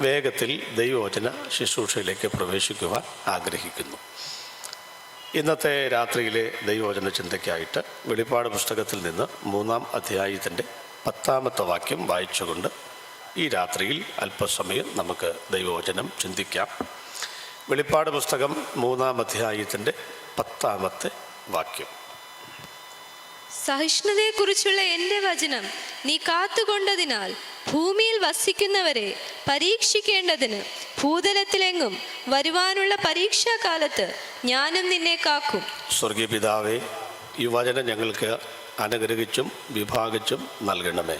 വേഗത്തിൽ ദൈവവചന ശുശ്രൂഷയിലേക്ക് പ്രവേശിക്കുവാൻ ആഗ്രഹിക്കുന്നു. ഇന്നത്തെ രാത്രിയിലെ ദൈവവചന ചിന്തയ്ക്കായിട്ട് വെളിപ്പാട് പുസ്തകത്തിൽ നിന്ന് 3-ാം അധ്യായത്തിൻ്റെ 10-ാമത്തെ വാക്യം വായിച്ചുകൊണ്ട് ഈ രാത്രിയിൽ അല്പസമയം നമുക്ക് ദൈവവചനം ചിന്തിക്കാം. വെളിപ്പാട് പുസ്തകം 3-ാം അധ്യായത്തിൻ്റെ 10-ാമത്തെ വാക്യം. സഹിഷ്ണുതയെക്കുറിച്ചുള്ള എൻ്റെ വചനം നീ കാത്തുകൊണ്ടതിനാൽ ഭൂമിയിൽ വസിക്കുന്നവരെ പരീക്ഷിക്കേണ്ടതിന് ഭൂതലത്തിലെങ്ങും വരുവാനുള്ള പരീക്ഷാകാലത്ത് ഞാനും നിന്നെ കാക്കും. സ്വർഗീയ പിതാവേ, ഈ വചനം ഞങ്ങൾക്ക് അനുഗ്രഹിച്ചും വിഭാഗിച്ചും നൽകണമേ.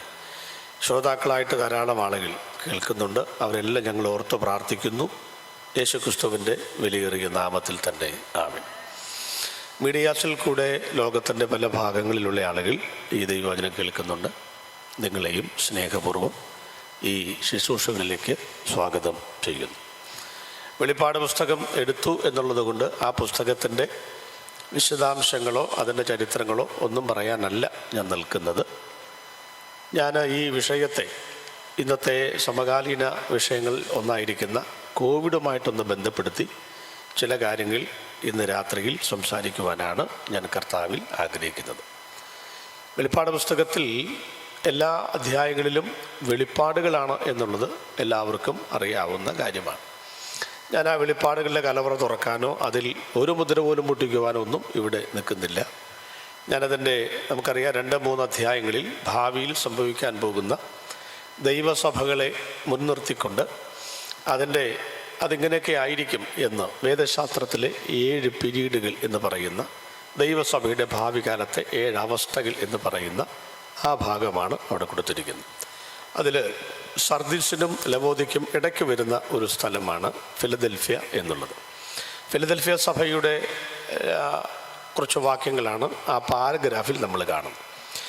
ശ്രോതാക്കളായിട്ട് ധാരാളം ആളുകൾ കേൾക്കുന്നുണ്ട്. അവരെല്ലാം ഞങ്ങൾ ഓർത്ത് പ്രാർത്ഥിക്കുന്നു. യേശുക്രിസ്തുവിൻ്റെ വിലയേറിയ നാമത്തിൽ തന്നെ ആമേൻ. മീഡിയാസിൽ കൂടെ ലോകത്തിൻ്റെ പല ഭാഗങ്ങളിലുള്ള ആളുകൾ ഈ ദൈവവചനം കേൾക്കുന്നുണ്ട്. നിങ്ങളെയും സ്നേഹപൂർവ്വം ഈ ശുശ്രൂഷകളിലേക്ക് സ്വാഗതം ചെയ്യുന്നു. വെളിപ്പാട് പുസ്തകം എടുത്തു എന്നുള്ളത് കൊണ്ട് ആ പുസ്തകത്തിൻ്റെ വിശദാംശങ്ങളോ അതിൻ്റെ ചരിത്രങ്ങളോ ഒന്നും പറയാനല്ല ഞാൻ നിൽക്കുന്നത്. ഞാൻ ഈ വിഷയത്തെ ഇന്നത്തെ സമകാലീന വിഷയങ്ങളിൽ ഒന്നായിരിക്കുന്ന കോവിഡുമായിട്ടൊന്ന് ബന്ധപ്പെടുത്തി ചില കാര്യങ്ങൾ ഇന്ന് രാത്രിയിൽ സംസാരിക്കുവാനാണ് ഞാൻ കർത്താവിൽ ആഗ്രഹിക്കുന്നത്. വെളിപ്പാട് പുസ്തകത്തിൽ എല്ലാ അധ്യായങ്ങളിലും വെളിപ്പാടുകളാണ് എന്നുള്ളത് എല്ലാവർക്കും അറിയാവുന്ന കാര്യമാണ്. ഞാൻ ആ വെളിപ്പാടുകളുടെ കലവറ തുറക്കാനോ അതിൽ ഒരു മുദ്ര പോലും പൊട്ടിക്കുവാനോ ഒന്നും ഇവിടെ നിൽക്കുന്നില്ല. ഞാനതിൻ്റെ നമുക്കറിയാം 2-3 അധ്യായങ്ങളിൽ ഭാവിയിൽ സംഭവിക്കാൻ പോകുന്ന ദൈവസഭകളെ മുൻനിർത്തിക്കൊണ്ട് അതിങ്ങനെയൊക്കെ ആയിരിക്കും എന്ന് വേദശാസ്ത്രത്തിലെ 7 പിരീഡുകൾ എന്ന് പറയുന്ന ദൈവസഭയുടെ ഭാവി കാലത്തെ 7 അവസ്ഥകൾ എന്ന് പറയുന്ന ആ ഭാഗമാണ് അവിടെ കൊടുത്തിരിക്കുന്നത്. അതിൽ സർദീസിനും ലവോദിക്കും ഇടയ്ക്ക് വരുന്ന ഒരു സ്ഥലമാണ് ഫിലദൽഫിയ എന്നുള്ളത്. ഫിലദൽഫിയ സഭയുടെ കുറച്ച് വാക്യങ്ങളാണ് ആ പാരഗ്രാഫിൽ നമ്മൾ കാണുന്നത്.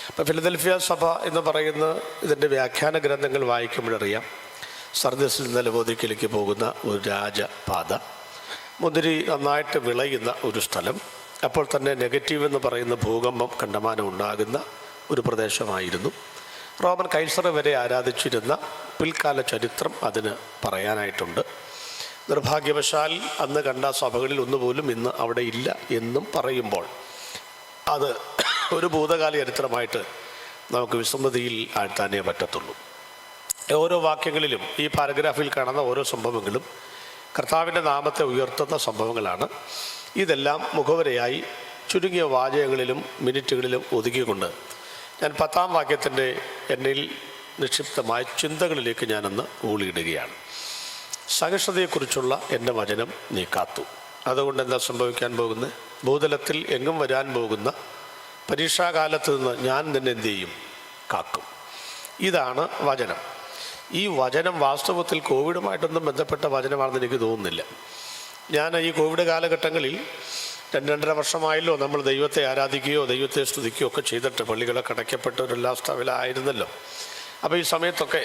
അപ്പോൾ ഫിലദൽഫിയ സഭ എന്ന് പറയുന്ന ഇതിൻ്റെ വ്യാഖ്യാന ഗ്രന്ഥങ്ങൾ വായിക്കുമ്പോഴറിയാം, സർദീസിൽ നിന്ന് ലവോദിക്കയിലേക്ക് പോകുന്ന ഒരു രാജപാത, മുന്തിരി നന്നായിട്ട് വിളയുന്ന ഒരു സ്ഥലം, അപ്പോൾ തന്നെ നെഗറ്റീവ് എന്ന് പറയുന്ന ഭൂകമ്പം കണ്ടമാനം ഉണ്ടാകുന്ന ഒരു പ്രദേശമായിരുന്നു. റോമൻ കൈസർ വരെ ആരാധിച്ചിരുന്ന പിൽക്കാല ചരിത്രം അതിന് പറയാനായിട്ടുണ്ട്. നിർഭാഗ്യവശാൽ അന്ന് കണ്ട സഭകളിൽ ഒന്നുപോലും ഇന്ന് അവിടെ ഇല്ല എന്നും പറയുമ്പോൾ അത് ഒരു ഭൂതകാല ചരിത്രമായിട്ട് നമുക്ക് വിസ്മൃതിയിൽ ആഴ്ത്താനേ പറ്റത്തുള്ളൂ. ഓരോ വാക്യങ്ങളിലും ഈ പാരഗ്രാഫിൽ കാണുന്ന ഓരോ സംഭവങ്ങളും കർത്താവിൻ്റെ നാമത്തെ ഉയർത്തുന്ന സംഭവങ്ങളാണ്. ഇതെല്ലാം മുഖവരയായി ചുരുങ്ങിയ വാചകങ്ങളിലും മിനിറ്റുകളിലും ഒതുക്കിക്കൊണ്ട് ഞാൻ 10-ാം വാക്യത്തിൻ്റെ എന്നിൽ നിക്ഷിപ്തമായ ചിന്തകളിലേക്ക് ഞാനൊന്ന് ഊളിയിടുകയാണ്. സഹിഷ്ണുതയെക്കുറിച്ചുള്ള എൻ്റെ വചനം നീ കാത്തു. അതുകൊണ്ട് എന്താ സംഭവിക്കാൻ പോകുന്നത്? ഭൂതലത്തിൽ എങ്ങും വരാൻ പോകുന്ന പരീക്ഷാകാലത്ത് നിന്ന് ഞാൻ നിന്നെ എന്തു ചെയ്യും? കാക്കും. ഇതാണ് വചനം. ഈ വചനം വാസ്തവത്തിൽ കോവിഡുമായിട്ടൊന്നും ബന്ധപ്പെട്ട വചനമാണെന്ന് എനിക്ക് തോന്നുന്നില്ല. ഞാൻ ഈ കോവിഡ് കാലഘട്ടങ്ങളിൽ 2-2.5 വർഷമായല്ലോ നമ്മൾ ദൈവത്തെ ആരാധിക്കുകയോ ദൈവത്തെ സ്തുതിക്കുകയോ ഒക്കെ ചെയ്തിട്ട് പള്ളികളൊക്കെ അടയ്ക്കപ്പെട്ട ഒരു അവസ്ഥയിലായിരുന്നല്ലോ. അപ്പോൾ ഈ സമയത്തൊക്കെ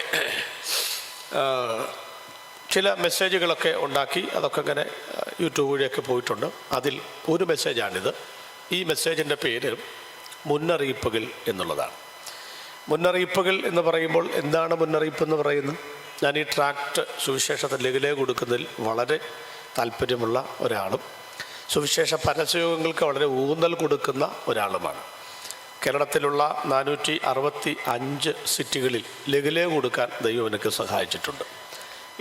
ചില മെസ്സേജുകളൊക്കെ ഉണ്ടാക്കി അതൊക്കെ ഇങ്ങനെ യൂട്യൂബ് വഴിയൊക്കെ പോയിട്ടുണ്ട്. അതിൽ ഒരു മെസ്സേജാണിത്. ഈ മെസ്സേജിൻ്റെ പേര് മുന്നറിയിപ്പുകൾ എന്നുള്ളതാണ്. മുന്നറിയിപ്പുകൾ എന്ന് പറയുമ്പോൾ എന്താണ് മുന്നറിയിപ്പ് എന്ന് പറയുന്നത്? ഞാൻ ഈ ട്രാക്റ്റ് സുവിശേഷത്തെ ലഘുലേ കൊടുക്കുന്നതിൽ വളരെ താല്പര്യമുള്ള ഒരാളും സുവിശേഷ പരസ്യയോഗങ്ങൾക്ക് വളരെ ഊന്നൽ കൊടുക്കുന്ന ഒരാളുമാണ്. കേരളത്തിലുള്ള 465 സിറ്റികളിൽ ലഘുലേ കൊടുക്കാൻ ദൈവം എനിക്ക് സഹായിച്ചിട്ടുണ്ട്.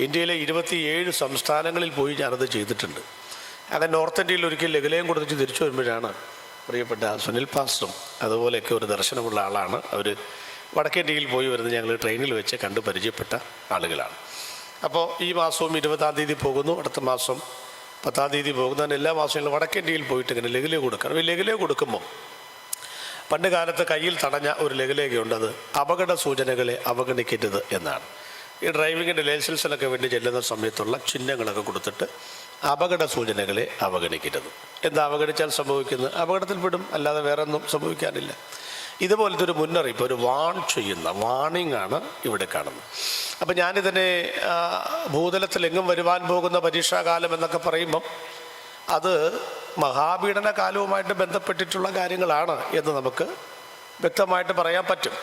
ഇന്ത്യയിലെ 27 സംസ്ഥാനങ്ങളിൽ പോയി ഞാനത് ചെയ്തിട്ടുണ്ട്. അങ്ങനെ നോർത്ത് ഇന്ത്യയിൽ ഒരിക്കൽ ലഘുലയം കൊടുത്തിട്ട് തിരിച്ചു വരുമ്പോഴാണ് പ്രിയപ്പെട്ട സുനിൽ പാസ്റ്ററും അതുപോലെയൊക്കെ ഒരു ദർശനമുള്ള ആളാണ്. അവർ വടക്കേ ഇന്ത്യയിൽ പോയി വരുന്നത് ഞങ്ങൾ ട്രെയിനിൽ വെച്ച് കണ്ട് പരിചയപ്പെട്ട ആളുകളാണ്. അപ്പോൾ ഈ മാസവും 20-ാം തീയതി പോകുന്നു, അടുത്ത മാസം 10-ാം തീയതി പോകുന്നതിന് എല്ലാ മാസങ്ങളും വടക്കേ ഇന്ത്യയിൽ പോയിട്ട് ഇങ്ങനെ ലഘുലേ കൊടുക്കണം. ഈ ലഘുലേ കൊടുക്കുമ്പോൾ പണ്ട് കാലത്ത് കയ്യിൽ തടഞ്ഞ ഒരു ലഘുലേഖയുണ്ട്. അത് അപകട സൂചനകളെ അവഗണിക്കരുത് എന്നാണ്. ഈ ഡ്രൈവിങ്ങിൻ്റെ ലൈസൻസിനൊക്കെ വേണ്ടി ചെല്ലുന്ന സമയത്തുള്ള ചിഹ്നങ്ങളൊക്കെ കൊടുത്തിട്ട് അപകട സൂചനകളെ അവഗണിക്കരുത്. എന്താ അവഗണിച്ചാൽ സംഭവിക്കുന്നത്? അപകടത്തിൽപ്പെടും, അല്ലാതെ വേറെ ഒന്നും സംഭവിക്കാനില്ല. ഇതുപോലത്തെ ഒരു മുന്നറിയിപ്പ്, ഒരു ചെയ്യുന്ന വാണിംഗ് ആണ് ഇവിടെ കാണുന്നത്. അപ്പം ഞാനിതിനെ ഭൂതലത്തിലെങ്ങും വരുവാൻ പോകുന്ന പരീക്ഷാകാലം എന്നൊക്കെ പറയുമ്പം അത് മഹാപീഡന കാലവുമായിട്ട് ബന്ധപ്പെട്ടിട്ടുള്ള കാര്യങ്ങളാണ് എന്ന് നമുക്ക് വ്യക്തമായിട്ട് പറയാൻ പറ്റും.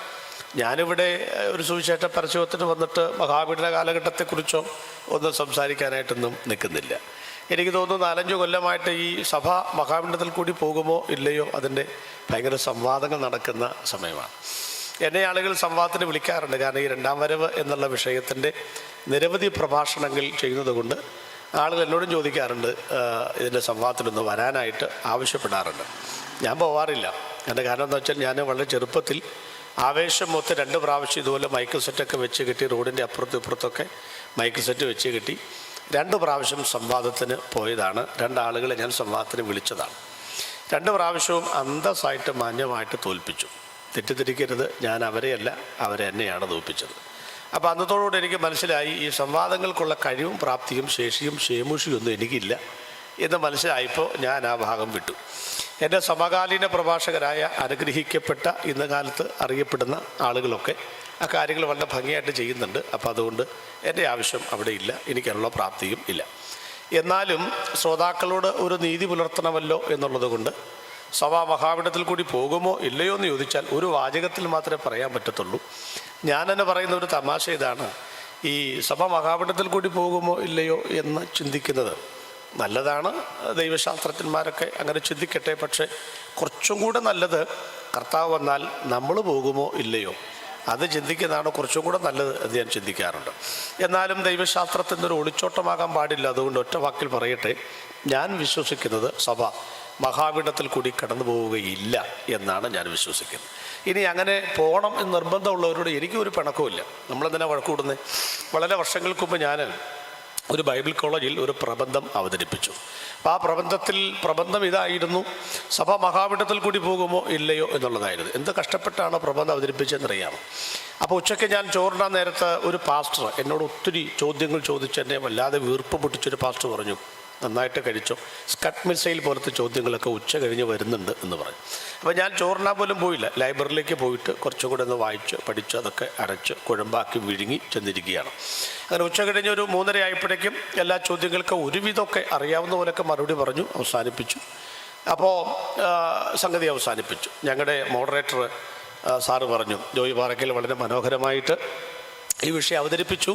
ഞാനിവിടെ ഒരു സുവിശേഷ പരസ്യത്തിന് വന്നിട്ട് മഹാപീഡന കാലഘട്ടത്തെക്കുറിച്ചോ ഒന്നും സംസാരിക്കാനായിട്ടൊന്നും നിൽക്കുന്നില്ല. എനിക്ക് തോന്നുന്നു 4-5 കൊല്ലമായിട്ട് ഈ സഭ മഹാപീഡനത്തിൽ കൂടി പോകുമോ ഇല്ലയോ അതിൻ്റെ ഭയങ്കര സംവാദങ്ങൾ നടക്കുന്ന സമയമാണ്. എന്നെ ആളുകൾ സംവാദത്തിന് വിളിക്കാറുണ്ട്. കാരണം ഈ 2ാം വരവ് എന്നുള്ള വിഷയത്തിൻ്റെ നിരവധി പ്രഭാഷണങ്ങൾ ചെയ്യുന്നത് കൊണ്ട് ആളുകൾ എന്നോടും ചോദിക്കാറുണ്ട്, ഇതിൻ്റെ സംവാദത്തിലൊന്ന് വരാനായിട്ട് ആവശ്യപ്പെടാറുണ്ട്. ഞാൻ പോവാറില്ല. എൻ്റെ കാരണം എന്താ വെച്ചാൽ ഞാൻ വളരെ ചെറുപ്പത്തിൽ ആവേശം മൊത്തം 2 പ്രാവശ്യം ഇതുപോലെ മൈക്ക് സെറ്റൊക്കെ വെച്ച് കെട്ടി, റോഡിൻ്റെ അപ്പുറത്തും ഇപ്പുറത്തൊക്കെ മൈക്ക് സെറ്റ് വെച്ച് കെട്ടി 2 പ്രാവശ്യം സംവാദത്തിന് പോയതാണ്. 2 ആളുകളെ ഞാൻ സംവാദത്തിന് വിളിച്ചതാണ്. 2 പ്രാവശ്യവും അന്തസ്സായിട്ട് മാന്യമായിട്ട് തോൽപ്പിച്ചു. തെറ്റിദ്ധരിക്കരുത്, ഞാൻ അവരെയല്ല, അവരെന്നെയാണ് തോൽപ്പിച്ചത്. അപ്പോൾ അന്നത്തോടുകൂടി എനിക്ക് മനസ്സിലായി ഈ സംവാദങ്ങൾക്കുള്ള കഴിവും പ്രാപ്തിയും ശേഷിയും ശേമുഷിയൊന്നും എനിക്കില്ല എന്ന് മനസ്സിലായപ്പോൾ ഞാൻ ആ ഭാഗം വിട്ടു. എൻ്റെ സമകാലീന പ്രഭാഷകരായ അനുഗ്രഹിക്കപ്പെട്ട ഇന്ന് കാലത്ത് അറിയപ്പെടുന്ന ആളുകളൊക്കെ ആ കാര്യങ്ങൾ വളരെ ഭംഗിയായിട്ട് ചെയ്യുന്നുണ്ട്. അപ്പോൾ അതുകൊണ്ട് എൻ്റെ ആവശ്യം അവിടെ ഇല്ല, എനിക്കതിനുള്ള പ്രാപ്തിയും ഇല്ല. എന്നാലും ശ്രോതാക്കളോട് ഒരു നീതി പുലർത്തണമല്ലോ എന്നുള്ളത് കൊണ്ട് സഭാ മഹാപീഠത്തിൽ കൂടി പോകുമോ ഇല്ലയോ എന്ന് ചോദിച്ചാൽ ഒരു വാചകത്തിൽ മാത്രമേ പറയാൻ പറ്റത്തുള്ളൂ. ഞാൻ തന്നെ പറയുന്ന ഒരു തമാശ ഇതാണ്, ഈ സഭ മഹാപീഠത്തിൽ കൂടി പോകുമോ ഇല്ലയോ എന്ന് ചിന്തിക്കുന്നത് നല്ലതാണ്. ദൈവശാസ്ത്രജ്ഞന്മാരൊക്കെ അങ്ങനെ ചിന്തിക്കട്ടെ. പക്ഷേ കുറച്ചും കൂടെ നല്ലത് കർത്താവ് വന്നാൽ നമ്മൾ പോകുമോ ഇല്ലയോ അത് ചിന്തിക്കുന്നതാണ് കുറച്ചും കൂടെ നല്ലത് എന്ന് ഞാൻ ചിന്തിക്കാറുണ്ട്. എന്നാലും ദൈവശാസ്ത്രത്തിൻ്റെ ഒരു ഒളിച്ചോട്ടമാകാൻ പാടില്ല. അതുകൊണ്ട് ഒറ്റ വാക്കിൽ പറയട്ടെ, ഞാൻ വിശ്വസിക്കുന്നത് സഭ മഹാപീഠത്തിൽ കൂടി കടന്നു പോവുകയില്ല എന്നാണ് ഞാൻ വിശ്വസിക്കുന്നത്. ഇനി അങ്ങനെ പോകണം എന്ന് നിർബന്ധമുള്ളവരോട് എനിക്കൊരു പിണക്കവുമില്ല. നമ്മളെന്തിനാ വഴക്കൂടുന്നത്? വളരെ വർഷങ്ങൾക്ക് മുമ്പ് ഞാൻ ഒരു ബൈബിൾ കോളേജിൽ ഒരു പ്രബന്ധം അവതരിപ്പിച്ചു. അപ്പോൾ ആ പ്രബന്ധം ഇതായിരുന്നു, സഭ മഹാപീഠത്തിൽ കൂടി പോകുമോ ഇല്ലയോ എന്നുള്ളതായിരുന്നു. എന്ത് കഷ്ടപ്പെട്ടാണ് പ്രബന്ധം അവതരിപ്പിച്ചതെന്നറിയാമോ? അപ്പോൾ ഉച്ചയ്ക്ക് ഞാൻ ചോറിനാൻ നേരത്ത് ഒരു പാസ്റ്റർ എന്നോട് ഒത്തിരി ചോദ്യങ്ങൾ ചോദിച്ച് എന്നെ വല്ലാതെ വീർപ്പ് പൊട്ടിച്ചൊരു പാസ്റ്റർ പറഞ്ഞു, നന്നായിട്ട് കഴിച്ചോ, സ്കട്ട് മിസൈൽ പോലത്തെ ചോദ്യങ്ങളൊക്കെ ഉച്ച കഴിഞ്ഞ് വരുന്നുണ്ട് എന്ന് പറഞ്ഞു. അപ്പോൾ ഞാൻ ചോറിനാൻ പോലും പോയില്ല, ലൈബ്രറിയിലേക്ക് പോയിട്ട് കുറച്ചും കൂടെ ഒന്ന് വായിച്ച് പഠിച്ച് അതൊക്കെ അടച്ച് കുഴമ്പാക്കി വിഴുങ്ങി ചെന്നിരിക്കുകയാണ്. അങ്ങനെ ഉച്ച കഴിഞ്ഞ് ഒരു 3:30 ആയപ്പോഴേക്കും എല്ലാ ചോദ്യങ്ങൾക്കും ഒരുവിധമൊക്കെ അറിയാവുന്ന പോലെയൊക്കെ മറുപടി പറഞ്ഞു അവസാനിപ്പിച്ചു. അപ്പോൾ സംഗതി അവസാനിപ്പിച്ചു. ഞങ്ങളുടെ മോഡറേറ്റർ സാറ് പറഞ്ഞു, ജോയി പാറയ്ക്കൽ വളരെ മനോഹരമായിട്ട് ഈ വിഷയം അവതരിപ്പിച്ചു,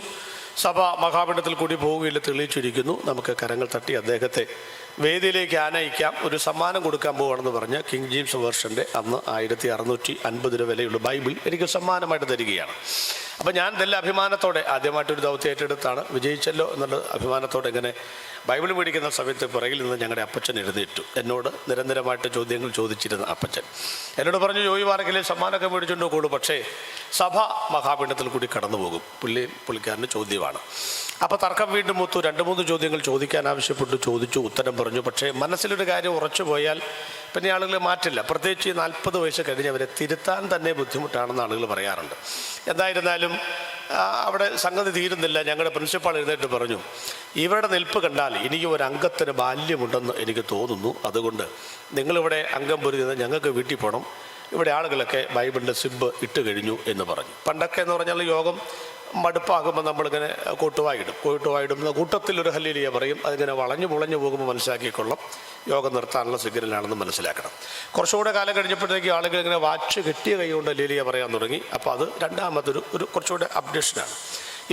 സഭ മഹാപീഠത്തിൽ കൂടി പോവുകയില്ല തെളിയിച്ചിരിക്കുന്നു, നമുക്ക് കരങ്ങൾ തട്ടി അദ്ദേഹത്തെ വേദിയിലേക്ക് ആനയിക്കാം, ഒരു സമ്മാനം കൊടുക്കാൻ പോവുകയാണെന്ന് പറഞ്ഞ് കിങ് ജെയിംസ് വേർഷൻ്റെ അന്ന് 1650 രൂപ വിലയുള്ള ബൈബിൾ എനിക്ക് സമ്മാനമായിട്ട് തരികയാണ്. അപ്പോൾ ഞാൻ ഇതെല്ലാം അഭിമാനത്തോടെ ആദ്യമായിട്ടൊരു ദൗത്യം ഏറ്റെടുത്താണ്, വിജയിച്ചല്ലോ എന്നുള്ള അഭിമാനത്തോടെ ഇങ്ങനെ ബൈബിൾ മേടിക്കുന്ന സമയത്ത് പുറകിൽ നിന്ന് ഞങ്ങളുടെ അപ്പച്ചൻ എഴുന്നേറ്റു. എന്നോട് നിരന്തരമായിട്ട് ചോദ്യങ്ങൾ ചോദിച്ചിരുന്ന അപ്പച്ചൻ എന്നോട് പറഞ്ഞു, ജോയി പാറയ്ക്കൽ സമ്മാനമൊക്കെ മേടിച്ചുകൊണ്ട് പോകുള്ളൂ, പക്ഷേ സഭ മഹാപീഠത്തിൽ കൂടി കടന്നു പോകും. പുള്ളിക്കാരന് ചോദ്യമാണ്. അപ്പോൾ തർക്കം വീണ്ടും മൂത്തു. 2-3 ചോദ്യങ്ങൾ ചോദിക്കാൻ ആവശ്യപ്പെട്ടു, ചോദിച്ചു, ഉത്തരം പറഞ്ഞു. പക്ഷേ മനസ്സിലൊരു കാര്യം ഉറച്ചു പോയാൽ പിന്നെ ആളുകൾ മാറ്റില്ല. പ്രത്യേകിച്ച് 40 വയസ്സ് കഴിഞ്ഞവരെ തിരുത്താൻ തന്നെ ബുദ്ധിമുട്ടാണെന്ന് ആളുകൾ പറയാറുണ്ട്. എന്തായിരുന്നാലും അവിടെ സംഗതി തീരുന്നില്ല. ഞങ്ങളുടെ പ്രിൻസിപ്പാൾ എഴുന്നേറ്റ് പറഞ്ഞു, ഇവരുടെ നിൽപ്പ് കണ്ടാൽ എനിക്ക് ഒരു അംഗത്തിന് ബാല്യമുണ്ടെന്ന് എനിക്ക് തോന്നുന്നു, അതുകൊണ്ട് നിങ്ങളിവിടെ അംഗം പൊരുതുന്നത് ഞങ്ങൾക്ക് വീട്ടിൽ പോകണം, ഇവിടെ ആളുകളൊക്കെ ബൈബിളിൻ്റെ സിബ് ഇട്ട് കഴിഞ്ഞു എന്ന് പറഞ്ഞു. പണ്ടൊക്കെ എന്ന് പറഞ്ഞാൽ യോഗം മടുപ്പാകുമ്പോൾ നമ്മളിങ്ങനെ കോട്ടുവായിടുന്ന കൂട്ടത്തിലൊരു ഹല്ലേലൂയ പറയും. അതിങ്ങനെ വളഞ്ഞു പുളഞ്ഞു പോകുമ്പോൾ മനസ്സിലാക്കിക്കൊള്ളും യോഗം നിർത്താനുള്ള സിഗ്നലാണെന്ന് മനസ്സിലാക്കണം. കുറച്ചുകൂടെ കാലം കഴിഞ്ഞപ്പോഴത്തേക്ക് ആളുകൾ ഇങ്ങനെ വാച്ച് കെട്ടിയ കൈ കൊണ്ട് ഹല്ലേലൂയ പറയാൻ തുടങ്ങി. അപ്പോൾ അത് രണ്ടാമതൊരു കുറച്ചുകൂടെ അപ്ഡേഷനാണ്.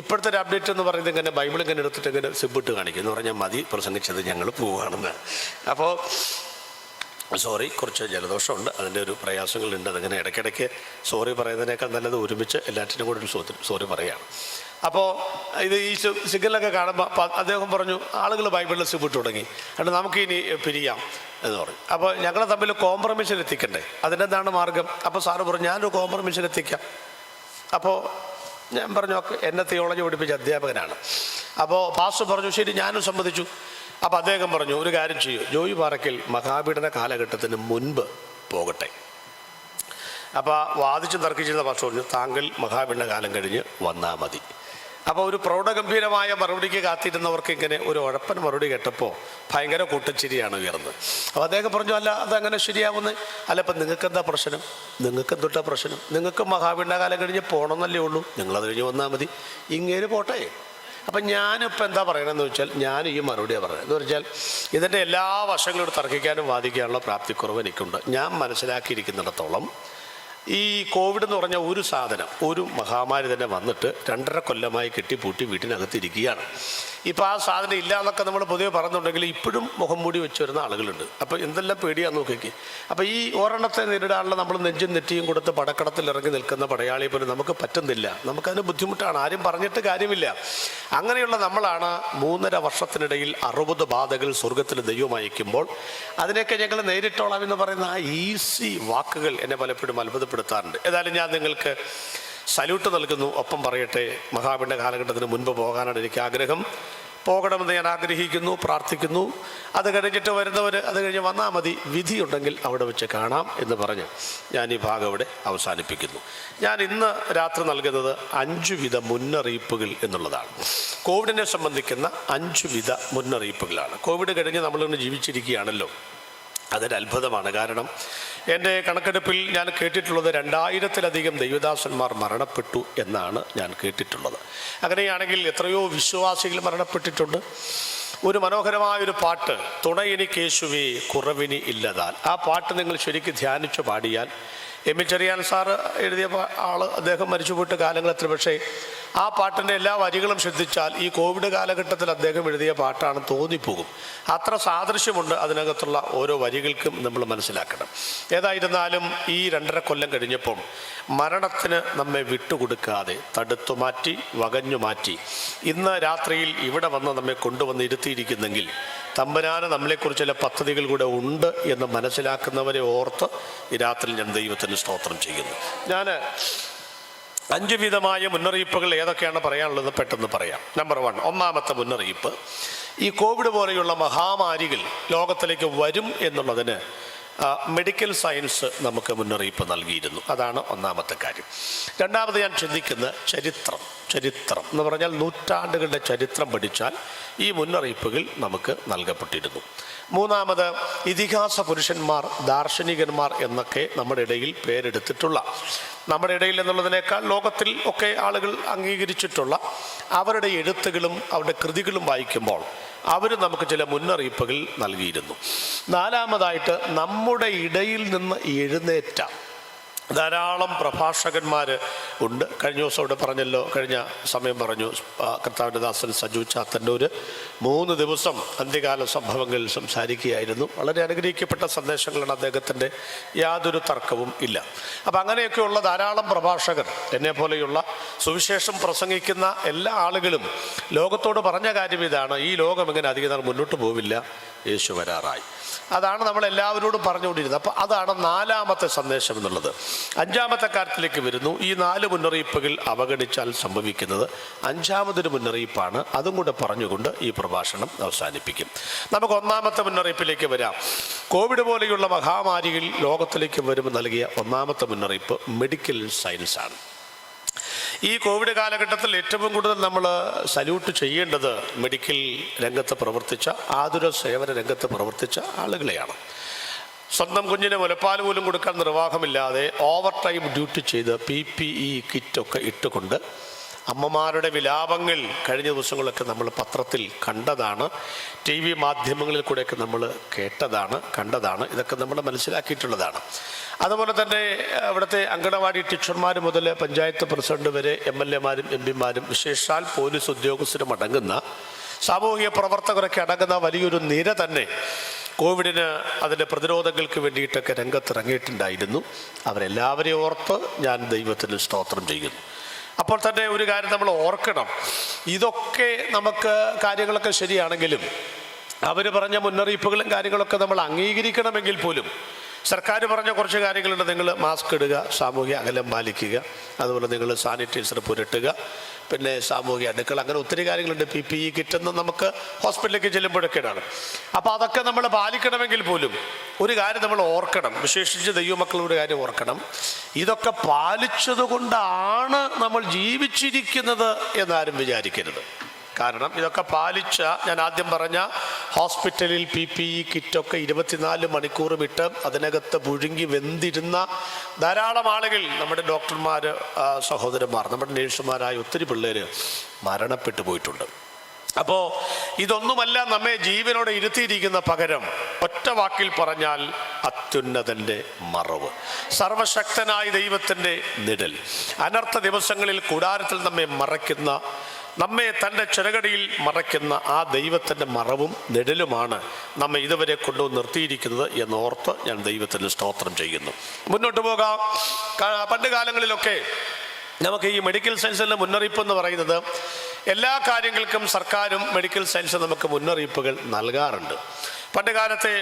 ഇപ്പോഴത്തെ ഒരു അപ്ഡേറ്റ് എന്ന് പറയുന്നത് ഇങ്ങനെ ബൈബിൾ ഇങ്ങനെ എടുത്തിട്ട് ഇങ്ങനെ സിബിട്ട് കാണിക്കും എന്ന് പറഞ്ഞാൽ മതി പ്രസംഗിച്ചത് ഞങ്ങൾ പോവുകയാണെന്ന്. അപ്പോൾ സോറി, കുറച്ച് ജലദോഷമുണ്ട്, അതിൻ്റെ ഒരു പ്രയാസങ്ങളുണ്ട്. അതിങ്ങനെ ഇടയ്ക്കിടയ്ക്ക് സോറി പറയുന്നതിനേക്കാൾ നല്ലത് ഒരുമിച്ച് എല്ലാറ്റിനും കൂടെ ഒരു സോറി പറയുകയാണ്. അപ്പോൾ ഇത് ഈ സിഗ്നലൊക്കെ കാണുമ്പോൾ അദ്ദേഹം പറഞ്ഞു, ആളുകൾ ബൈബിളിൽ സിബിട്ട് തുടങ്ങി, അതുകൊണ്ട് നമുക്ക് ഇനി പിരിയാം എന്ന് പറഞ്ഞു. അപ്പോൾ ഞങ്ങൾ തമ്മിൽ കോംപ്രമൈസിൽ എത്തിക്കണ്ടേ, അതിനെന്താണ് മാർഗം? അപ്പോൾ സാറ് പറഞ്ഞു, ഞാനൊരു കോംപ്രമൈസിൽ എത്തിക്കാം. അപ്പോൾ ഞാൻ പറഞ്ഞു, ഓക്കെ, എന്നെ തിയോളജി പഠിപ്പിച്ച അധ്യാപകനാണ്. അപ്പോൾ പാസ്റ്റർ പറഞ്ഞു, ശരി, ഞാനും സമ്മതിച്ചു. അപ്പോൾ അദ്ദേഹം പറഞ്ഞു, ഒരു കാര്യം ചെയ്യൂ, ജോയി പാറയ്ക്കൽ മഹാപീഡന കാലഘട്ടത്തിന് മുൻപ് പോകട്ടെ. അപ്പോൾ വാദിച്ചും തർക്കിച്ചിരുന്ന പാസ്റ്റർ പറഞ്ഞു, താങ്കൾ മഹാപീഡന കാലം കഴിഞ്ഞ് വന്നാൽ മതി. അപ്പോൾ ഒരു പ്രൗഢഗംഭീരമായ മറുപടിക്ക് കാത്തിരുന്നവർക്ക് ഇങ്ങനെ ഒരു ഉഴപ്പൻ മറുപടി കേട്ടപ്പോൾ ഭയങ്കര കൂട്ടച്ചിരിയാണ് ഉയർന്നത്. അപ്പോൾ അദ്ദേഹം പറഞ്ഞു, അല്ല, അതങ്ങനെ ശരിയാവുന്നത് അല്ല, ഇപ്പം നിങ്ങൾക്കെന്താ പ്രശ്നം? നിങ്ങൾക്ക് എന്തൊട്ടാ പ്രശ്നം? നിങ്ങൾക്ക് മഹാപീഡന കാലം കഴിഞ്ഞ് പോകണമെന്നല്ലേ ഉള്ളൂ, നിങ്ങളത് കഴിഞ്ഞ് വന്നാൽ മതി, ഇങ്ങനെ പോട്ടെ. അപ്പം ഞാനിപ്പോൾ എന്താ പറയണമെന്ന് വെച്ചാൽ, ഞാൻ ഈ മറുപടിയാണ് പറയുന്നത്. എന്ന് വെച്ചാൽ ഇതിൻ്റെ എല്ലാ വശങ്ങളോട് തർക്കിക്കാനും വാദിക്കാനുള്ള പ്രാപ്തിക്കുറവ് എനിക്കുണ്ട്. ഞാൻ മനസ്സിലാക്കിയിരിക്കുന്നിടത്തോളം ഈ കോവിഡ് എന്ന് പറഞ്ഞ ഒരു സാധനം, ഒരു മഹാമാരി തന്നെ വന്നിട്ട് 2.5 കൊല്ലമായി കെട്ടിപ്പൂട്ടി വീട്ടിനകത്തിരിക്കുകയാണ്. ഇപ്പോൾ ആ സാധനം ഇല്ല എന്നൊക്കെ നമ്മൾ പൊതുവെ പറയുന്നുണ്ടെങ്കിൽ ഇപ്പോഴും മുഖം മൂടി വെച്ച് വരുന്ന ആളുകളുണ്ട്. അപ്പോൾ എന്തെല്ലാം പേടിയാന്ന് നോക്കിക്ക്. അപ്പോൾ ഈ ഒരെണ്ണത്തെ നേരിടാനുള്ള നമ്മൾ നെഞ്ചും നെറ്റിയും കൊടുത്ത് പടക്കടത്തിൽ ഇറങ്ങി നിൽക്കുന്ന പടയാളിയെ പോലും നമുക്ക് പറ്റുന്നില്ല. നമുക്കതിന് ബുദ്ധിമുട്ടാണ്, ആരും പറഞ്ഞിട്ട് കാര്യമില്ല. അങ്ങനെയുള്ള നമ്മളാണ് 3.5 വർഷത്തിനിടയിൽ 60 ബാധകൾ സ്വർഗത്തിൽ ദൈവം അയക്കുമ്പോൾ അതിനെയൊക്കെ ഞങ്ങൾ നേരിട്ടോളാം എന്ന് പറയുന്ന ആ ഈസി വാക്കുകൾ എന്നെ പലപ്പോഴും അത്ഭുതപ്പെടുത്താറുണ്ട്. ഏതായാലും ഞാൻ നിങ്ങൾക്ക് സല്യൂട്ട് നൽകുന്നു. ഒപ്പം പറയട്ടെ, മഹാവിൻ്റെ കാലഘട്ടത്തിന് മുൻപ് പോകാനാണ് എനിക്ക് ആഗ്രഹം. പോകണമെന്ന് ഞാൻ ആഗ്രഹിക്കുന്നു, പ്രാർത്ഥിക്കുന്നു. അത് കഴിഞ്ഞിട്ട് വരുന്നവർ അത് കഴിഞ്ഞ് വന്നാൽ മതി, വിധിയുണ്ടെങ്കിൽ അവിടെ വെച്ച് കാണാം എന്ന് പറഞ്ഞ് ഞാൻ ഈ ഭാഗം ഇവിടെ അവസാനിപ്പിക്കുന്നു. ഞാൻ ഇന്ന് രാത്രി നൽകുന്നത് 5 വിധ മുന്നറിയിപ്പുകൾ എന്നുള്ളതാണ്. കോവിഡിനെ സംബന്ധിക്കുന്ന 5 വിധ മുന്നറിയിപ്പുകളാണ്. കോവിഡ് കഴിഞ്ഞ് നമ്മളിന്ന് ജീവിച്ചിരിക്കുകയാണല്ലോ, അതൊരു അത്ഭുതമാണ്. കാരണം എൻ്റെ കണക്കെടുപ്പിൽ ഞാൻ കേട്ടിട്ടുള്ളത് 2000-ലധികം ദൈവദാസന്മാർ മരണപ്പെട്ടു എന്നാണ് ഞാൻ കേട്ടിട്ടുള്ളത്. അങ്ങനെയാണെങ്കിൽ എത്രയോ വിശ്വാസികൾ മരണപ്പെട്ടിട്ടുണ്ട്. ഒരു മനോഹരമായൊരു പാട്ട്, തുണയെനിക്ക് യേശുവേ കുറവിനി ഇല്ലതാൽ, ആ പാട്ട് നിങ്ങൾ ശരിക്കും ധ്യാനിച്ചു പാടിയാൽ, എം ചെറിയാൻ സാറ് എഴുതിയ ആൾ, അദ്ദേഹം മരിച്ചുപോയിട്ട് കാലങ്ങൾ എത്ര, പക്ഷേ ആ പാട്ടിൻ്റെ എല്ലാ വരികളും ശ്രദ്ധിച്ചാൽ ഈ കോവിഡ് കാലഘട്ടത്തിൽ അദ്ദേഹം എഴുതിയ പാട്ടാണ് തോന്നിപ്പോകും. അത്ര സാദൃശ്യമുണ്ട് അതിനകത്തുള്ള ഓരോ വരികൾക്കും നമ്മൾ മനസ്സിലാക്കണം. ഏതായിരുന്നാലും ഈ 2.5 കൊല്ലം കഴിഞ്ഞപ്പം മരണത്തിന് നമ്മെ വിട്ടുകൊടുക്കാതെ തടുത്തു മാറ്റി, വകഞ്ഞു മാറ്റി ഇന്ന് രാത്രിയിൽ ഇവിടെ വന്ന് നമ്മെ കൊണ്ടുവന്ന് ഇരുത്തിയിരിക്കുന്നെങ്കിൽ തമ്പുരാന് നമ്മളെക്കുറിച്ച് ചില പദ്ധതികൾ കൂടെ ഉണ്ട് എന്ന് മനസ്സിലാക്കുന്നവരെ ഓർത്ത് ഈ രാത്രി ഞാൻ ദൈവത്തിന് സ്തോത്രം ചെയ്യുന്നു. ഞാൻ 5 വിധമായ മുന്നറിയിപ്പുകൾ ഏതൊക്കെയാണ് പറയാനുള്ളത് പെട്ടെന്ന് പറയാം. നമ്പർ 1, ഒന്നാമത്തെ മുന്നറിയിപ്പ്, ഈ കോവിഡ് പോലെയുള്ള മഹാമാരികൾ ലോകത്തിലേക്ക് വരും എന്നുള്ളതിന് മെഡിക്കൽ സയൻസ് നമുക്ക് മുന്നറിയിപ്പ് നൽകിയിരുന്നു. അതാണ് ഒന്നാമത്തെ കാര്യം. രണ്ടാമത് ഞാൻ ചിന്തിക്കുന്ന ചരിത്രം എന്ന് പറഞ്ഞാൽ നൂറ്റാണ്ടുകളുടെ ചരിത്രം പഠിച്ചാൽ ഈ മുന്നറിയിപ്പുകൾ നമുക്ക് നൽകപ്പെട്ടിരുന്നു. മൂന്നാമത് ഇതിഹാസ പുരുഷന്മാർ, ദാർശനികന്മാർ എന്നൊക്കെ നമ്മുടെ ഇടയിൽ പേരെടുത്തിട്ടുള്ള, നമ്മുടെ ഇടയിൽ എന്നുള്ളതിനേക്കാൾ ലോകത്തിൽ ഒക്കെ ആളുകൾ അംഗീകരിച്ചിട്ടുള്ള അവരുടെ എഴുത്തുകളും അവരുടെ കൃതികളും വായിക്കുമ്പോൾ അവർ നമുക്ക് ചില മുന്നറിയിപ്പുകൾ നൽകിയിരുന്നു. നാലാമതായിട്ട് നമ്മുടെ ഇടയിൽ നിന്ന് എഴുന്നേറ്റ ധാരാളം പ്രഭാഷകന്മാർ ഉണ്ട്. കഴിഞ്ഞ ദിവസം ഇവിടെ പറഞ്ഞല്ലോ, കഴിഞ്ഞ സമയം പറഞ്ഞു, കർത്താവിൻ്റെ ദാസൻ സജു ചാത്തന്നൂർ 3 ദിവസം അന്ത്യകാല സംഭവങ്ങൾ സംസാരിക്കുകയായിരുന്നു. വളരെ അനുഗ്രഹിക്കപ്പെട്ട സന്ദേശങ്ങളാണ് അദ്ദേഹത്തിൻ്റെ, യാതൊരു തർക്കവും ഇല്ല. അപ്പം അങ്ങനെയൊക്കെയുള്ള ധാരാളം പ്രഭാഷകർ, എന്നെപ്പോലെയുള്ള സുവിശേഷം പ്രസംഗിക്കുന്ന എല്ലാ ആളുകളും ലോകത്തോട് പറഞ്ഞ കാര്യം ഇതാണ്: ഈ ലോകം ഇങ്ങനെ അധികം നാൾ മുന്നോട്ട് പോവില്ല, യേശു വരാറായി. അതാണ് നമ്മളെല്ലാവരോടും പറഞ്ഞുകൊണ്ടിരുന്നത്. അപ്പോൾ അതാണ് 4ാമത്തെ സന്ദേശം എന്നുള്ളത്. 5ാമത്തെ കാര്യത്തിലേക്ക് വരുന്നു. ഈ 4 മുന്നറിയിപ്പുകൾ അവഗണിച്ചാൽ സംഭവിക്കുന്നത് 5ാമതൊരു മുന്നറിയിപ്പാണ്. അതും കൂടെ പറഞ്ഞുകൊണ്ട് ഈ പ്രഭാഷണം അവസാനിപ്പിക്കും. നമുക്ക് 1ാമത്തെ മുന്നറിയിപ്പിലേക്ക് വരാം. കോവിഡ് പോലെയുള്ള മഹാമാരികൾ ലോകത്തിലേക്ക് വരുമ്പോൾ നൽകിയ 1ാമത്തെ മുന്നറിയിപ്പ് മെഡിക്കൽ സയൻസാണ്. ഈ കോവിഡ് കാലഘട്ടത്തിൽ ഏറ്റവും കൂടുതൽ നമ്മൾ സല്യൂട്ട് ചെയ്യേണ്ടത് മെഡിക്കൽ രംഗത്ത് പ്രവർത്തിച്ച, ആതുര സേവന രംഗത്ത് പ്രവർത്തിച്ച ആളുകളെയാണ്. സ്വന്തം കുഞ്ഞിന് മുലപ്പാൽ പോലും കൊടുക്കാൻ നിർവാഹമില്ലാതെ ഓവർ ടൈം ഡ്യൂട്ടി ചെയ്ത് PPE കിറ്റൊക്കെ ഇട്ടുകൊണ്ട് അമ്മമാരുടെ വിലാപങ്ങൾ കഴിഞ്ഞ ദിവസങ്ങളൊക്കെ നമ്മൾ പത്രത്തിൽ കണ്ടതാണ്, TV മാധ്യമങ്ങളിൽ കൂടെയൊക്കെ നമ്മൾ കേട്ടതാണ്, കണ്ടതാണ്. ഇതൊക്കെ നമ്മൾ മനസ്സിലാക്കിയിട്ടുള്ളതാണ്. അതുപോലെ തന്നെ ഇവിടുത്തെ അങ്കണവാടി ടീച്ചർമാർ മുതൽ പഞ്ചായത്ത് പ്രസിഡന്റ് വരെ MLA-മാരും MP-മാരും വിശേഷാൽ പോലീസ് ഉദ്യോഗസ്ഥരും അടങ്ങുന്ന സാമൂഹിക പ്രവർത്തകരൊക്കെ അടങ്ങുന്ന വലിയൊരു നിര തന്നെ കോവിഡിന് അതിൻ്റെ പ്രതിരോധങ്ങൾക്ക് വേണ്ടിയിട്ടൊക്കെ രംഗത്തിറങ്ങിയിട്ടുണ്ടായിരുന്നു. അവരെല്ലാവരെയും ഓർത്ത് ഞാൻ ദൈവത്തിന് സ്തോത്രം ചെയ്യുന്നു. അപ്പോൾ തന്നെ ഒരു കാര്യം നമ്മൾ ഓർക്കണം, ഇതൊക്കെ നമുക്ക് കാര്യങ്ങളൊക്കെ ശരിയാണെങ്കിലും അവർ പറഞ്ഞ മുന്നറിയിപ്പുകളും കാര്യങ്ങളൊക്കെ നമ്മൾ അംഗീകരിക്കണമെങ്കിൽ പോലും സർക്കാർ പറഞ്ഞ കുറച്ച് കാര്യങ്ങളുണ്ട്. നിങ്ങൾ മാസ്ക് ഇടുക, സാമൂഹിക അകലം പാലിക്കുക, അതുപോലെ നിങ്ങൾ സാനിറ്റൈസർ പുരട്ടുക, പിന്നെ സാമൂഹിക അടുക്കള, അങ്ങനെ ഒത്തിരി കാര്യങ്ങളുണ്ട്. PPE കിറ്റുന്ന നമുക്ക് ഹോസ്പിറ്റലിലേക്ക് ചെല്ലുമ്പോഴൊക്കെയാണ്. അപ്പോൾ അതൊക്കെ നമ്മൾ പാലിക്കണമെങ്കിൽ പോലും ഒരു കാര്യം നമ്മൾ ഓർക്കണം, വിശേഷിച്ച് ദൈവമക്കളുടെ കാര്യം ഓർക്കണം. ഇതൊക്കെ പാലിച്ചത് കൊണ്ടാണ് നമ്മൾ ജീവിച്ചിരിക്കുന്നത് എന്നാരും വിചാരിക്കരുത്. കാരണം ഇതൊക്കെ പാലിച്ച, ഞാൻ ആദ്യം പറഞ്ഞ ഹോസ്പിറ്റലിൽ PPE കിറ്റൊക്കെ 24 മണിക്കൂറും ഇട്ട് അതിനകത്ത് പുഴുങ്ങി വെന്തിരുന്ന ധാരാളം ആളുകൾ, നമ്മുടെ ഡോക്ടർമാർ, സഹോദരന്മാർ, നമ്മുടെ നേഴ്സുമാരായ ഒത്തിരി പിള്ളേർ മരണപ്പെട്ടു പോയിട്ടുണ്ട്. അപ്പോൾ ഇതൊന്നുമല്ല നമ്മെ ജീവനോടെ ഇരുത്തിയിരിക്കുന്ന. പകരം ഒറ്റ വാക്കിൽ പറഞ്ഞാൽ അത്യുന്നതൻ്റെ മറവ്, സർവശക്തനായ ദൈവത്തിൻ്റെ നിഴൽ. അനർത്ഥ ദിവസങ്ങളിൽ കൂടാരത്തിൽ നമ്മെ മറയ്ക്കുന്ന, നമ്മെ തൻ്റെ ചിറകടിയിൽ മറയ്ക്കുന്ന ആ ദൈവത്തിൻ്റെ മറവും നിഴലുമാണ് നമ്മെ ഇതുവരെ കൊണ്ടുവന്ന് നിർത്തിയിരിക്കുന്നത് എന്നോർത്ത് ഞാൻ ദൈവത്തിന് സ്തോത്രം ചെയ്യുന്നു. മുന്നോട്ട് പോകാം. പണ്ട് കാലങ്ങളിലൊക്കെ നമുക്ക് ഈ മെഡിക്കൽ സയൻസിൻ്റെ മുന്നറിയിപ്പ് എന്ന് പറയുന്നത്, എല്ലാ കാര്യങ്ങൾക്കും സർക്കാരും മെഡിക്കൽ സയൻസ് നമുക്ക് മുന്നറിയിപ്പുകൾ നൽകാറുണ്ട്. പണ്ട് കാലത്തെ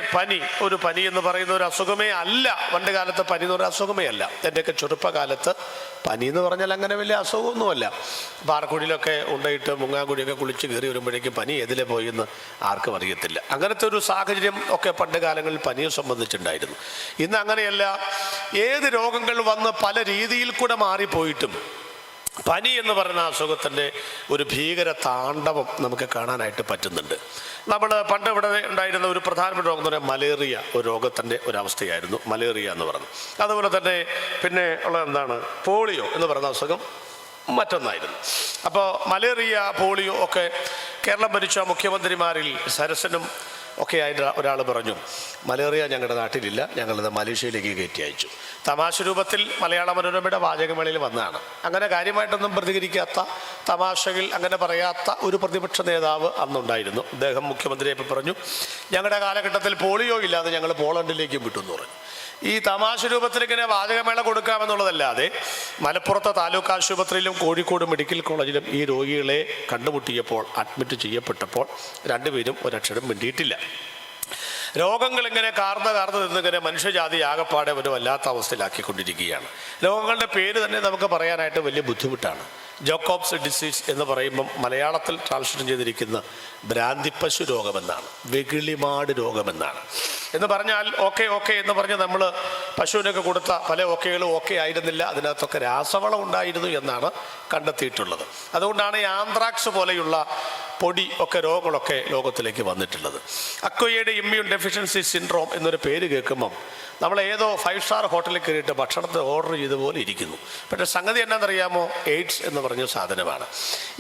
ഒരു പനി എന്ന് പറയുന്ന ഒരു അസുഖമേ അല്ല. പണ്ട് കാലത്തെ പനി എന്ന് പറയുന്ന അസുഖമേ അല്ല. എൻ്റെയൊക്കെ ചെറുപ്പകാലത്ത് പനി എന്ന് പറഞ്ഞാൽ അങ്ങനെ വലിയ അസുഖമൊന്നുമല്ല. പാറക്കുഴിയിലൊക്കെ ഉണ്ടായിട്ട് മുങ്ങാങ്കുഴിയൊക്കെ കുളിച്ച് കയറി വരുമ്പോഴേക്കും പനി എതിലെ പോയെന്ന് ആർക്കും അറിയത്തില്ല. അങ്ങനത്തെ ഒരു സാഹചര്യം ഒക്കെ പണ്ട് കാലങ്ങളിൽ പനിയെ സംബന്ധിച്ചുണ്ടായിരുന്നു. ഇന്ന് അങ്ങനെയല്ല. ഏത് രോഗങ്ങൾ വന്ന് പല രീതിയിൽ കൂടെ മാറിപ്പോയിട്ടും പനി എന്ന് പറയുന്ന അസുഖത്തിൻ്റെ ഒരു ഭീകര താണ്ഡവം നമുക്ക് കാണാനായിട്ട് പറ്റുന്നുണ്ട്. നമ്മൾ പണ്ട് ഇവിടെ ഉണ്ടായിരുന്ന ഒരു പ്രധാനപ്പെട്ട രോഗം എന്ന് പറയുന്നത് മലേറിയ, ഒരു രോഗത്തിൻ്റെ ഒരവസ്ഥയായിരുന്നു മലേറിയ എന്ന് പറഞ്ഞു. അതുപോലെ തന്നെ പിന്നെ ഉള്ള എന്താണ്, പോളിയോ എന്ന് പറയുന്ന അസുഖം മറ്റൊന്നായിരുന്നു. അപ്പോൾ മലേറിയ, പോളിയോ ഒക്കെ കേരളം ഭരിച്ച മുഖ്യമന്ത്രിമാരിൽ സരസനും ഒക്കെ ആയിട്ട് ഒരാൾ പറഞ്ഞു, മലേറിയ ഞങ്ങളുടെ നാട്ടിലില്ല, ഞങ്ങളിത് മലേഷ്യയിലേക്ക് കയറ്റി അയച്ചു. തമാശ രൂപത്തിൽ മലയാള മനോരമയുടെ വാചകമേളയിൽ വന്നതാണ്. അങ്ങനെ കാര്യമായിട്ടൊന്നും പ്രതികരിക്കാത്ത, തമാശകൾ അങ്ങനെ പറയാത്ത ഒരു പ്രതിപക്ഷ നേതാവ് അന്നുണ്ടായിരുന്നു. അദ്ദേഹം മുഖ്യമന്ത്രിയെ പറഞ്ഞു, ഞങ്ങളുടെ കാലഘട്ടത്തിൽ പോളിയോ ഇല്ലാതെ ഞങ്ങൾ പോളണ്ടിലേക്കും വിട്ടുമെന്ന് പറഞ്ഞു. ഈ തമാശ രൂപത്തിൽ ഇങ്ങനെ വാചകമേള കൊടുക്കാമെന്നുള്ളതല്ലാതെ മലപ്പുറത്തെ താലൂക്ക് ആശുപത്രിയിലും കോഴിക്കോട് മെഡിക്കൽ കോളേജിലും ഈ രോഗികളെ കണ്ടുമുട്ടിയപ്പോൾ, അഡ്മിറ്റ് ചെയ്യപ്പെട്ടപ്പോൾ രണ്ടുപേരും ഒരക്ഷരം മിണ്ടിയിട്ടില്ല. രോഗങ്ങൾ ഇങ്ങനെ കാർന്ന് നിന്നിങ്ങനെ മനുഷ്യജാതി ആകപ്പാടെ ഒരു വല്ലാത്ത അവസ്ഥയിലാക്കിക്കൊണ്ടിരിക്കുകയാണ്. രോഗങ്ങളുടെ പേര് തന്നെ നമുക്ക് പറയാനായിട്ട് വലിയ ബുദ്ധിമുട്ടാണ്. ജോക്കോബ്സ് ഡിസീസ് എന്ന് പറയുമ്പം മലയാളത്തിൽ ട്രാൻസ്ലേറ്റ് ചെയ്തിരിക്കുന്ന ഭ്രാന്തിപ്പശു രോഗമെന്നാണ്, വെകിളിമാട് രോഗമെന്നാണ്. എന്ന് പറഞ്ഞാൽ ഓക്കെ എന്ന് പറഞ്ഞ് നമ്മൾ പശുവിനൊക്കെ കൊടുത്ത പല ഓക്കെകളും ഓക്കെ ആയിരുന്നില്ല, അതിനകത്തൊക്കെ രാസവളം ഉണ്ടായിരുന്നു എന്നാണ് കണ്ടെത്തിയിട്ടുള്ളത്. അതുകൊണ്ടാണ് ഈ ആന്ത്രാക്സ് പോലെയുള്ള പൊടി ഒക്കെ രോഗങ്ങളൊക്കെ ലോകത്തിലേക്ക് വന്നിട്ടുള്ളത്. അക്വയേഡ് ഇമ്മ്യൂൺ ഡെഫിഷ്യൻസി സിൻഡ്രോം എന്നൊരു പേര് കേൾക്കുമ്പം നമ്മൾ ഏതോ 5 സ്റ്റാർ ഹോട്ടലിൽ കയറിയിട്ട് ഭക്ഷണത്തെ ഓർഡർ ചെയ്ത പോലെ ഇരിക്കുന്നു. പക്ഷേ സംഗതി എന്നാണെന്നറിയാമോ? എയ്ഡ്സ് എന്ന് പറഞ്ഞ സാധനമാണ്.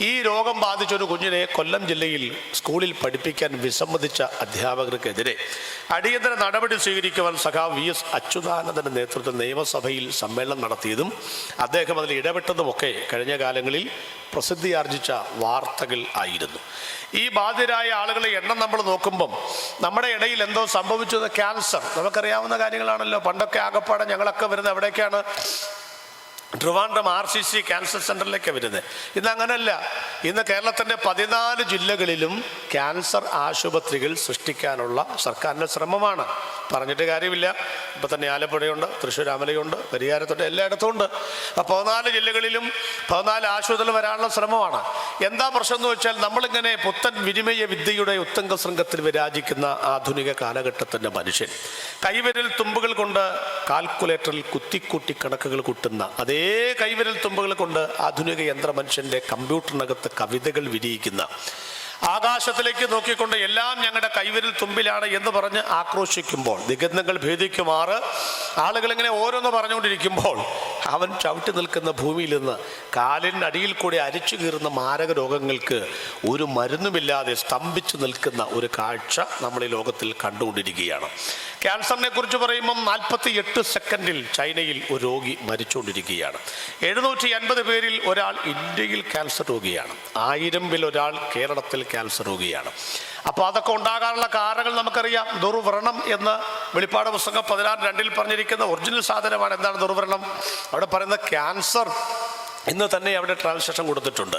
ഈ രോഗം ബാധിച്ചൊരു കുഞ്ഞിനെ കൊല്ലം ജില്ലയിൽ സ്കൂളിൽ പഠിപ്പിക്കാൻ വിസമ്മതിച്ച അധ്യാപകർക്കെതിരെ അടിയന്തര നടപടി സ്വീകരിക്കുവാൻ സഖാവ് VS അച്യുതാനന്ദൻ്റെ നേതൃത്വത്തിൽ നിയമസഭയിൽ സമ്മേളനം നടത്തിയതും അദ്ദേഹം അതിൽ ഇടപെട്ടതുമൊക്കെ കഴിഞ്ഞ കാലങ്ങളിൽ പ്രസിദ്ധിയാർജിച്ച വാർത്തകൾ ആയിരുന്നു. ഈ ബാധിതരായ ആളുകളെ എണ്ണം നമ്മൾ നോക്കുമ്പം നമ്മുടെ ഇടയിൽ എന്തോ സംഭവിച്ചത്. ക്യാൻസർ നമുക്കറിയാവുന്ന കാര്യങ്ങളാണല്ലോ. പണ്ടൊക്കെ ആകപ്പാടെ ഞങ്ങളൊക്കെ വരുന്നത് എവിടേക്കാണ്? ട്രിവാൻഡ്രം RCC ക്യാൻസർ സെൻ്ററിലേക്ക് വരുന്നത്. ഇന്ന് അങ്ങനെയല്ല. ഇന്ന് കേരളത്തിൻ്റെ 14 ജില്ലകളിലും ക്യാൻസർ ആശുപത്രികൾ സൃഷ്ടിക്കാനുള്ള സർക്കാരിൻ്റെ ശ്രമമാണ്. പറഞ്ഞിട്ട് കാര്യമില്ല. ഇപ്പം തന്നെ ആലപ്പുഴയുണ്ട്, തൃശ്ശൂർ അമലയുണ്ട്, പരിയാരത്തുണ്ട്, എല്ലായിടത്തും ഉണ്ട്. അപ്പോൾ 14 ജില്ലകളിലും 14 ആശുപത്രികൾ വരാനുള്ള ശ്രമമാണ്. എന്താ പ്രശ്നം എന്ന് വെച്ചാൽ, നമ്മളിങ്ങനെ പുത്തൻ വിനിമയ വിദ്യയുടെ ഉത്തംഗ ശൃംഗത്തിൽ വിരാജിക്കുന്ന ആധുനിക കാലഘട്ടത്തിൻ്റെ മനുഷ്യൻ കൈവിരൽ തുമ്പുകൾ കൊണ്ട് കാൽക്കുലേറ്ററിൽ കുത്തിക്കൂട്ടി കണക്കുകൾ കൂട്ടുന്ന അതേ കൈവിരൽ തുമ്പുകൾ കൊണ്ട് ആധുനിക യന്ത്ര മനുഷ്യൻ്റെ കമ്പ്യൂട്ടറിനകത്ത് കവിതകൾ വിരിയിക്കുന്ന, ആകാശത്തിലേക്ക് നോക്കിക്കൊണ്ട് എല്ലാം ഞങ്ങളുടെ കൈവിരൽ തുമ്പിലാണ് എന്ന് പറഞ്ഞ് ആക്രോശിക്കുമ്പോൾ, ദിഗന്ധങ്ങൾ ഭേദിക്കുമാറ് ആളുകൾ ഇങ്ങനെ ഓരോന്ന് പറഞ്ഞുകൊണ്ടിരിക്കുമ്പോൾ, അവൻ ചവിട്ടി നിൽക്കുന്ന ഭൂമിയിൽ നിന്ന് കാലിനടിയിൽ കൂടി അരിച്ചു കീറുന്ന മാരക രോഗങ്ങൾക്ക് ഒരു മരുന്നുമില്ലാതെ സ്തംഭിച്ചു നിൽക്കുന്ന ഒരു കാഴ്ച നമ്മൾ ഈ ലോകത്തിൽ കണ്ടുകൊണ്ടിരിക്കുകയാണ്. ക്യാൻസറിനെ കുറിച്ച് പറയുമ്പം 48 സെക്കൻഡിൽ ചൈനയിൽ ഒരു രോഗി മരിച്ചുകൊണ്ടിരിക്കുകയാണ്. 750 പേരിൽ ഒരാൾ ഇന്ത്യയിൽ ക്യാൻസർ രോഗിയാണ്. 1000-ൽ ഒരാൾ കേരളത്തിൽ ക്യാൻസർ രോഗിയാണ്. അപ്പോൾ അതൊക്കെ ഉണ്ടാകാനുള്ള കാരണങ്ങൾ നമുക്കറിയാം. ദുർവ്രണം എന്ന് വെളിപ്പാട് പുസ്തകം 16:2 പറഞ്ഞിരിക്കുന്ന ഒറിജിനൽ സാധനമാണ്. എന്താണ് ദുർവ്രണം? അവിടെ പറയുന്ന ക്യാൻസർ ഇന്ന് തന്നെ അവിടെ ട്രാൻസ്ലേഷൻ കൊടുത്തിട്ടുണ്ട്.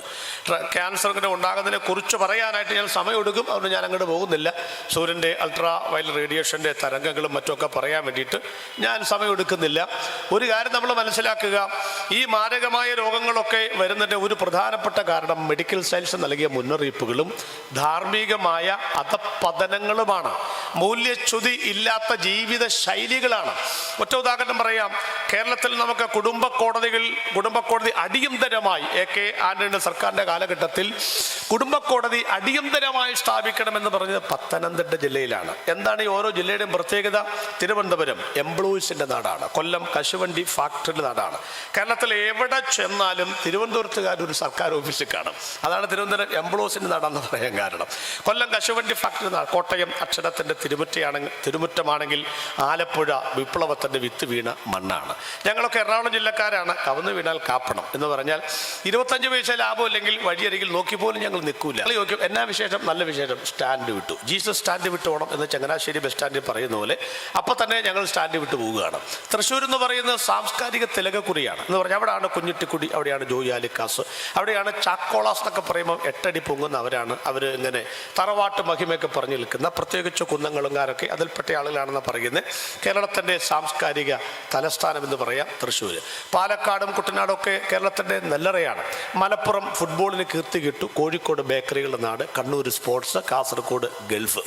ക്യാൻസറിനെ ഉണ്ടാകുന്നതിനെ കുറിച്ച് പറയാനായിട്ട് ഞാൻ സമയമെടുക്കും, അതുകൊണ്ട് ഞാൻ അങ്ങോട്ട് പോകുന്നില്ല. സൂര്യൻ്റെ അൾട്രാ വയലറ്റ് റേഡിയേഷൻ്റെ തരംഗങ്ങളും മറ്റുമൊക്കെ പറയാൻ വേണ്ടിയിട്ട് ഞാൻ സമയമെടുക്കുന്നില്ല. ഒരു കാര്യം നമ്മൾ മനസ്സിലാക്കുക, ഈ മാരകമായ രോഗങ്ങളൊക്കെ വരുന്നതിൻ്റെ ഒരു പ്രധാനപ്പെട്ട കാരണം മെഡിക്കൽ സയൻസ് നൽകിയ മുന്നറിയിപ്പുകളും ധാർമ്മികമായ അധപ്പതനങ്ങളുമാണ്. മൂല്യച്യുതി ഇല്ലാത്ത ജീവിത ശൈലികളാണ്. ഒറ്റ ഉദാഹരണം പറയാം. കേരളത്തിൽ നമുക്ക് കുടുംബ കോടതി അടിയന്തരമായി AK ആന്റണിയുടെ സർക്കാരിൻ്റെ കാലഘട്ടത്തിൽ കുടുംബ കോടതി അടിയന്തരമായി സ്ഥാപിക്കണമെന്ന് പറഞ്ഞത് പത്തനംതിട്ട ജില്ലയിലാണ്. എന്താണ് ഈ ഓരോ ജില്ലയുടെയും പ്രത്യേകത? തിരുവനന്തപുരം എംപ്ലോയീസിൻ്റെ നാടാണ്, കൊല്ലം കശുവണ്ടി ഫാക്ടറിയുടെ നാടാണ്. കേരളത്തിൽ എവിടെ ചെന്നാലും തിരുവനന്തപുരത്തുകാർ ഒരു സർക്കാർ ഓഫീസിൽ കാണും. അതാണ് തിരുവനന്തപുരം എംപ്ലോയീസിൻ്റെ നാടാണെന്ന് പറയാൻ കാരണം. കൊല്ലം കശുവണ്ടി ഫാക്ടറി നാട്, കോട്ടയം അക്ഷരത്തിൻ്റെ തിരുമുറ്റമാണെങ്കിൽ ആലപ്പുഴ വിപ്ലവത്തിൻ്റെ വിത്ത് വീണ മണ്ണാണ്. ഞങ്ങളൊക്കെ എറണാകുളം ജില്ലക്കാരാണ്. കവന്ന് വീണാൽ കാപ്പണം എന്ന് പറഞ്ഞാൽ 25 പൈസ ലാഭം ഇല്ലെങ്കിൽ വഴിയരികിൽ നോക്കി പോലും ഞങ്ങൾ നിൽക്കൂല. ചോദിക്കും എന്നാ വിശേഷം? നല്ല വിശേഷം, സ്റ്റാൻഡ് വിട്ടു. ജീസസ് സ്റ്റാൻഡ് വിട്ട് പോകണം എന്ന് ചങ്ങനാശ്ശേരി ബസ് സ്റ്റാൻഡിൽ പറയുന്ന പോലെ അപ്പം തന്നെ ഞങ്ങൾ സ്റ്റാൻഡ് വിട്ട് പോവുകയാണ്. തൃശ്ശൂർ എന്ന് പറയുന്നത് സാംസ്കാരിക തിലകക്കുറിയാണ് എന്ന് പറഞ്ഞാൽ അവിടെയാണ് കുഞ്ഞിട്ടിക്കുടി, അവിടെയാണ് ജോയി ആലിക്കാസ്, അവിടെയാണ് ചാക്കോളാസ് എന്നൊക്കെ പറയുമ്പോൾ 8 അടി പൊങ്ങുന്നവരാണ്. അവർ ഇങ്ങനെ തറവാട്ട് മഹിമയൊക്കെ പറഞ്ഞു നിൽക്കുന്ന, പ്രത്യേകിച്ച് കുന്നങ്ങളുംകാരൊക്കെ അതിൽപ്പെട്ട ആളുകളാണെന്ന് പറയുന്നത്. കേരളത്തിൻ്റെ സാംസ്കാരിക തലസ്ഥാനം എന്ന് പറയാം തൃശ്ശൂർ. പാലക്കാടും കുട്ടനാടും ഒക്കെ കേരളത്തിൻ്റെ നെല്ലറയാണ്. മലപ്പുറം ഫുട്ബോളിന് കീർത്തി കിട്ടു, കോഴിക്കോട് ബേക്കറികളുടെ നാട്, കണ്ണൂർ സ്പോർട്സ്, കാസർഗോഡ് ഗൾഫ്.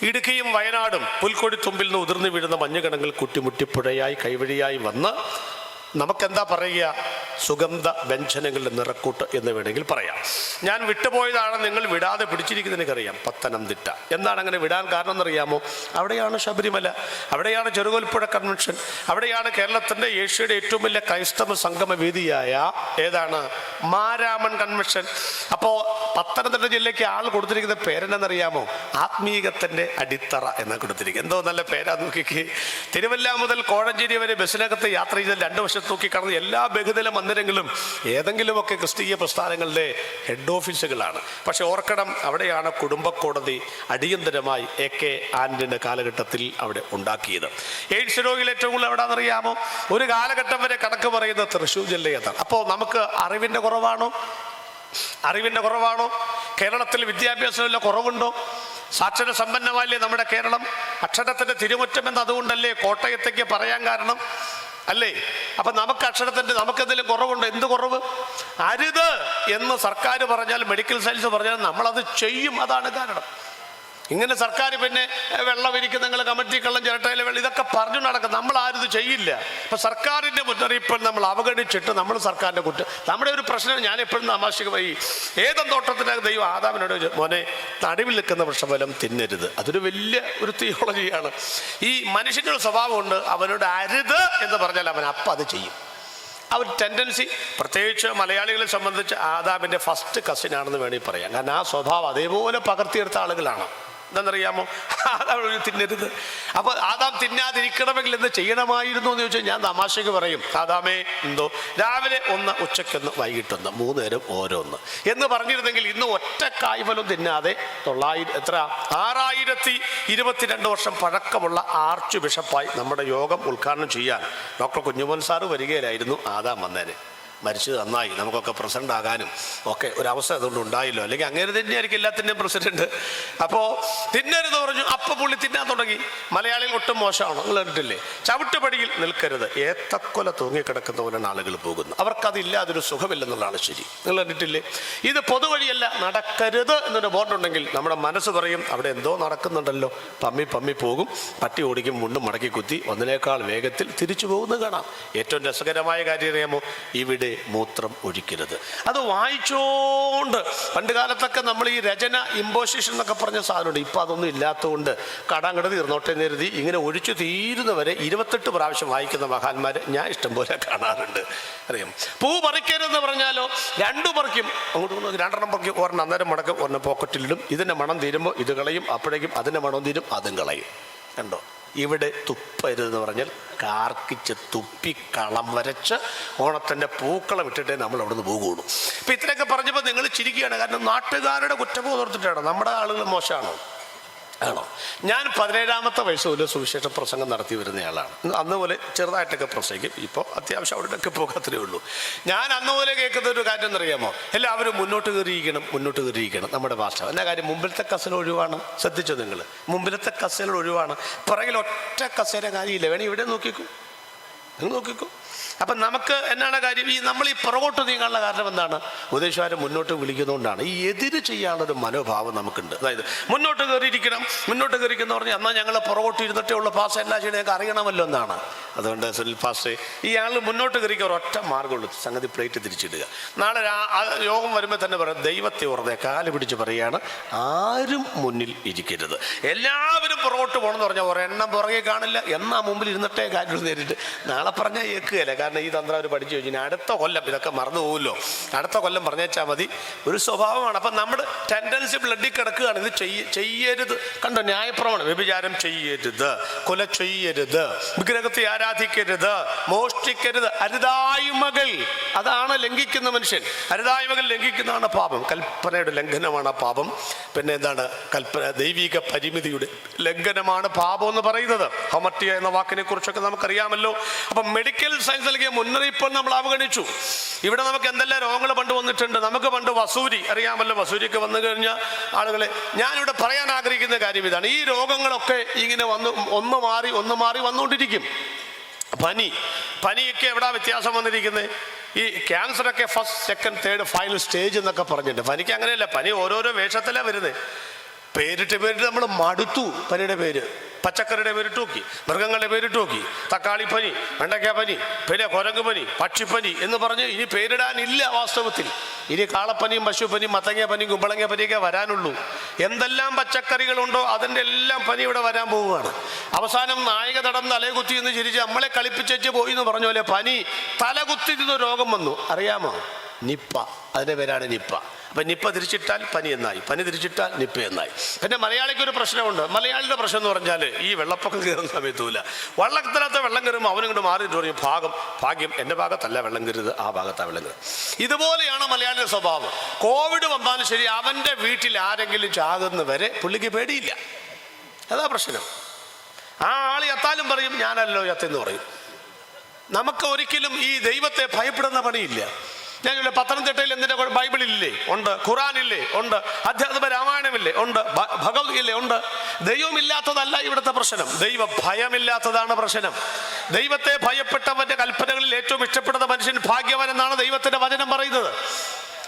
ഇടുക്കിയും വയനാടും പുൽക്കൊടി തുമ്പിൽ നിന്ന് ഉതിർന്നു വീഴുന്ന മഞ്ഞുകണങ്ങൾ കുട്ടിമുട്ടിപ്പുഴയായി കൈവഴിയായി വന്ന് നമുക്കെന്താ പറയുക, സുഗന്ധ വ്യഞ്ജനങ്ങളുടെ നിറക്കൂട്ട് എന്ന് വേണമെങ്കിൽ പറയാം. ഞാൻ വിട്ടുപോയതാണ്, നിങ്ങൾ വിടാതെ പിടിച്ചിരിക്കുന്നത് എനിക്കറിയാം, പത്തനംതിട്ട. എന്താണ് അങ്ങനെ വിടാൻ കാരണം എന്നറിയാമോ? അവിടെയാണ് ശബരിമല, അവിടെയാണ് ചെറുകോൽപ്പുഴ കൺവെൻഷൻ, അവിടെയാണ് കേരളത്തിൻ്റെ ഏഷ്യയുടെ ഏറ്റവും വലിയ ക്രൈസ്തവ സംഗമ വേദിയായ ഏതാണ് മാരാമൺ കൺവെൻഷൻ. അപ്പോൾ പത്തനംതിട്ട ജില്ലയ്ക്ക് ആൾ കൊടുത്തിരിക്കുന്ന പേരെന്നറിയാമോ? ആത്മീകത്തിൻ്റെ അടിത്തറ എന്നാണ് കൊടുത്തിരിക്കുന്നത്. എന്തോ നല്ല പേരാ നോക്കിക്ക്. തിരുവല്ല മുതൽ കോഴഞ്ചേരി വരെ ബസ്സിനകത്ത് യാത്ര ചെയ്ത് 2 വർഷം നോക്കിക്കാണുന്ന എല്ലാ ബഹുതല മന്ദിരങ്ങളും ഏതെങ്കിലുമൊക്കെ ക്രിസ്തീയ പ്രസ്ഥാനങ്ങളുടെ ഹെഡ് ഓഫീസുകളാണ്. പക്ഷെ ഓർക്കണം, അവിടെയാണ് കുടുംബ കോടതി അടിയന്തരമായി AK ആന്റണിയുടെ കാലഘട്ടത്തിൽ അവിടെ ഉണ്ടാക്കിയത്. എയ്ഡ്സ് രോഗികൾ ഏറ്റവും കൂടുതൽ എവിടെയാണെന്നറിയാമോ? ഒരു കാലഘട്ടം വരെ കണക്ക് പറയുന്നത് തൃശ്ശൂർ ജില്ലയാണ്. അപ്പോൾ നമുക്ക് അറിവിൻ്റെ കുറവാണോ? കേരളത്തിൽ വിദ്യാഭ്യാസമില്ല കുറവുണ്ടോ? സാക്ഷര സമ്പന്നമല്ലേ നമ്മുടെ കേരളം? അക്ഷരത്തിൻ്റെ തിരുമുറ്റം എന്ന് അതുകൊണ്ടല്ലേ കോട്ടയത്തേക്ക് പറയാൻ കാരണം അല്ലേ? അപ്പൊ നമുക്ക് അക്ഷരത്തിൻ്റെ നമുക്കെന്തെങ്കിലും കുറവുണ്ടോ? എന്ത് കുറവ്? അരുത് എന്ന് സർക്കാർ പറഞ്ഞാൽ, മെഡിക്കൽ സയൻസ് പറഞ്ഞാൽ നമ്മളത് ചെയ്യും. അതാണ് കാരണം. ഇങ്ങനെ സർക്കാർ പിന്നെ വെള്ളം ഇരിക്കുന്ന നിങ്ങൾ കമറ്റി കള്ളം ചിരട്ടയിലെ വെള്ളം ഇതൊക്കെ പറഞ്ഞു നടക്കും. നമ്മൾ ആരും ഇത് ചെയ്യില്ല. ഇപ്പം സർക്കാരിൻ്റെ മുന്നറിയിപ്പിൽ നമ്മൾ അവഗണിച്ചിട്ട് നമ്മൾ സർക്കാരിൻ്റെ കുറ്റം. നമ്മുടെ ഒരു പ്രശ്നം ഞാൻ എപ്പോഴും തമാശകമായി, ഏതും തോട്ടത്തിൻ്റെ ദൈവം ആദാമിനോട് മോനെ നടുവിൽ നിൽക്കുന്ന വൃക്ഷഫലം തിന്നരുത്. അതൊരു വലിയ ഒരു തിയോളജിയാണ്. ഈ മനുഷ്യൻ്റെ ഒരു സ്വഭാവമുണ്ട്, അവനോട് അരുത് എന്ന് പറഞ്ഞാൽ അവൻ അപ്പം അത് ചെയ്യും. ആ ഒരു ടെൻഡൻസി പ്രത്യേകിച്ച് മലയാളികളെ സംബന്ധിച്ച് ആദാമിൻ്റെ ഫസ്റ്റ് കസിനാണെന്ന് വേണമെങ്കിൽ പറയാം. കാരണം ആ സ്വഭാവം അതേപോലെ പകർത്തിയെടുത്ത ആളുകളാണ്. എന്താണെന്നറിയാമോ? ആദാം തിന്നരുത്. അപ്പോൾ ആദാം തിന്നാതിരിക്കണമെങ്കിൽ എന്ത് ചെയ്യണമായിരുന്നു എന്ന് ചോദിച്ചാൽ ഞാൻ തമാശയ്ക്ക് പറയും, ആദാമേ എന്തോ രാവിലെ 1, ഉച്ചയ്ക്കൊന്ന്, വൈകിട്ടൊന്ന്, 3 നേരം ഓരോന്ന് എന്ന് പറഞ്ഞിരുന്നെങ്കിൽ ഇന്ന് ഒറ്റ കായ്ഫലം തിന്നാതെ 6022 വർഷം പഴക്കമുള്ള ആർച്ച് ബിഷപ്പായി നമ്മുടെ യോഗം ഉദ്ഘാടനം ചെയ്യാൻ ഡോക്ടർ കുഞ്ഞുമോൻ സാറ് വരികയിലായിരുന്നു. ആദാം വന്നേനെ. മരിച്ചത് നന്നായി, നമുക്കൊക്കെ പ്രസിഡന്റ് ആകാനും ഒക്കെ ഒരവസ്ഥ അതുകൊണ്ട് ഉണ്ടായില്ലോ. അല്ലെങ്കിൽ അങ്ങനെ തന്നെയായിരിക്കും എല്ലാത്തിൻ്റെയും പ്രസിഡന്റ്. അപ്പോൾ തിന്നരുത് പറഞ്ഞു, അപ്പം പുള്ളി തിന്നാൻ തുടങ്ങി. മലയാളികൾ ഒട്ടും മോശമാണ്, നിങ്ങൾ കണ്ടിട്ടില്ലേ? ചവിട്ടുപടിയിൽ നിൽക്കരുത്, ഏത്തക്കൊല തൂങ്ങിക്കിടക്കുന്ന പോലെയാണ് ആളുകൾ പോകുന്നത്. അവർക്കതില്ല, അതൊരു സുഖമില്ലെന്നുള്ളതാണ് ശരി. നിങ്ങൾ കണ്ടിട്ടില്ലേ? ഇത് പൊതുവഴിയല്ല, നടക്കരുത് എന്നൊരു ബോർഡുണ്ടെങ്കിൽ നമ്മുടെ മനസ്സ് പറയും അവിടെ എന്തോ നടക്കുന്നുണ്ടല്ലോ, പമ്മി പോകും. പട്ടി ഓടിക്കും, മുണ്ടും മടക്കി കുത്തി ഒന്നിനേക്കാൾ വേഗത്തിൽ തിരിച്ചു പോകുന്നത് കാണാം. ഏറ്റവും രസകരമായ കാര്യം അറിയാമോ? ഇവിടെ മൂത്രം ഒഴിക്കരുത്. അത് വായിച്ചോണ്ട് പണ്ട് കാലത്തൊക്കെ നമ്മൾ ഈ രചന ഇമ്പോസിഷൻ എന്നൊക്കെ പറഞ്ഞ സാധനമുണ്ട്. ഇപ്പം അതൊന്നും ഇല്ലാത്തതുകൊണ്ട് കടാങ്കട തീർന്നോട്ടെ കരുതി ഇങ്ങനെ ഒഴിച്ചു തീരുന്നവരെ 28 പ്രാവശ്യം വായിക്കുന്ന മഹാന്മാരെ ഞാൻ ഇഷ്ടംപോലെ കാണാറുണ്ട്. അറിയാം, പൂ പറിക്കരുതെന്ന് പറഞ്ഞാലോ 2 പറിക്കും, അങ്ങോട്ട് 2 പറിക്കും, ഒരെണ്ണം അന്നേരം മടക്കും, ഒരെണ്ണം പോക്കറ്റിലിടും. ഇതിൻ്റെ മണം തീരുമ്പോൾ ഇത് കളയും, അപ്പോഴേക്കും അതിൻ്റെ മണം തീരും, അതും കളയും. കണ്ടോ? ഇവിടെ തുപ്പരുതെന്ന് പറഞ്ഞാൽ കാർക്കിച്ച് തുപ്പി കളം വരച്ച് ഓണത്തിൻ്റെ പൂക്കളം ഇട്ടിട്ടേ നമ്മൾ അവിടെ നിന്ന് പോകുള്ളൂ. ഇപ്പം ഇത്രയൊക്കെ പറഞ്ഞപ്പോൾ നിങ്ങൾ ചിരിക്കുകയാണ്. കാരണം നാട്ടുകാരുടെ കുറ്റബോധം ഓർത്തിട്ടാണ്. നമ്മുടെ ആളുകൾ മോശമാണോ? ആണോ? ഞാൻ 17ാമത്തെ വയസ്സ് മുതൽ സുവിശേഷ പ്രസംഗം നടത്തി വരുന്നയാളാണ്. അന്ന് പോലെ ചെറുതായിട്ടൊക്കെ പ്രസംഗിക്കും. ഇപ്പോൾ അത്യാവശ്യം അവിടെയൊക്കെ പോകാത്തേ ഉള്ളൂ. ഞാൻ അന്ന് പോലെ കേൾക്കുന്ന ഒരു കാര്യം എന്നറിയാമോ? എല്ലാവരും മുന്നോട്ട് കയറിയിരിക്കണം. നമ്മുടെ ഭാഷ എന്നാ കാര്യം? മുമ്പിലത്തെ കസേര ഒഴിവാണ്. ശ്രദ്ധിച്ചോ നിങ്ങൾ? മുമ്പിലത്തെ കസേര ഒഴിവാണ്. പുറകിൽ ഒറ്റ കസേര കാര്യമില്ല. വേണേ ഇവിടെ നോക്കിക്കൂ. നിങ്ങൾ നോക്കിക്കോ. അപ്പം നമുക്ക് എന്നാണ് കാര്യം, നമ്മൾ ഈ പുറകോട്ട് നീങ്ങാനുള്ള കാരണം എന്താണ്? ഉപദേശവാരം മുന്നോട്ട് വിളിക്കുന്നതുകൊണ്ടാണ്. ഈ എതിര് ചെയ്യാനുള്ളൊരു മനോഭാവം നമുക്കുണ്ട്. അതായത് മുന്നോട്ട് കയറിയിരിക്കുന്ന പറഞ്ഞാൽ എന്നാൽ ഞങ്ങൾ പുറകോട്ട് ഇരുന്നിട്ടേ ഉള്ള പാസ് എന്നാ ചെയ്യണം ഞങ്ങൾക്ക് അറിയണമല്ലോ എന്നാണ്. അതുകൊണ്ട് സുനിൽ പാസ് ഈ ആൾ മുന്നോട്ട് കയറിക്കുക ഒരൊറ്റ മാർഗ്ഗമുള്ളൂ, സംഗതി പ്ലേറ്റ് തിരിച്ചിടുക. നാളെ യോഗം വരുമ്പോൾ തന്നെ പറയാം, ദൈവത്തെ ഓർമ്മ കാല് പിടിച്ച് പറയുകയാണ്, ആരും മുന്നിൽ ഇരിക്കരുത്, എല്ലാവരും പുറകോട്ട് പോകണമെന്ന് പറഞ്ഞാൽ ഒരെണ്ണം പുറകെ കാണില്ല, എന്നാ മുമ്പിൽ ഇരുന്നിട്ടേ കാര്യം നേരിട്ട് നാളെ പറഞ്ഞാൽ ഏക്കുകയല്ല. കാരണം ഈ തന്ത്രം അവർ പഠിച്ചു കഴിഞ്ഞാൽ അടുത്ത കൊല്ലം ഇതൊക്കെ മറന്നു പോകുമല്ലോ, അടുത്ത കൊല്ലം പറഞ്ഞേച്ചാൽ മതി. ഒരു സ്വഭാവമാണ്. അപ്പം നമ്മുടെ ടെൻഡൻസി ബ്ലഡിൽ കിടക്കുകയാണ്. ഇത് ചെയ്യരുത്. കണ്ടോ, ന്യായപ്രമാണം, വ്യഭിചാരം ചെയ്യരുത്, കൊല ചെയ്യരുത്, വിഗ്രഹത്തെ ആരാധിക്കരുത്, മോഷ്ടിക്കരുത്, അരുതായ്മകൾ അതാണ് ലംഘിക്കുന്ന മനുഷ്യൻ. അരുതായ്മകൾ ലംഘിക്കുന്നതാണ് പാപം. കൽപ്പനയുടെ ലംഘനമാണ് പാപം. പിന്നെ എന്താണ്? ദൈവിക പരിമിതിയുടെ ലംഘനമാണ് പാപം എന്ന് പറയുന്നത്. ഹോമർട്ടിയ എന്ന വാക്കിനെ കുറിച്ചൊക്കെ നമുക്കറിയാമല്ലോ. അപ്പം മെഡിക്കൽ സയൻസ് നൽകിയ മുന്നറിയിപ്പ് നമ്മൾ അവഗണിച്ചു. ഇവിടെ നമുക്ക് എന്തെല്ലാം രോഗങ്ങൾ പണ്ട് വന്നിട്ടുണ്ട്. നമുക്ക് പണ്ട് വസൂരി അറിയാമല്ലോ. വസൂരിയൊക്കെ വന്നു കഴിഞ്ഞാൽ ആളുകളെ, ഞാനിവിടെ പറയാൻ ആഗ്രഹിക്കുന്ന കാര്യം ഇതാണ്, ഈ രോഗങ്ങളൊക്കെ ഇങ്ങനെ ഒന്ന് മാറി വന്നുകൊണ്ടിരിക്കും. പനിയൊക്കെ എവിടാ വ്യത്യാസം വന്നിരിക്കുന്നത്? ഈ ക്യാൻസറൊക്കെ first, second, third, final stage എന്നൊക്കെ പറഞ്ഞിട്ടുണ്ട്. പനിക്ക് അങ്ങനെയല്ല. പനി ഓരോരോ വേഷത്തിലാണ് വരുന്നത്. പേരിട്ട് നമ്മൾ മടുത്തു. പനിയുടെ പേര്, പച്ചക്കറിയുടെ പേരിട്ട് നോക്കി, മൃഗങ്ങളുടെ പേരിട്ട് നോക്കി, തക്കാളിപ്പനി, വെണ്ടയ്ക്കാപ്പനി, പിന്നെ കുരങ്ങ് പനി, പക്ഷിപ്പനി എന്ന് പറഞ്ഞ് ഇനി പേരിടാനില്ല വാസ്തവത്തിൽ. ഇനി കാളപ്പനിയും പശുപ്പനിയും മത്തങ്ങ പനിയും കുമ്പളങ്ങ പനിയൊക്കെ വരാനുള്ളൂ. എന്തെല്ലാം പച്ചക്കറികളുണ്ടോ അതിൻ്റെ എല്ലാം പനി ഇവിടെ വരാൻ പോവുകയാണ്. അവസാനം നായിക തടം തലകുത്തി എന്ന് ചിരിച്ച് നമ്മളെ കളിപ്പിച്ചേച്ച് പോയി എന്ന് പറഞ്ഞ പോലെ പനി തലകുത്തിരുന്ന രോഗം വന്നു. അറിയാമോ? നിപ്പ. അതിൻ്റെ പേരാണ് നിപ്പ. അപ്പം നിപ്പ തിരിച്ചിട്ടാൽ പനി എന്നായി, പനി തിരിച്ചിട്ടാൽ നിപ്പ എന്നായി. പിന്നെ മലയാളിക്കൊരു പ്രശ്നമുണ്ട്. മലയാളിയുടെ പ്രശ്നം എന്ന് പറഞ്ഞാൽ ഈ വെള്ളപ്പൊക്കം കയറുന്ന സമയത്തുമില്ല, വള്ളത്തിനകത്ത് വെള്ളം കയറുമ്പോൾ അവനിങ്ങോട്ട് മാറിയിട്ട് പറയും, ഭാഗ്യം എൻ്റെ ഭാഗത്തല്ല വെള്ളം കയറുന്നത്, ആ ഭാഗത്താണ് വെള്ളം കയറുന്നത്. ഇതുപോലെയാണ് മലയാളിയുടെ സ്വഭാവം. കോവിഡ് വന്നാലും ശരി, അവൻ്റെ വീട്ടിൽ ആരെങ്കിലും ചാകുന്നവരെ പുള്ളിക്ക് പേടിയില്ല. അതാ പ്രശ്നം. ആ ആൾ എത്താലും പറയും ഞാനല്ലോ എത്തെന്ന് പറയും. നമുക്ക് ഒരിക്കലും ഈ ദൈവത്തെ ഭയപ്പെടുന്ന പണിയില്ല. ഞാനില്ല, പത്തനംതിട്ടയിൽ എന്തിൻ്റെ ബൈബിളില്ലേ? ഉണ്ട്. ഖുറാനില്ലേ? ഉണ്ട്. അധ്യാത്മ രാമായണമില്ലേ? ഉണ്ട്. ഭഗവത്ഗീതയില്ലേ? ഉണ്ട്. ദൈവമില്ലാത്തതല്ല ഇവിടുത്തെ പ്രശ്നം, ദൈവ ഭയമില്ലാത്തതാണ് പ്രശ്നം. ദൈവത്തെ ഭയപ്പെട്ടവന്റെ കൽപ്പനകളിൽ ഏറ്റവും ഇഷ്ടപ്പെടുന്ന മനുഷ്യൻ ഭാഗ്യവാൻ എന്നാണ് ദൈവത്തിന്റെ വചനം പറയുന്നത്.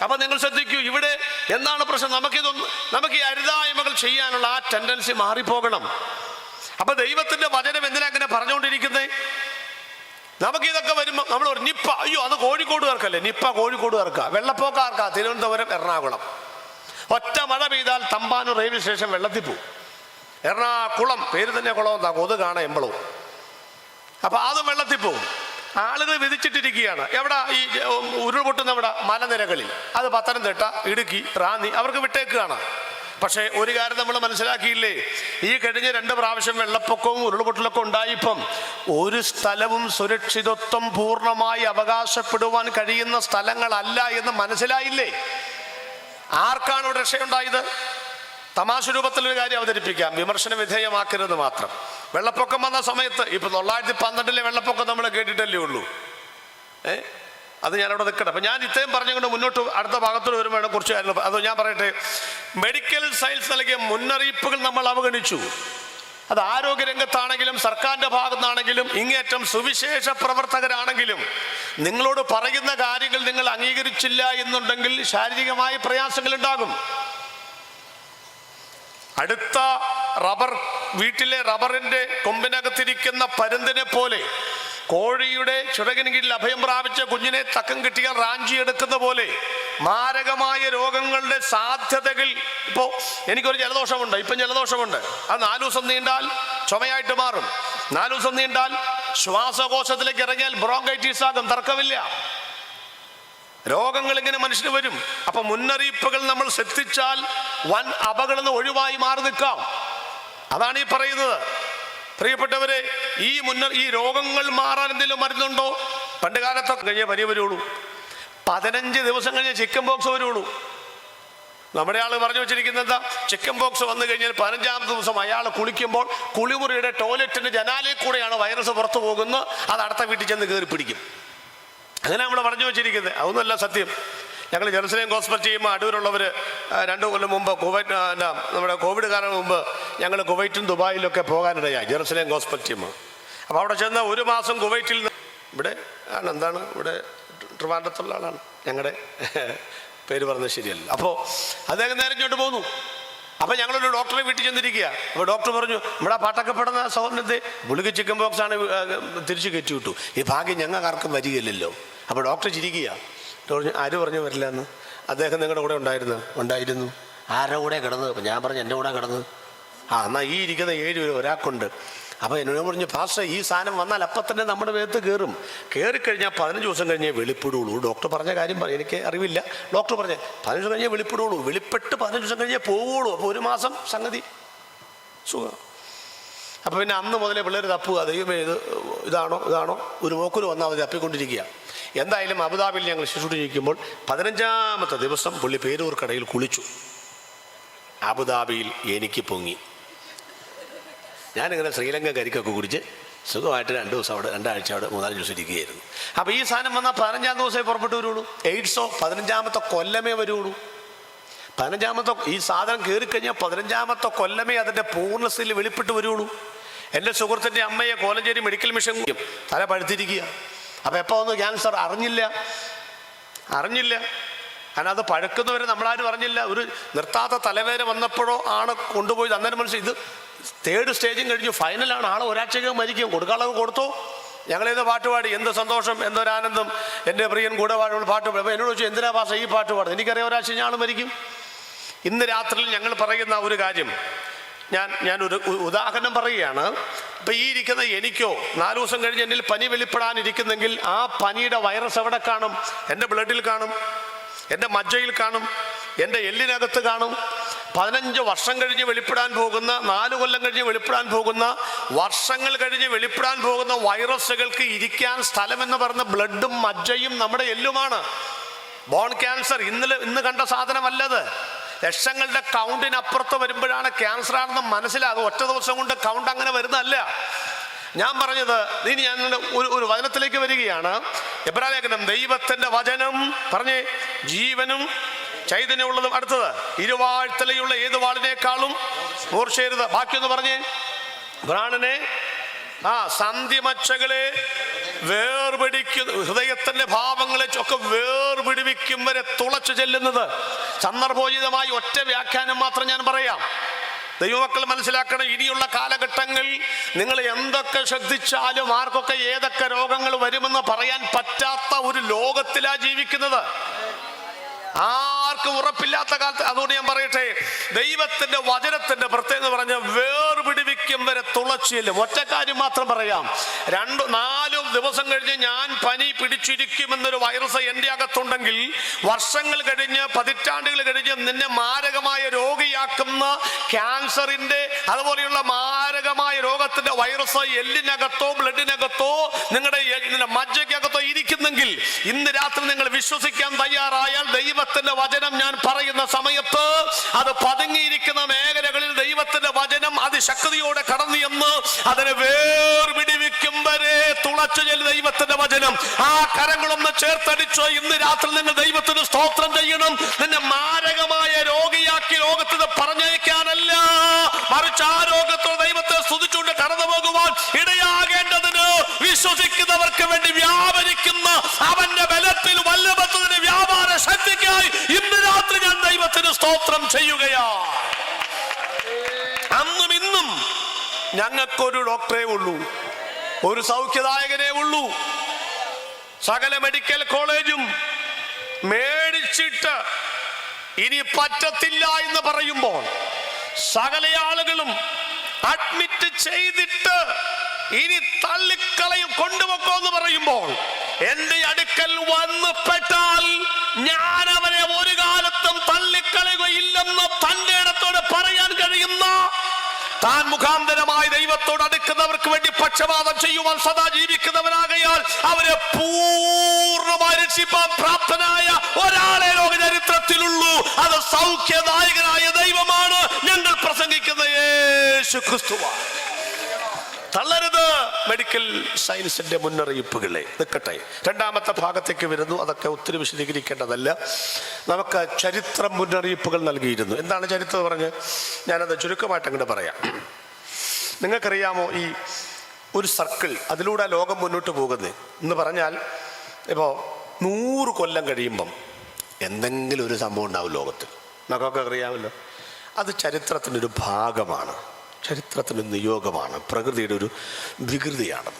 അപ്പൊ നിങ്ങൾ ശ്രദ്ധിക്കൂ, ഇവിടെ എന്താണ് പ്രശ്നം? നമുക്ക് ഈ അരുതായ്മകൾ ചെയ്യാനുള്ള ആ ടെൻഡൻസി മാറിപ്പോകണം. അപ്പൊ ദൈവത്തിന്റെ വചനം എന്തിനാ അങ്ങനെ പറഞ്ഞുകൊണ്ടിരിക്കുന്നത്? നമുക്കിതൊക്കെ വരുമ്പോൾ നമ്മൾ ഒരു നിപ്പ, അയ്യോ അത് കോഴിക്കോടുകാർക്കല്ലേ നിപ്പ, കോഴിക്കോടുകാർക്കാ, വെള്ളപ്പൊക്കാർക്കാ, തിരുവനന്തപുരം, എറണാകുളം. ഒറ്റ മഴ പെയ്താൽ തമ്പാനൂർ റെയിൽവേ സ്റ്റേഷൻ വെള്ളത്തിൽ പോവും. എറണാകുളം പേര് തന്നെ കുളം എന്താ, കൊതുകാണ് എമ്പളവും. അപ്പൊ അതും വെള്ളത്തിൽ പോവും. ആളുകൾ വിധിച്ചിട്ടിരിക്കുകയാണ്. എവിടെ? ഈ ഉരുൾപൊട്ടുന്ന എവിടെ? മലനിരകളിൽ. അത് പത്തനംതിട്ട, ഇടുക്കി, റാന്നി, അവർക്ക് വിട്ടേക്കുകയാണ്. പക്ഷേ ഒരു കാര്യം നമ്മൾ മനസ്സിലാക്കിയില്ലേ, ഈ കഴിഞ്ഞ 2 പ്രാവശ്യം വെള്ളപ്പൊക്കവും ഉരുൾപൊട്ടലൊക്കെ ഉണ്ടായിപ്പം ഒരു സ്ഥലവും സുരക്ഷിതത്വം പൂർണ്ണമായി അവകാശപ്പെടുവാൻ കഴിയുന്ന സ്ഥലങ്ങളല്ല എന്ന് മനസ്സിലായില്ലേ? ആർക്കാണ് ഇവിടെ രക്ഷയുണ്ടായത്? തമാശ രൂപത്തിലൊരു കാര്യം അവതരിപ്പിക്കാം, വിമർശന വിധേയമാക്കരുത് മാത്രം. വെള്ളപ്പൊക്കം വന്ന സമയത്ത്, ഇപ്പൊ 912 വെള്ളപ്പൊക്കം നമ്മൾ കേട്ടിട്ടല്ലേ ഉള്ളൂ. അത് ഞാനവിടെ നിൽക്കട്ടെ. അപ്പം ഞാൻ ഇത്രയും പറഞ്ഞുകൊണ്ട് മുന്നോട്ട് അടുത്ത ഭാഗത്തോട് വരുമ്പോൾ കുറച്ച് കാര്യങ്ങൾ അത് ഞാൻ പറയട്ടെ. മെഡിക്കൽ സയൻസ് നൽകിയ മുന്നറിയിപ്പുകൾ നമ്മൾ അവഗണിച്ചു. അത് ആരോഗ്യരംഗത്താണെങ്കിലും സർക്കാരിൻ്റെ ഭാഗത്താണെങ്കിലും ഇങ്ങേറ്റം സുവിശേഷ പ്രവർത്തകരാണെങ്കിലും നിങ്ങളോട് പറയുന്ന കാര്യങ്ങൾ നിങ്ങൾ അംഗീകരിച്ചില്ല എന്നുണ്ടെങ്കിൽ ശാരീരികമായ പ്രയാസങ്ങൾ ഉണ്ടാകും. അടുത്ത വീട്ടിലെ റബ്ബറിൻ്റെ കൊമ്പിനകത്തിരിക്കുന്ന പരുന്തിനെ പോലെ, കോഴിയുടെ ചിറകിന് കീഴിൽ അഭയം പ്രാപിച്ച കുഞ്ഞിനെ തക്കം കിട്ടിയാൽ റാഞ്ചിയെടുക്കുന്ന പോലെ മാരകമായ രോഗങ്ങളുടെ സാധ്യതകൾ. ഇപ്പോൾ എനിക്കൊരു ജലദോഷമുണ്ട്, ഇപ്പം ജലദോഷമുണ്ട്. അത് 4 ദിവസം നീണ്ടാൽ ചുമയായിട്ട് മാറും. 4 ദിവസം നീണ്ടാൽ ശ്വാസകോശത്തിലേക്ക് ഇറങ്ങിയാൽ ബ്രോങ്കൈറ്റിസ് ആകും, തർക്കമില്ല. രോഗങ്ങൾ ഇങ്ങനെ മനുഷ്യന് വരും. അപ്പൊ മുന്നറിയിപ്പുകൾ നമ്മൾ ശ്രദ്ധിച്ചാൽ വൻ അപകടം ഒഴിവായി മാറി നിൽക്കാം. അതാണ് ഈ പറയുന്നത്. പ്രിയപ്പെട്ടവരെ, ഈ രോഗങ്ങൾ മാറാൻ എന്തെങ്കിലും മരുന്നുണ്ടോ? പണ്ട് കാലത്തൊക്കെ കഴിഞ്ഞ പനി വരുള്ളൂ, 15 ദിവസം കഴിഞ്ഞ് ചിക്കൻ ബോക്സ് വരുള്ളൂ. നമ്മുടെ ആൾ പറഞ്ഞു വെച്ചിരിക്കുന്നത് എന്താ? ചിക്കൻ ബോക്സ് വന്നു കഴിഞ്ഞാൽ 15ാമത്തെ ദിവസം അയാൾ കുളിക്കുമ്പോൾ കുളിമുറിയുടെ ടോയ്ലറ്റിന്റെ ജനാലയിൽ കൂടെയാണ് വൈറസ് പുറത്തു പോകുന്നത്. അത് അടുത്ത വീട്ടിൽ ചെന്ന് കയറി പിടിക്കും. അങ്ങനെ നമ്മൾ പറഞ്ഞു വെച്ചിരിക്കുന്നത്. അതൊന്നുമല്ല സത്യം. ഞങ്ങൾ ജെറുസലേം ഗോസ്പൽ ടീം അടൂരുള്ളവർ 2 കൊല്ലം മുമ്പ് നമ്മുടെ കോവിഡ് കാലം മുമ്പ് ഞങ്ങൾ കുവൈറ്റും ദുബായിലൊക്കെ പോകാനിടയായി, ജെറുസലേം ഗോസ്പൽ ടീം. അപ്പോൾ അവിടെ ചെന്ന് 1 മാസം കുവൈറ്റിൽ ഇവിടെ ആണ്, എന്താണ് ഇവിടെ ട്രിവാൻഡ്രത്തുള്ള ആളാണ്, ഞങ്ങളുടെ പേര് പറഞ്ഞത് ശരിയല്ല. അപ്പോൾ അദ്ദേഹം നേരെ ഇങ്ങോട്ട് പോന്നു. അപ്പം ഞങ്ങളൊരു ഡോക്ടറെ വീട്ടിൽ ചെന്നിരിക്കുക. അപ്പോൾ ഡോക്ടർ പറഞ്ഞു, ഇവിടെ പാട്ടക്കപ്പെടുന്ന സൗന്ദര്യത്തെ പുള്ളിക്ക് ചിക്കൻ ബോക്സ് ആണ്, തിരിച്ച് കയറ്റി വിട്ടു. ഈ ഭാഗ്യം ഞങ്ങൾക്കാർക്കും വരികയില്ലല്ലോ. അപ്പോൾ ഡോക്ടർ ചിരിക്കുക. പറഞ്ഞു, ആര് പറഞ്ഞു വരില്ല എന്ന്? അദ്ദേഹം നിങ്ങളുടെ കൂടെ ഉണ്ടായിരുന്നു. ആരുടെ കൂടെ കിടന്നത്? അപ്പം ഞാൻ പറഞ്ഞു, എൻ്റെ കൂടെ കിടന്നത്. എന്നാൽ ഈ ഇരിക്കുന്ന 7 പേര് ഒരാൾക്കുണ്ട്. അപ്പോൾ എന്നോട് പറഞ്ഞു, പാസ്റ്റർ ഈ സാധനം വന്നാൽ അപ്പം തന്നെ നമ്മുടെ വേഗത്ത് കയറിക്കഴിഞ്ഞാൽ 15 ദിവസം കഴിഞ്ഞേ വെളിപ്പെടുള്ളൂ. ഡോക്ടർ പറഞ്ഞ കാര്യം എനിക്ക് അറിവില്ല. ഡോക്ടർ പറഞ്ഞ 15 ദിവസം കഴിഞ്ഞേ വെളിപ്പെടുള്ളൂ, വെളിപ്പെട്ട് 15 ദിവസം കഴിഞ്ഞേ പോവുള്ളൂ. അപ്പോൾ 1 മാസം സംഗതി സുഖം. അപ്പോൾ പിന്നെ അന്ന് മുതലേ പിള്ളേർ തപ്പുക, ദൈവമേ ഇതാണോ ഒരു നോക്കിൽ വന്നാൽ മതി, തപ്പിക്കൊണ്ടിരിക്കുക. എന്തായാലും അബുദാബിയിൽ ഞങ്ങൾ ശുശ്രൂഷിക്കുമ്പോൾ 15ാമത്തെ ദിവസം പുള്ളി പേരൂർ കടയിൽ കുളിച്ചു. അബുദാബിയിൽ എനിക്ക് പൊങ്ങി. ഞാനിങ്ങനെ ശ്രീലങ്ക കരിക്കൊക്കെ കുടിച്ച് സുഖമായിട്ട് 2 ദിവസം അവിടെ, 2 ആഴ്ച അവിടെ, 3-4 ദിവസം ഇരിക്കുകയായിരുന്നു. അപ്പോൾ ഈ സാധനം വന്നാൽ 15ാം ദിവസമേ പുറപ്പെട്ടു വരുള്ളൂ. എയ്ഡ്സോ 15ാമത്തെ കൊല്ലമേ വരുള്ളൂ. 15ാമത്തെ ഈ സാധനം കയറിക്കഴിഞ്ഞാൽ 15ാമത്തെ കൊല്ലമേ അതിൻ്റെ പൂർണ്ണസ്ഥയിൽ വെളിപ്പെട്ട് വരുള്ളൂ. എൻ്റെ സുഹൃത്തിൻ്റെ അമ്മയെ കോലഞ്ചേരി മെഡിക്കൽ മിഷൻ തല പഴുത്തിരിക്കുക. അപ്പോൾ എപ്പോൾ വന്നു ക്യാൻസർ? അറിഞ്ഞില്ല. കാരണം അത് പഴുക്കുന്നവരെ നമ്മളാരും അറിഞ്ഞില്ല. ഒരു നിർത്താത്ത തലവേദന വന്നപ്പോഴോ ആണ് കൊണ്ടുപോയി. അന്നേരം മനസ്സിൽ ഇത് 3rd സ്റ്റേജും കഴിഞ്ഞു, ഫൈനലാണ്. ആൾ ഒരാഴ്ചയ്ക്ക് മരിക്കും. കൊടുക്കാനുള്ളത് കൊടുത്തു. ഞങ്ങളേത് പാട്ടുപാടി, എന്ത് സന്തോഷം, എന്തൊരാനന്ദം, എൻ്റെ പ്രിയൻ കൂടെ പാടുള്ള പാട്ട്. അപ്പോൾ എന്നോട് ചോദിച്ചു, എന്തിനാ പാസ ഈ പാട്ട് പാടുന്നത്? എനിക്കറിയാം ഒരാഴ്ച ഞാൻ മരിക്കും. ഇന്ന് രാത്രിയിൽ ഞങ്ങൾ പറയുന്ന ഒരു കാര്യം, ഞാനൊരു ഉദാഹരണം പറയുകയാണ്. ഇപ്പം ഈ ഇരിക്കുന്ന എനിക്കോ 4 ദിവസം കഴിഞ്ഞ് എന്നിൽ പനി വെളിപ്പെടാനിരിക്കുന്നെങ്കിൽ ആ പനിയുടെ വൈറസ് എവിടെ കാണും? എൻ്റെ ബ്ലഡിൽ കാണും, എൻ്റെ മജ്ജയിൽ കാണും, എൻ്റെ എല്ലിനകത്ത് കാണും. 15 വർഷം കഴിഞ്ഞ് വെളിപ്പെടാൻ പോകുന്ന, 4 കൊല്ലം കഴിഞ്ഞ് വെളിപ്പെടാൻ പോകുന്ന, വർഷങ്ങൾ കഴിഞ്ഞ് വെളിപ്പെടാൻ പോകുന്ന വൈറസുകൾക്ക് ഇരിക്കാൻ സ്ഥലമെന്ന് പറഞ്ഞ ബ്ലഡും മജ്ജയും നമ്മുടെ എല്ലുമാണ്. ബോൺ ക്യാൻസർ ഇന്ന് കണ്ട സാധനമല്ലത്. ലക്ഷങ്ങളുടെ കൗണ്ടിനപ്പുറത്ത് വരുമ്പോഴാണ് ക്യാൻസർ ആണെന്ന് മനസ്സിലാകും. ഒറ്റ ദിവസം കൊണ്ട് കൗണ്ട് അങ്ങനെ വരുന്നതല്ല. ഞാൻ പറഞ്ഞത്, ഇനി ഞാൻ ഒരു വചനത്തിലേക്ക് വരികയാണ്. എബ്രായലേഖനം, ദൈവത്തിന്റെ വചനം പറഞ്ഞേ ജീവനും ചൈതന്യമുള്ളതും. അടുത്തത്, ഇരുവാഴ്ത്തലയുള്ള ഏത് വാളിനേക്കാളും മൂർച്ചയരുത്. ബാക്കിയൊന്ന് പറഞ്ഞേ. പ്രാണനെ സന്ധ്യമച്ചകളെ വേർപിടിക്കുന്ന, ഹൃദയത്തിന്റെ ഭാവങ്ങളെ ഒക്കെ വേർപിടിവിക്കും വരെ തുളച്ചു ചെല്ലുന്നത്. സന്ദർഭോചിതമായി ഒറ്റ വ്യാഖ്യാനം മാത്രം ഞാൻ പറയാം. ദൈവമക്കൾ മനസ്സിലാക്കണം, ഇനിയുള്ള കാലഘട്ടങ്ങൾ നിങ്ങൾ എന്തൊക്കെ ശ്രദ്ധിച്ചാലും ആർക്കൊക്കെ ഏതൊക്കെ രോഗങ്ങൾ വരുമെന്ന് പറയാൻ പറ്റാത്ത ഒരു ലോകത്തിലാണ് ജീവിക്കുന്നത്. ആർക്കും ഉറപ്പില്ലാത്ത കാലത്ത്. അതുകൊണ്ട് ഞാൻ പറയട്ടെ, ദൈവത്തിന്റെ വചനത്തിന്റെ പ്രത്യേകത പറഞ്ഞ വേർപിടിവിക്കും വരെ തുളച്ചില്ലും. ഒറ്റ കാര്യം മാത്രം പറയാം, 2-4 ദിവസം കഴിഞ്ഞ് ഞാൻ പനി പിടിച്ചിരിക്കുമെന്നൊരു വൈറസ് എൻ്റെ അകത്തുണ്ടെങ്കിൽ, വർഷങ്ങൾ കഴിഞ്ഞ്, പതിറ്റാണ്ടുകൾ കഴിഞ്ഞ് നിന്നെ മാരകമായ രോഗിയാക്കുന്ന ക്യാൻസറിന്റെ, അതുപോലെയുള്ള മാരകമായ രോഗത്തിന്റെ വൈറസ് എല്ലിനകത്തോ ബ്ലഡിനകത്തോ നിങ്ങളുടെ മജ്ജയ്ക്കകത്തോ ഇരിക്കുന്നെങ്കിൽ, ഇന്ന് രാത്രി നിങ്ങൾ വിശ്വസിക്കാൻ തയ്യാറായാൽ ദൈവത്തിന്റെ വചനം ഞാൻ പറയുന്ന സമയത്ത് അത് പതുങ്ങിയിരിക്കുന്ന മേഖലകളിൽ ദൈവത്തിന്റെ വചനം അതിശക്തിയോടെ കടന്നു എന്ന് അതിനെ വേർപിടിവിക്കും വരെ തുളച്ചു ചെല്ലും ദൈവത്തിന്റെ വചനം. ആ കരങ്ങളൊന്ന് ചേർത്തടിച്ച് ഇന്ന് രാത്രി നിങ്ങൾ ദൈവത്തിന് സ്തോത്രം ചെയ്യണം. നിന്നെ മാരകമായ രോഗിയാക്കി ലോകത്തിന് പറഞ്ഞയക്കാനല്ല, മറിച്ച് ആ രോഗത്തോട് ദൈവത്തെ സ്തുതിച്ചുകൊണ്ട് കടന്നു പോകുവാൻ ഇടയാകേണ്ടതിന് വിശ്വസിക്കുന്നവർക്ക് വേണ്ടി വ്യാപരിക്കുന്ന അവന്റെ ബലത്തിൽ വല്ലഭത്തിന് വ്യാപാര ശക്തിക്കായി ഇന്ന് രാത്രി ഞാൻ ദൈവത്തിന് സ്തോത്രം ചെയ്യുകയാണ്. അന്നും ഇന്നും ഞങ്ങൾക്കൊരു ഡോക്ടറേ ഉള്ളൂ, ഒരു സൗഖ്യദായകനേ ഉള്ളൂ. സകല മെഡിക്കൽ കോളേജും മേടിച്ചിട്ട് ഇനി പറ്റത്തില്ല എന്ന് പറയുമ്പോൾ, സകല ആളുകളും അഡ്മിറ്റ് ചെയ്തിട്ട് ഇനി തള്ളിക്കളയും കൊണ്ടുപോക്കോ എന്ന് പറയുമ്പോൾ, എന്റെ അടുക്കൽ വന്ന് പെട്ടാൽ ഞാൻ അവരെ ഒരു കാലത്തും തള്ളിക്കളയുകയില്ലെന്ന് തന്റെ ഇടത്തോടെ പറയാൻ കഴിയുന്ന, താൻ മുഖാന്തരമായി ദൈവത്തോട് അടുക്കുന്നവർക്ക് വേണ്ടി പക്ഷപാതം ചെയ്യുവാൻ സദാ ജീവിക്കുന്നവനാകയാൽ അവരെ പൂർണ്ണമായി രക്ഷിപ്പാൻ പ്രാപ്തനായ ഒരാളെ ലോക ചരിത്രത്തിലുള്ളൂ. അത് സൗഖ്യദായകനായ ദൈവമാണ്. ഞങ്ങൾ പ്രസംഗിക്കുന്ന യേശു ക്രിസ്തുവാണ്. തള്ളരുത് മെഡിക്കൽ സയൻസിന്റെ മുന്നറിയിപ്പുകളെ. നിൽക്കട്ടെ, 2ാമത്തെ ഭാഗത്തേക്ക് വരുന്നു. അതൊക്കെ ഒത്തിരി വിശദീകരിക്കേണ്ടതല്ല. നമുക്ക് ചരിത്രം മുന്നറിയിപ്പുകൾ നൽകിയിരുന്നു. എന്താണ് ചരിത്രം പറഞ്ഞ് ഞാനത് ചുരുക്കമായിട്ട് അങ്ങോട്ട് പറയാം. നിങ്ങൾക്കറിയാമോ, ഈ ഒരു സർക്കിൾ, അതിലൂടെ ലോകം മുന്നോട്ട് പോകുന്നത് എന്ന് പറഞ്ഞാൽ, ഇപ്പോൾ 100 കൊല്ലം കഴിയുമ്പം എന്തെങ്കിലും ഒരു സംഭവം ഉണ്ടാവും ലോകത്തിൽ, നമുക്കൊക്കെ അറിയാമല്ലോ. അത് ചരിത്രത്തിനൊരു ഭാഗമാണ്, ചരിത്രത്തിനൊരു നിയോഗമാണ്, പ്രകൃതിയുടെ ഒരു വികൃതിയാണ്.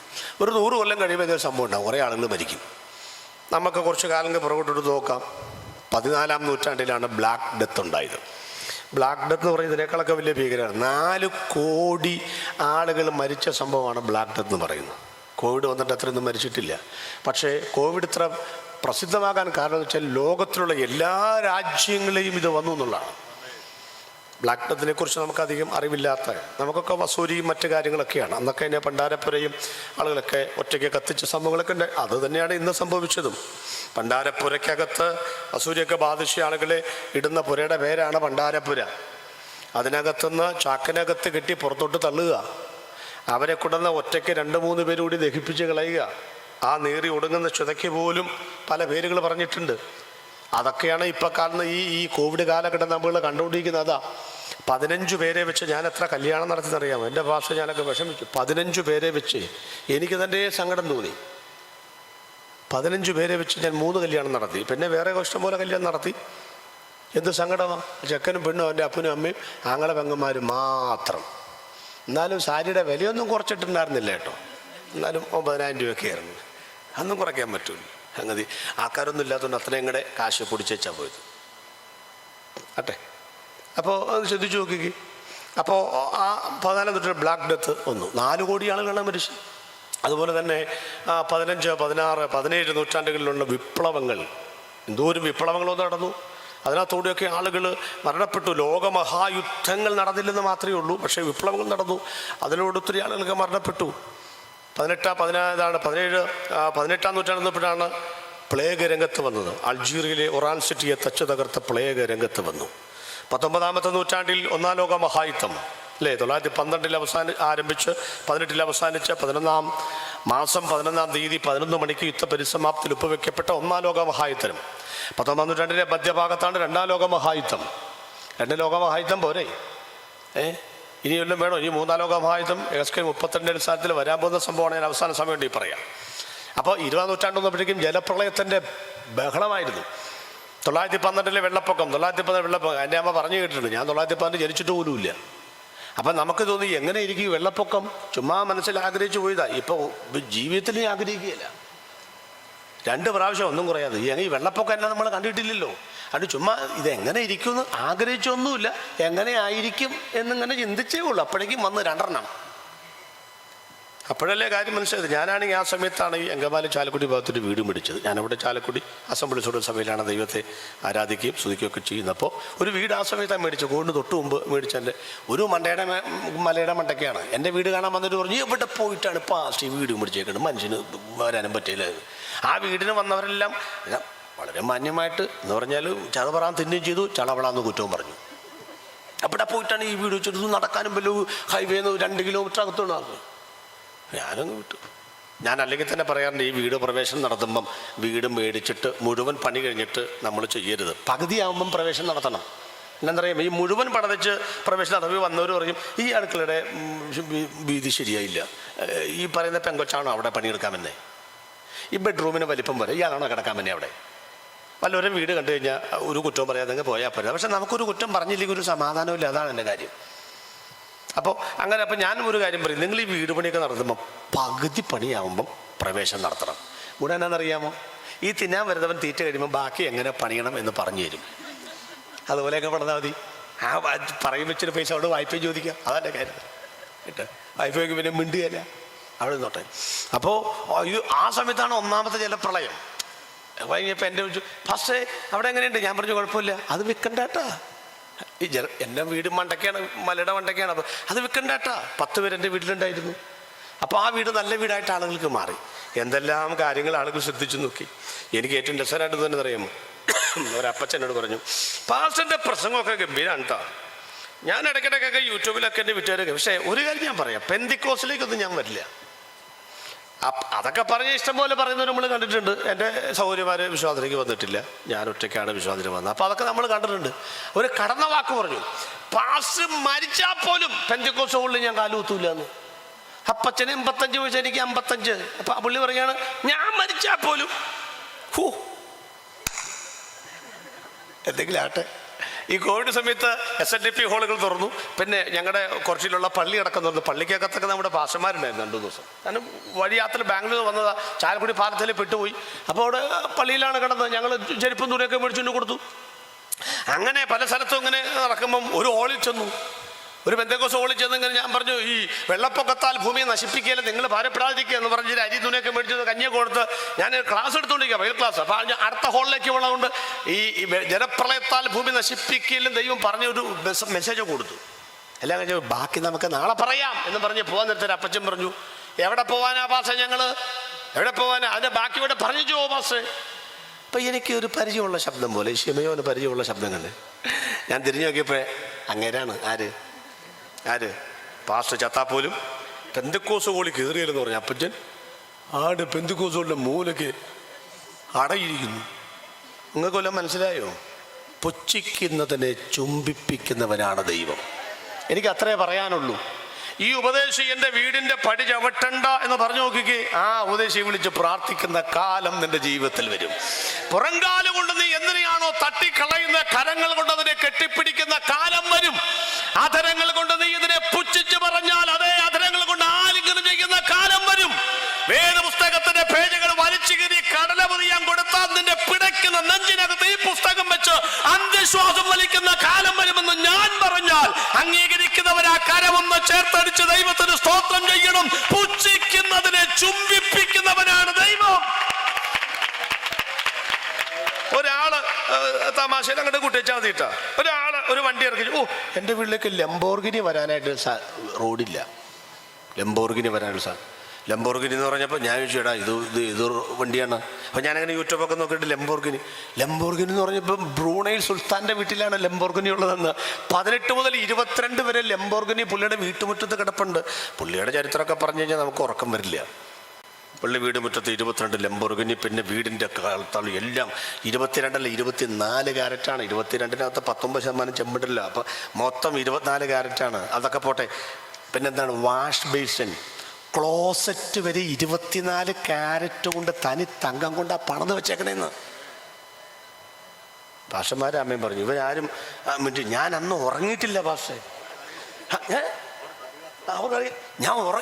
ഒരു 100 കൊല്ലം കഴിയുമ്പോൾ ഇതൊരു സംഭവം ഉണ്ടാവും, കുറേ ആളുകൾ മരിക്കും. നമുക്ക് കുറച്ച് കാലങ്ങൾ പുറകോട്ട് നോക്കാം. 14-ാം നൂറ്റാണ്ടിലാണ് ബ്ലാക്ക് ഡെത്ത് ഉണ്ടായത്. ബ്ലാക്ക് ഡെത്ത് എന്ന് പറയുന്നത് ഇതിനേക്കാളൊക്കെ വലിയ ഭീകരമാണ്. 4 കോടി ആളുകൾ മരിച്ച സംഭവമാണ് ബ്ലാക്ക് ഡെത്ത് എന്ന് പറയുന്നത്. കോവിഡ് വന്നിട്ട് അത്രയൊന്നും മരിച്ചിട്ടില്ല. പക്ഷേ കോവിഡ് ഇത്ര പ്രസിദ്ധമാകാൻ കാരണം എന്ന് വെച്ചാൽ ലോകത്തിലുള്ള എല്ലാ രാജ്യങ്ങളെയും ഇത് വന്നു എന്നുള്ളതാണ്. ബ്ലാക്ക് ഡെത്തിനെ കുറിച്ച് നമുക്കധികം അറിവില്ലാത്ത, നമുക്കൊക്കെ വസൂരിയും മറ്റു കാര്യങ്ങളൊക്കെയാണ്. അന്നൊക്കെ അതിനെ പണ്ടാരപ്പുരയും ആളുകളൊക്കെ ഒറ്റയ്ക്ക് കത്തിച്ച സംഭവങ്ങളൊക്കെ ഉണ്ട്. അത് തന്നെയാണ് ഇന്ന് സംഭവിച്ചതും. പണ്ടാരപ്പുരയ്ക്കകത്ത് വസൂരിയൊക്കെ ബാധിച്ച ആളുകളെ ഇടുന്ന പുരയുടെ പേരാണ് പണ്ടാരപ്പുര. അതിനകത്തുനിന്ന് ചാക്കിനകത്ത് കെട്ടി പുറത്തോട്ട് തള്ളുക, അവരെ കൊണ്ടുവന്ന് ഒറ്റയ്ക്ക് 2-3 പേര് കൂടി ദഹിപ്പിച്ച് കളയുക. ആ നീറി ഒടുങ്ങുന്ന ചുതയ്ക്ക് പോലും പല പേരുകൾ പറഞ്ഞിട്ടുണ്ട്. അതൊക്കെയാണ് ഇപ്പം കാണുന്ന ഈ കോവിഡ് കാലഘട്ടം നമ്മൾ കണ്ടുകൊണ്ടിരിക്കുന്നത്. അതാ 15 പേരെ വെച്ച് ഞാൻ എത്ര കല്യാണം നടത്തിയെന്നറിയാമോ? എൻ്റെ ഭാഷ ഞാനൊക്കെ വിഷമിച്ചു. 15 പേരെ വെച്ച് എനിക്ക് തന്നെ സങ്കടം തോന്നി. 15 പേരെ വെച്ച് ഞാൻ 3 കല്യാണം നടത്തി. പിന്നെ വേറെ ഇഷ്ടംപോലെ കല്യാണം നടത്തി. എന്ത് സങ്കടമാണ്! ചെക്കനും പെണ്ണും അവൻ്റെ അപ്പനും അമ്മയും ആങ്ങളെ പെങ്ങന്മാരും മാത്രം. എന്നാലും സാരിയുടെ വിലയൊന്നും കുറച്ചിട്ടുണ്ടായിരുന്നില്ല കേട്ടോ. എന്നാലും 9,000 രൂപയൊക്കെ ആയിരുന്നു. അന്നും കുറയ്ക്കാൻ പറ്റൂല. സംഗതി ആൾക്കാരൊന്നും ഇല്ലാത്തതുകൊണ്ട് അത്രയും കൂടെ കാശ് പൊടിച്ചാൽ പോയത് അട്ടെ. അപ്പോൾ അത് ശ്രദ്ധിച്ചു നോക്കിക്ക്. അപ്പോൾ ആ 14-ാം നൂറ്റാണ്ടിൽ ബ്ലാക്ക് ഡെത്ത് വന്നു. 4 കോടി ആളുകളാണ് മരിച്ചത്. അതുപോലെ തന്നെ 15, 16, 17 നൂറ്റാണ്ടുകളിലുള്ള വിപ്ലവങ്ങൾ, എന്തോരം വിപ്ലവങ്ങളൊന്നും നടന്നു. അതിനകത്തോടെയൊക്കെ ആളുകൾ മരണപ്പെട്ടു. ലോകമഹായുദ്ധങ്ങൾ നടന്നില്ലെന്ന് മാത്രമേ ഉള്ളൂ, പക്ഷേ വിപ്ലവങ്ങൾ നടന്നു. അതിലൂടെ ഒത്തിരി ആളുകൾക്ക് മരണപ്പെട്ടു. 18-ാം നൂറ്റാണ്ടിലാണ് പ്ലേഗ് രംഗത്ത് വന്നത്. അൾജീരിയയിലെ ഒറാൻ സിറ്റിയെ തച്ചു തകർത്ത പ്ലേഗ് രംഗത്ത് വന്നു. 19-ാമത്തെ നൂറ്റാണ്ടിൽ 1-ാം ലോക മഹായുദ്ധം അല്ലേ, 1912 ആരംഭിച്ച് 18 അവസാനിച്ച് 11-ാം മാസം 11-ാം തീയതി 11 മണിക്ക് യുദ്ധപരിസമാപ്തിയിൽ ഒപ്പുവെക്കപ്പെട്ട 1-ാം ലോക മഹായുദ്ധം. 19-ാം നൂറ്റാണ്ടിൻ്റെ മധ്യഭാഗത്താണ് 2-ാം ലോക മഹായുദ്ധം. 2 ലോക മഹായുദ്ധം പോരെ, ഇനി വല്ലതും വേണോ? ഈ 3-ാം ലോക മഹായുദ്ധം SK 32 അടിസ്ഥാനത്തിൽ വരാൻ പോകുന്ന സംഭവമാണ്. ഞാൻ അവസാന സമയം വേണ്ടി പറയാം. അപ്പോൾ 20-ാം നൂറ്റാണ്ട് വന്നപ്പോഴേക്കും ജലപ്രളയത്തിൻ്റെ ബഹളമായിരുന്നു. 1912 വെള്ളപ്പൊക്കം. 1912 വെള്ളപ്പൊക്കം എൻ്റെ അമ്മ പറഞ്ഞു കേട്ടിട്ടുണ്ട്. ഞാൻ 1912 ജനിച്ചിട്ട് പോലുമില്ല. അപ്പം നമുക്ക് തോന്നി എങ്ങനെ ഇരിക്കും വെള്ളപ്പൊക്കം, ചുമ്മാ മനസ്സിൽ ആഗ്രഹിച്ചു പോയതാ. ഇപ്പോൾ ജീവിതത്തിൽ ഞാൻ ആഗ്രഹിക്കുകയില്ല. 2 പ്രാവശ്യം ഒന്നും കുറയാതെ ഈ വെള്ളപ്പൊക്കം എന്നെ നമ്മൾ കണ്ടിട്ടില്ലല്ലോ. അത് ചുമ്മാ ഇതെങ്ങനെ ഇരിക്കുമെന്ന് ആഗ്രഹിച്ചൊന്നുമില്ല, എങ്ങനെ ആയിരിക്കും എന്നിങ്ങനെ ചിന്തിച്ചേ ഉള്ളൂ. അപ്പോഴേക്കും വന്ന് 2 അപ്പോഴല്ലേ കാര്യം മനസ്സിലായത്. ഞാനാണെങ്കിൽ ആ സമയത്താണ് ഈ അങ്കമാലി ചാലക്കുടി ഭാഗത്തൊരു വീട് മേടിച്ചത്. ഞാനവിടെ ചാലക്കുടി അസംബ്ലി സഭയിലാണ് ദൈവത്തെ ആരാധിക്കുകയും സ്തുതിക്കുകയൊക്കെ ചെയ്യുന്നത്. അപ്പോൾ ഒരു വീട് ആ സമയത്താണ് മേടിച്ചത്. കോവിഡിന് തൊട്ട് മുമ്പ് മേടിച്ചതിൻ്റെ ഒരു മലയുടെ മണ്ടയ്ക്കാണ്. എൻ്റെ വീട് കാണാൻ വന്നിട്ട് പറഞ്ഞു, ഇവിടെ പോയിട്ടാണ് പാസ്റ്റ് വീട് മേടിച്ചേക്കുന്നത്, മനുഷ്യന് വരാനും പറ്റില്ല. ആ വീടിന് വന്നവരെല്ലാം വളരെ മാന്യമായിട്ട് എന്ന് പറഞ്ഞാൽ ചതപറാൻ തിന്നുകയും ചെയ്തു, ചളവളാന്ന് കുറ്റവും പറഞ്ഞു. അവിടെ പോയിട്ടാണ് ഈ വീട് വെച്ചിട്ട് നടക്കാനും വല്ല ഹൈവേന്ന് 2 കിലോമീറ്റർ അകത്തുണ്ടാകും. ഞാനങ്ങ് വിട്ടു. ഞാൻ അല്ലെങ്കിൽ തന്നെ പറയാറുണ്ട്, ഈ വീട് പ്രവേശനം നടത്തുമ്പം വീട് മേടിച്ചിട്ട് മുഴുവൻ പണി കഴിഞ്ഞിട്ട് നമ്മൾ ചെയ്യരുത്. പകുതിയാകുമ്പം പ്രവേശനം നടത്തണം. എന്താണെന്നറിയാം, ഈ മുഴുവൻ പണിതിച്ച് പ്രവേശനം നടത്തി വന്നവർ പറയും ഈ അടുക്കളയുടെ വീതി ശരിയായില്ല, ഈ പറയുന്ന പെങ്കൊച്ചാണോ അവിടെ പണിയെടുക്കാമെന്നേ, ഈ ബെഡ്റൂമിന് വലിപ്പം വരെ ഇയാളാണോ കിടക്കാമെന്നേ അവിടെ. വല്ലവരും വീട് കണ്ടു കഴിഞ്ഞാൽ ഒരു കുറ്റവും പറയാതെ അങ്ങ് പോയാൽ പറ്റില്ല. പക്ഷെ നമുക്കൊരു കുറ്റം പറഞ്ഞില്ലെങ്കിൽ ഒരു സമാധാനമില്ല. അതാണ് എൻ്റെ കാര്യം. അപ്പോൾ ഞാൻ ഒരു കാര്യം പറയും, നിങ്ങൾ ഈ വീട് പണിയൊക്കെ നടത്തുമ്പോൾ പകുതി പണിയാകുമ്പം പ്രവേശനം നടത്തണം. ഗുണം എന്നാണെന്നറിയാമോ? ഈ തിന്നാൻ വരുന്നവൻ തീറ്റ കഴിയുമ്പോൾ ബാക്കി എങ്ങനെ പണിയണം എന്ന് പറഞ്ഞു തരും. അതുപോലെയൊക്കെ പറഞ്ഞാൽ മതി. ആ പറയും വെച്ചിട്ട് പൈസ അവിടെ വായ്പ ചോദിക്കാം. അതെൻ്റെ കാര്യം കേട്ടോ. വായ്പയ്ക്ക് പിന്നെ മിണ്ടുകയല്ല, അവിടെ നിന്നോട്ടെ. അപ്പോൾ ആ സമയത്താണ് 1-ാമത്തെ ജലപ്രളയം. കഴിഞ്ഞപ്പോൾ എൻ്റെ ചോദിച്ചു, ഫസ്റ്റ് അവിടെ എങ്ങനെയുണ്ട്? ഞാൻ പറഞ്ഞു കുഴപ്പമില്ല, അത് വിൽക്കണ്ടാട്ടാ. ഈ എൻ്റെ വീട് മണ്ടയ്ക്കാണ്, മലയുടെ മണ്ടയ്ക്കാണ്. അപ്പോൾ അത് വിൽക്കണ്ടാട്ടാ. 10 പേര് എൻ്റെ വീട്ടിലുണ്ടായിരുന്നു. അപ്പോൾ ആ വീട് നല്ല വീടായിട്ട് ആളുകൾക്ക് മാറി. എന്തെല്ലാം കാര്യങ്ങൾ ആളുകൾ ശ്രദ്ധിച്ചു നോക്കി. എനിക്ക് ഏറ്റവും രസമായിട്ട് തന്നെ അറിയാമോ, ഒരപ്പച്ചനോട് പറഞ്ഞു, പാസ്റ്ററിൻ്റെ പ്രസംഗമൊക്കെ ഗംഭീരമാണ് കേട്ടോ. ഞാൻ ഇടയ്ക്കിടയ്ക്കൊക്കെ യൂട്യൂബിലൊക്കെ എൻ്റെ വീട്ടുകാരൊക്കെ, പക്ഷേ ഒരു കാര്യം ഞാൻ പറയാം, പെന്തിക്കോസിലേക്കൊന്നും ഞാൻ വരില്ല. അതൊക്കെ പറഞ്ഞ് ഇഷ്ടംപോലെ പറയുന്നവർ നമ്മൾ കണ്ടിട്ടുണ്ട്. എൻ്റെ സൗകര്യമാർ വിശ്വാസത്തിലേക്ക് വന്നിട്ടില്ല, ഞാൻ ഒറ്റയ്ക്കാണ് വിശ്വാസത്തിൽ വന്നത്. അപ്പോൾ അതൊക്കെ നമ്മൾ കണ്ടിട്ടുണ്ട്. ഒരു കടന്ന വാക്ക് പറഞ്ഞു, പാസ്റ്റർ മരിച്ചാൽ പോലും പെന്തിക്കോസ് ഹോളിൽ ഞാൻ കാലുകുത്തൂല എന്ന്. അപ്പച്ചന് 85 വയസ്സ്, എനിക്ക് 55. അപ്പൊ ആ പുള്ളി പറയാണ് ഞാൻ മരിച്ചാൽ പോലും എന്തെങ്കിലും ആട്ടെ. ഈ കോവിഡ് സമയത്ത് SNDP ഹാളുകൾ തുറന്നു. പിന്നെ ഞങ്ങളുടെ കുറച്ചിലുള്ള പള്ളി അടക്കം തുറന്നു. പള്ളിക്കകത്തൊക്കെ നമ്മുടെ പാസ്റ്റർമാരുണ്ടായിരുന്നു 2 ദിവസം. കാരണം വഴിയാത്ര ബാംഗ്ലൂർ വന്നതാ, ചാലക്കുടി പാലത്തിൽ പെട്ടുപോയി. അപ്പോൾ അവിടെ പള്ളിയിലാണ് കിടന്നത്. ഞങ്ങൾ ചെരുപ്പും തുണിയൊക്കെ മേടിച്ചുകൊണ്ട് കൊടുത്തു. അങ്ങനെ പല സ്ഥലത്തും ഇങ്ങനെ നടക്കുമ്പം ഒരു ഹോളിൽ ചെന്നു, ഒരു പെന്തക്കോസ് ഹോളിൽ ചെന്നിങ്ങനെ ഞാൻ പറഞ്ഞു, ഈ വെള്ളപ്പൊക്കത്താൽ ഭൂമിയെ നശിപ്പിക്കുകയല്ല, നിങ്ങൾ ഭാരപ്പെടാതിരിക്കുക എന്ന് പറഞ്ഞ് അരി തുണിയൊക്കെ മേടിച്ചത് കഞ്ഞിയൊക്കെ കൊടുത്ത് ഞാൻ ക്ലാസ് എടുത്തുകൊണ്ടിരിക്കുക, ബൈബിൾ ക്ലാസ്. അപ്പോൾ അടുത്ത ഹോളിലേക്ക് ഉള്ളതുകൊണ്ട് ഈ ജലപ്രളയത്താൽ ഭൂമി നശിപ്പിക്കുകയിലും ദൈവം പറഞ്ഞ ഒരു മെസ്സേജ് കൊടുത്തു. എല്ലാം കഴിഞ്ഞു ബാക്കി നമുക്ക് നാളെ പറയാം എന്ന് പറഞ്ഞ് പോകാൻ നേരത്തെ അപ്പച്ചൻ പറഞ്ഞു, എവിടെ പോവാനാ പാസ, ഞങ്ങൾ എവിടെ പോവാനാ, അതിൻ്റെ ബാക്കി ഇവിടെ പറഞ്ഞു പോവാ പാസേ. അപ്പം എനിക്ക് ഒരു പരിചയമുള്ള ശബ്ദം പോലെ, ഷിമയോന് പരിചയമുള്ള ശബ്ദം കണ്ട് ഞാൻ തിരിഞ്ഞു നോക്കിയപ്പോൾ അങ്ങേരാണ്. ആര് പാസ്റ്റർ ചത്താപ്പോലും പെന്തക്കോസ് ഹോളിൽ കയറിയെന്ന് പറഞ്ഞു അപ്പച്ചൻ. ആട് പെന്തക്കോസ് ഹോളിൻ്റെ മൂലയ്ക്ക് അടയിരിക്കുന്നു. നിങ്ങൾക്ക് വല്ലതും മനസ്സിലായോ? പുച്ഛിക്കുന്നതിനെ ചുംബിപ്പിക്കുന്നവനാണ് ദൈവം. എനിക്ക് അത്രേ പറയാനുള്ളൂ. ഈ ഉപദേശി എൻ്റെ വീടിൻ്റെ പടി ചവിട്ടണ്ട എന്ന് പറഞ്ഞു നോക്കിക്കേ, ആ ഉപദേശി വിളിച്ച് പ്രാർത്ഥിക്കുന്ന കാലം നിന്റെ ജീവിതത്തിൽ വരും. പുറംകാല് കൊണ്ട് നീ എന്തിനെയാണോ തട്ടിക്കളയുന്ന, കരങ്ങൾ കൊണ്ട് അതിനെ കെട്ടിപ്പിടിക്കുന്ന കാലം വരും. അധരങ്ങൾ കൊണ്ട് നീ ഇതിനെ പുച്ഛിച്ച് പറഞ്ഞാൽ അതേ അധരങ്ങൾ കൊണ്ട് ആലിംഗനം ചെയ്യുന്ന കാലം വരും. വേദപുസ്തകത്തിന്റെ പേജുകൾ വലിച്ചു കീറി കടലപതിയാൻ കൊടുത്താൽ നിന്റെ പിടയ്ക്കുന്ന നെഞ്ചിനകത്ത് ഈ പുസ്തകം വെച്ച് അന്ധവിശ്വാസം വലിക്കുന്ന കാലം വരുമെന്ന് ഞാൻ പറഞ്ഞാൽ അംഗീകരിക്കുന്നവർ ആ കരമൊന്ന് ചേർത്തടിച്ച് ദൈവത്തിന് സ്തോത്രം ചെയ്യണം. പുച്ഛിക്കുന്നതിനെ ചുംബിപ്പിക്കുന്നവനാണ് ദൈവം. ഒരാള് തമാശയിൽ അങ്ങോട്ട് കുട്ടിച്ചാൽ മതിട്ടാ, ഒരു വണ്ടി ഇറക്കി, എൻ്റെ വീട്ടിലേക്ക് ലംബോർഗിനി വരാനായിട്ട് റോഡില്ല, ലംബോർഗിനി വരാനുള്ള ലംബോർഗിനി എന്ന് പറഞ്ഞപ്പോൾ ഞാൻ ചോദിച്ചു, എടാ ഇത് വണ്ടിയാണ്. അപ്പോൾ ഞാനങ്ങനെ യൂട്യൂബൊക്കെ നോക്കിയിട്ട് ലംബോർഗിനി എന്ന് പറഞ്ഞപ്പോൾ ബ്രൂണൈൽ സുൽത്താൻ്റെ വീട്ടിലാണ് ലംബോർഗിനി ഉള്ളതെന്ന്. 18 മുതൽ 22 വരെ ലംബോർഗിനി പുള്ളിയുടെ വീട്ടുമുറ്റത്ത് കിടപ്പുണ്ട്. പുള്ളിയുടെ ചരിത്രമൊക്കെ പറഞ്ഞു കഴിഞ്ഞാൽ നമുക്ക് ഉറക്കം വരില്ല. പുള്ളി വീട് മുറ്റത്ത് 22 ലംബോർഗിനി. പിന്നെ വീടിൻ്റെ കാലത്താൾ എല്ലാം 22 അല്ല 24 ക്യാരറ്റാണ്. 22-നകത്ത് 19% ചെമ്പിടില്ല. അപ്പോൾ മൊത്തം 24 ക്യാരറ്റാണ്. അതൊക്കെ പോട്ടെ. പിന്നെന്താണ്, വാഷ് ബേസിൻ, ക്ലോസറ്റ് വരെ 24 ക്യാരറ്റ് കൊണ്ട് തനി തങ്കം കൊണ്ട് ആ പണിത് വെച്ചേക്കണേന്ന് പാഷന്മാരെ അമ്മയും പറഞ്ഞു. ഇവരാരും ഞാൻ അന്ന് ഉറങ്ങിയിട്ടില്ല പാഷേ.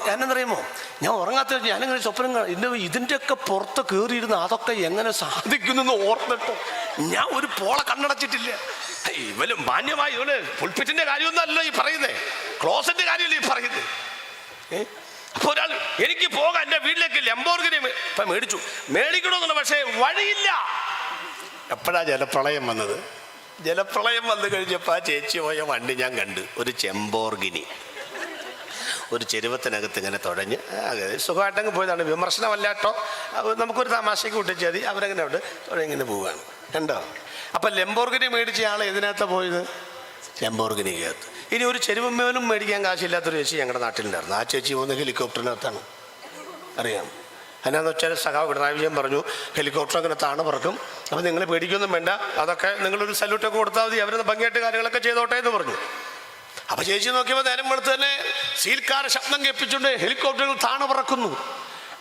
ഞാനെന്നറിയുമോ, ഞാൻ ഉറങ്ങാത്ത ഞാനിങ്ങനെ സ്വപ്നം ഇതിൻ്റെയൊക്കെ പുറത്ത് കയറിയിരുന്ന് അതൊക്കെ എങ്ങനെ സാധിക്കുന്നെന്ന് ഓർത്തിട്ട് ഞാൻ ഒരു പോള കണ്ണടച്ചിട്ടില്ല. ഇവലും മാന്യമായി ഇവന് പുൽപ്പിറ്റിൻ്റെ കാര്യമൊന്നുമല്ലോ ഈ പറയുന്നേ, ക്ലോസറ്റിൻ്റെ കാര്യമല്ലേ ഈ പറയുന്നത്. അപ്പോൾ ഒരാൾ എനിക്ക് പോകാം എൻ്റെ വീട്ടിലേക്ക് ലംബോർഗിനി ഇപ്പം മേടിക്കണമെന്നുള്ള, പക്ഷേ വഴിയില്ല. എപ്പോഴാണ് ജലപ്രളയം വന്നത്? ജലപ്രളയം വന്നു കഴിഞ്ഞപ്പോൾ ആ ചേച്ചി പോയ വണ്ടി ഞാൻ കണ്ട്, ഒരു ചെമ്പോർഗിനി. ഒരു ചെരുവത്തിനകത്ത് ഇങ്ങനെ തുഴഞ്ഞ് സുഖമായിട്ടങ്ങ് പോയതാണ്. വിമർശനമല്ലാട്ടോ, നമുക്കൊരു തമാശയ്ക്ക് വിട്ടിച്ചാൽ മതി. അവരങ്ങനെ അവിടെ തുഴഞ്ഞിങ്ങനെ പോവുകയാണ്, കണ്ടോ? അപ്പം ലംബോർഗിനി മേടിച്ച ആൾ ഇതിനകത്ത് പോയത് ലംബോർഗിനിക്കകത്ത്. ഇനി ഒരു ചെരുവമ്മേനും മേടിക്കാൻ കാശില്ലാത്തൊരു ചേച്ചി ഞങ്ങളുടെ നാട്ടിലുണ്ടായിരുന്നു. ആ ചേച്ചി പോകുന്ന ഹെലികോപ്റ്ററിനകത്താണ്, അറിയാം. എന്നാന്ന് വെച്ചാൽ സഖാവ് പിണറായി വിജയൻ പറഞ്ഞു ഹെലികോപ്റ്റർ അങ്ങനെ താണു പറക്കും, അപ്പം നിങ്ങൾ പേടിക്കൊന്നും വേണ്ട, അതൊക്കെ നിങ്ങളൊരു സല്യൂട്ടൊക്കെ കൊടുത്താൽ മതി, അവരൊന്ന് ഭംഗിയായിട്ട് കാര്യങ്ങളൊക്കെ ചെയ്തോട്ടെ എന്ന് പറഞ്ഞു. അപ്പോൾ ചേച്ചി നോക്കിയപ്പോൾ നേരം വെളുത്ത് തന്നെ സീൽക്കാരെ ശബ്ദം കേൾപ്പിച്ചുകൊണ്ട് ഹെലികോപ്റ്ററുകൾ താണു പറക്കുന്നു.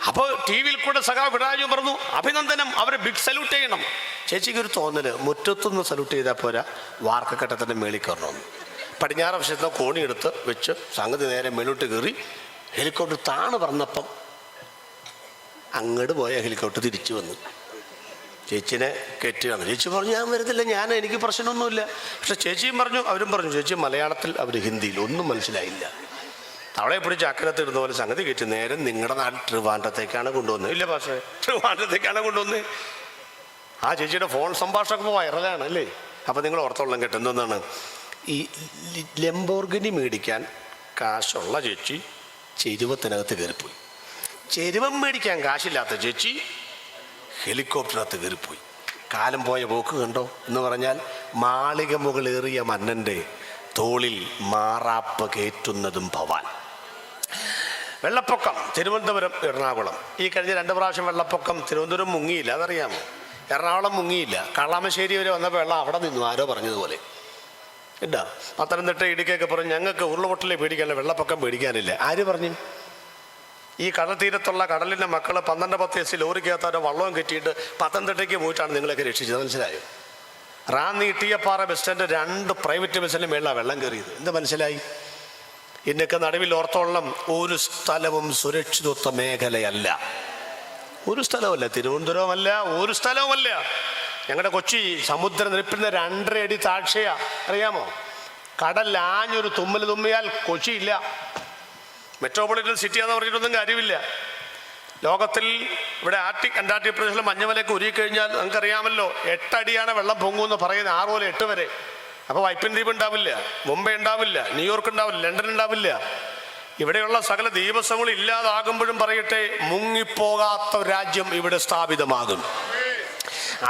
അപ്പോൾ ടി വിയിൽ കൂടെ സഖാവ് പിണറായി പറഞ്ഞു അഭിനന്ദനം, അവരെ ബിഗ് സല്യൂട്ട് ചെയ്യണം. ചേച്ചിക്ക് ഒരു തോന്നല്, മുറ്റത്തുനിന്ന് സല്യൂട്ട് ചെയ്താൽ പോരാ, വാർക്കക്കെട്ടത്തിൻ്റെ മേളിൽ കയറണമെന്ന്. പടിഞ്ഞാറ് വശത്ത് കോണി എടുത്ത് വെച്ച് സംഗതി നേരെ മേലോട്ട് കയറി ഹെലികോപ്റ്റർ താണു പറന്നപ്പം അങ്ങോട്ട് പോയ ഹെലികോപ്റ്റർ തിരിച്ചു വന്നു. ചേച്ചിനെ കയറ്റുകയാണ്. ചേച്ചി പറഞ്ഞു ഞാൻ വരുന്നില്ല, എനിക്ക് പ്രശ്നമൊന്നുമില്ല. പക്ഷെ ചേച്ചിയും പറഞ്ഞു, അവരും പറഞ്ഞു. ചേച്ചി മലയാളത്തിൽ, അവർ ഹിന്ദിയിൽ, ഒന്നും മനസ്സിലായില്ല. അവളെ പിടിച്ച് അക്കരത്ത് ഇടുന്ന പോലെ സംഗതി കയറ്റി നേരെ നിങ്ങളുടെ നാട്ടിൽ ട്രിവാൻഡ്രത്തേക്കാണ് കൊണ്ടുവന്നത്. ഇല്ല പക്ഷേ ട്രിവാൻഡ്രത്തേക്കാണ് കൊണ്ടുവന്നത്. ആ ചേച്ചിയുടെ ഫോൺ സംഭാഷണമൊക്കെ വൈറലാണ് അല്ലേ? അപ്പം നിങ്ങൾ ഓർത്തോളം കേട്ടോ, എന്താണ് ഈ ലംബോർഗിനി മേടിക്കാൻ കാശുള്ള ചേച്ചി ചെരുവത്തിനകത്ത് കയറിപ്പോയി. ചെരുവം മേടിക്കാൻ കാശില്ലാത്ത ചേച്ചി ഹെലികോപ്റ്ററിനകത്ത് കയറിപ്പോയി. കാലം പോയ പോക്ക് കണ്ടോ എന്ന് പറഞ്ഞാൽ മാളിക മുകളേറിയ മന്നൻ്റെ തോളിൽ മാറാപ്പ് കയറ്റുന്നതും ഭവാൻ. വെള്ളപ്പൊക്കം തിരുവനന്തപുരം, എറണാകുളം. ഈ കഴിഞ്ഞ 2 പ്രാവശ്യം വെള്ളപ്പൊക്കം തിരുവനന്തപുരം മുങ്ങിയില്ല, അതറിയാമോ? എറണാകുളം മുങ്ങിയില്ല. കളമശ്ശേരി വരെ വന്നപ്പോൾ വെള്ളം അവിടെ നിന്നു, ആരോ പറഞ്ഞതുപോലെ. ഇല്ല, പത്തനംതിട്ട ഇടുക്കിയൊക്കെ പറഞ്ഞു ഞങ്ങൾക്ക് ഉരുളപൊട്ടലെ പേടിക്കാനില്ല, വെള്ളപ്പൊക്കം പേടിക്കാനില്ല. ആര് പറഞ്ഞു? ഈ കടൽ തീരത്തുള്ള കടലിൻ്റെ മക്കൾ 12-10 ദിവസം ലോറിക്കകത്ത് അവരെ വള്ളവും കെട്ടിയിട്ട് പത്തനംതിട്ടയ്ക്ക് പോയിട്ടാണ് നിങ്ങളൊക്കെ രക്ഷിച്ചത്. മനസ്സിലായോ? Ranni Ittiyappara bus stand 2 private ബസ്സിൻ്റെ മേളിലാണ് വെള്ളം കയറിയത്. എന്ത് മനസ്സിലായി? ഇതിൻ്റെയൊക്കെ നടുവിൽ ഓർത്തോളം ഒരു സ്ഥലവും സുരക്ഷിതത്വ മേഖലയല്ല. ഒരു സ്ഥലവുമല്ല, തിരുവനന്തപുരമല്ല, ഒരു സ്ഥലവുമല്ല. ഞങ്ങളുടെ കൊച്ചി സമുദ്രനിരപ്പിൽ 2.5 അടി താഴ്ചയാ. അറിയാമോ? കടലാഞ്ഞൊരു തുമ്മിയാൽ കൊച്ചിയില്ല. മെട്രോപൊളിറ്റൻ സിറ്റി എന്ന് പറഞ്ഞിട്ടൊന്നും കാര്യമില്ല. ലോകത്തിൽ ഇവിടെ ആർട്ടിക് അന്റാർട്ടിക് പ്രദേശത്തിലെ മഞ്ഞമലയൊക്കെ ഉരുകിക്കഴിഞ്ഞാൽ നിങ്ങൾക്കറിയാമല്ലോ 8 അടിയാണ് വെള്ളം പൊങ്ങുമെന്ന് പറയുന്നത്, 6 മുതൽ 8 വരെ. അപ്പോൾ വൈപ്പിൻ ദ്വീപ് ഉണ്ടാവില്ല, മുംബൈ ഉണ്ടാവില്ല, ന്യൂയോർക്ക് ഉണ്ടാവില്ല, ലണ്ടൻ ഉണ്ടാവില്ല. ഇവിടെയുള്ള സകല ദ്വീപസമൂഹങ്ങൾ ഇല്ലാതാകുമ്പോഴും പറയട്ടെ, മുങ്ങിപ്പോകാത്ത രാജ്യം ഇവിടെ സ്ഥാപിതമാകും.